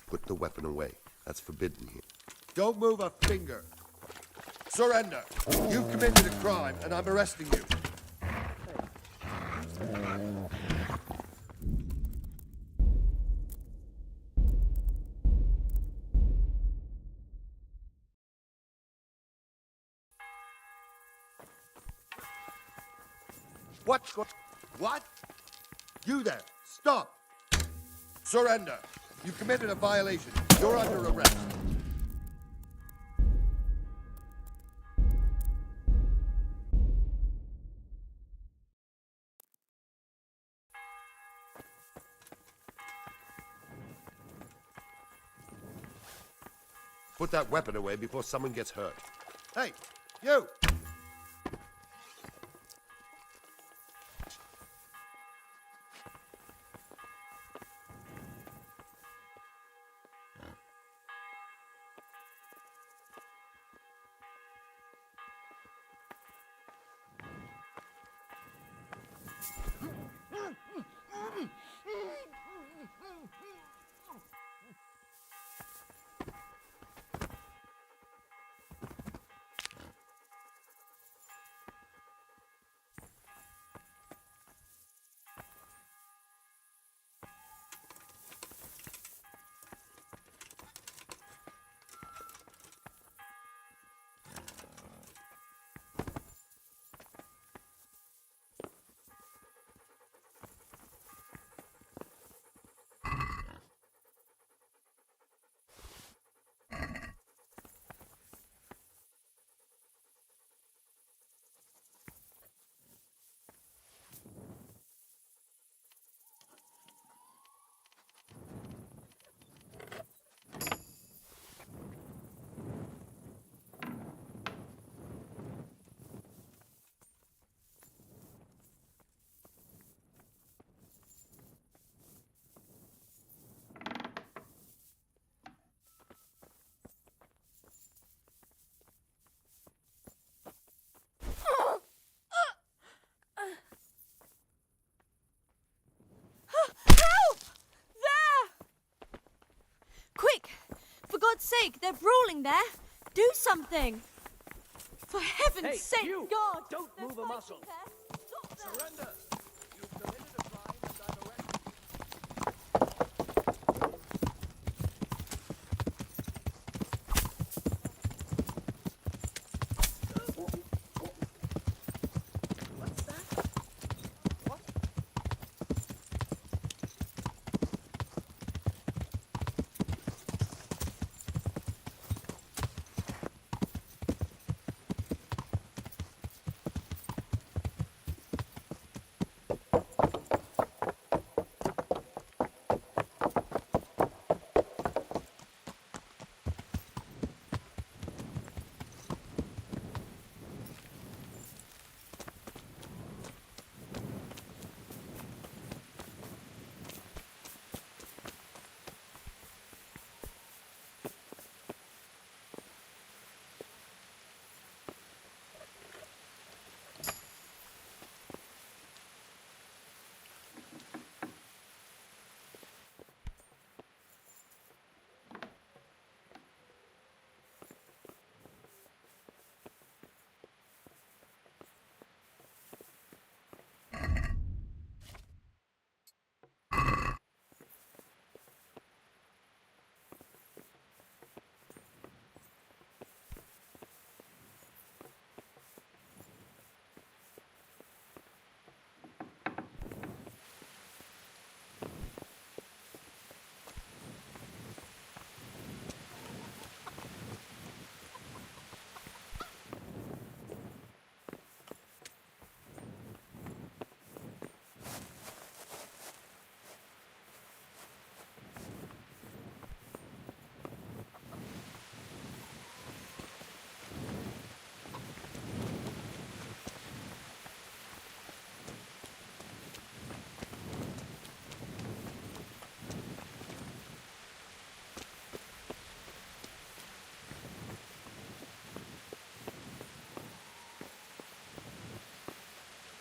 Speaker 14: Put the weapon away. That's forbidden here. Don't move a finger. Surrender. You've committed a crime, and I'm arresting you. What? You there. Stop. Surrender. You committed a violation. You're under arrest. Put that weapon away before someone gets hurt. Hey, you!
Speaker 10: Help! There! Quick! For God's sake, they're brawling there! Do something! For heaven's
Speaker 19: Hey,
Speaker 10: sake,
Speaker 19: you!
Speaker 10: God!
Speaker 19: Don't
Speaker 10: they're
Speaker 19: move a
Speaker 10: fighting
Speaker 19: muscle.
Speaker 10: there. Stop them.
Speaker 6: Surrender! You've committed a crime and I'm arresting you.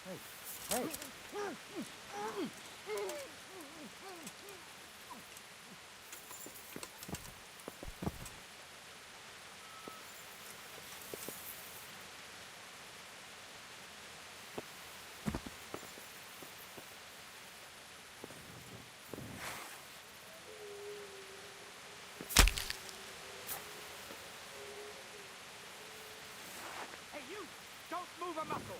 Speaker 11: Hey.
Speaker 6: Hey, you! Don't move a muscle!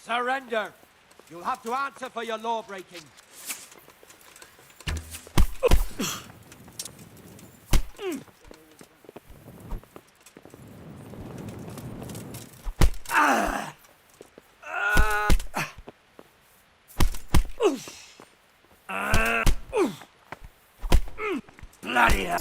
Speaker 19: Surrender! You'll have to answer for your law breaking.
Speaker 5: Bloody hell.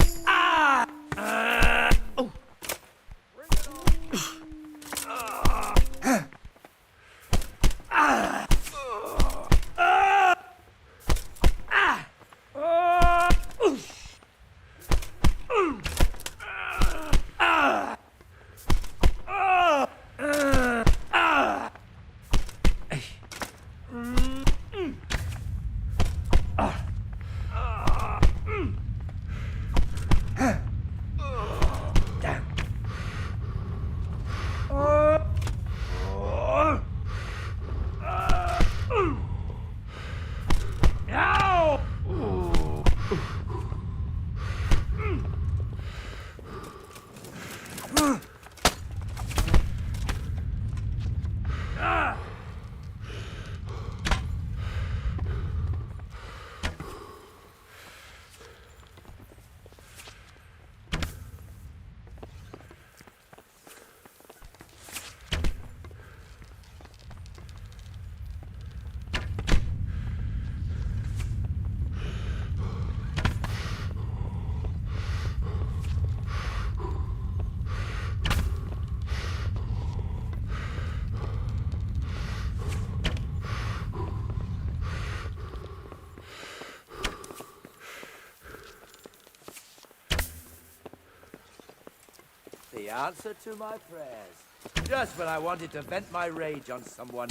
Speaker 19: answer to my prayers. Just when I wanted to vent my rage on someone.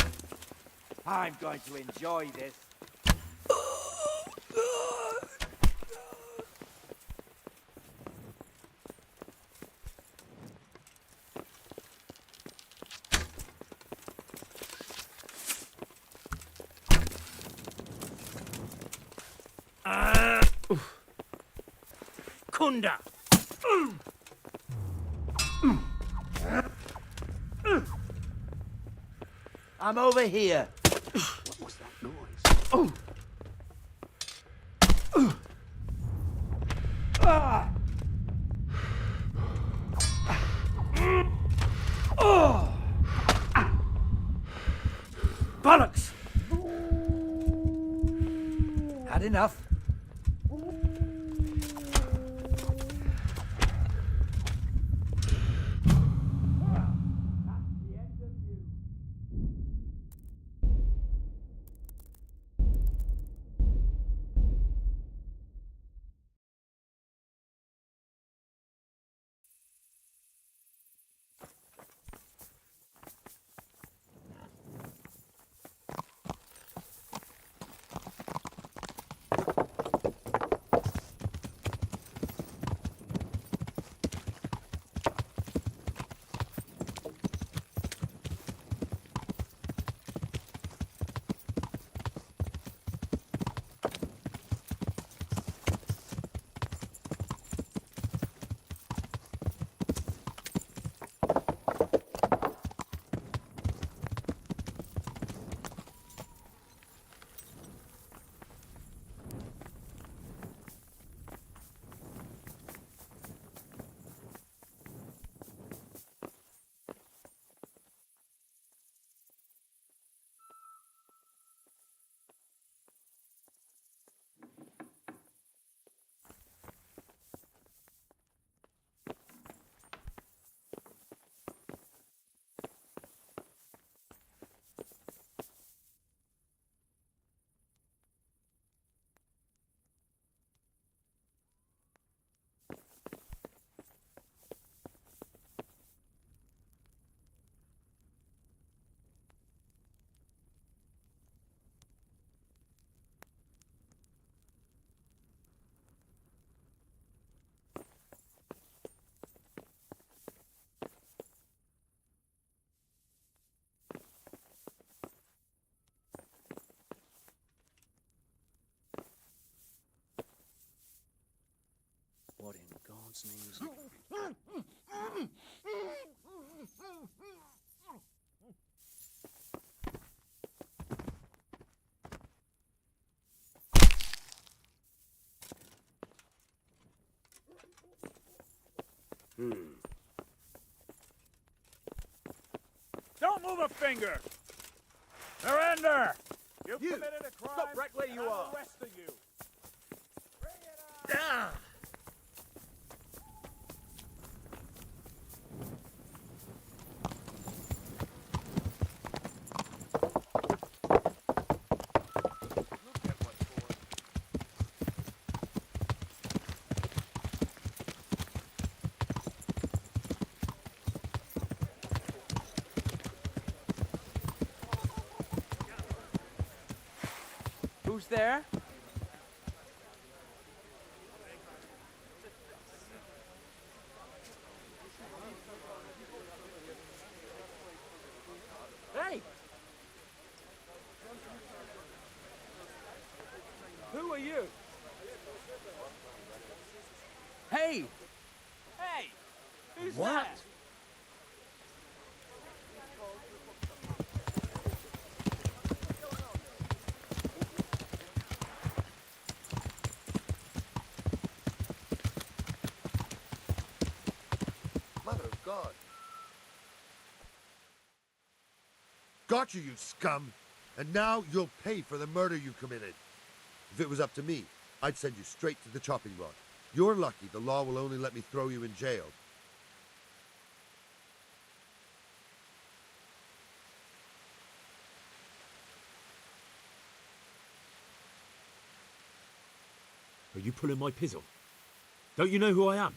Speaker 19: I'm going to enjoy this.
Speaker 5: Kunda!
Speaker 19: I'm over here.
Speaker 6: What was that noise?
Speaker 19: Bollocks! Had enough.
Speaker 17: What in God's name is it?
Speaker 22: Don't move a finger! Surrender!
Speaker 6: You
Speaker 19: committed a crime. Stop right where you are.
Speaker 6: I'm arresting you.
Speaker 19: Ah!
Speaker 3: Who's there? Hey! Who are you? Hey! Hey! Who's
Speaker 19: What?
Speaker 3: there?
Speaker 14: Mother of God. Got you, you scum! And now you'll pay for the murder you committed. If it was up to me, I'd send you straight to the chopping block. You're lucky the law will only let me throw you in jail.
Speaker 21: Are you pulling my pizzle? Don't you know who I am?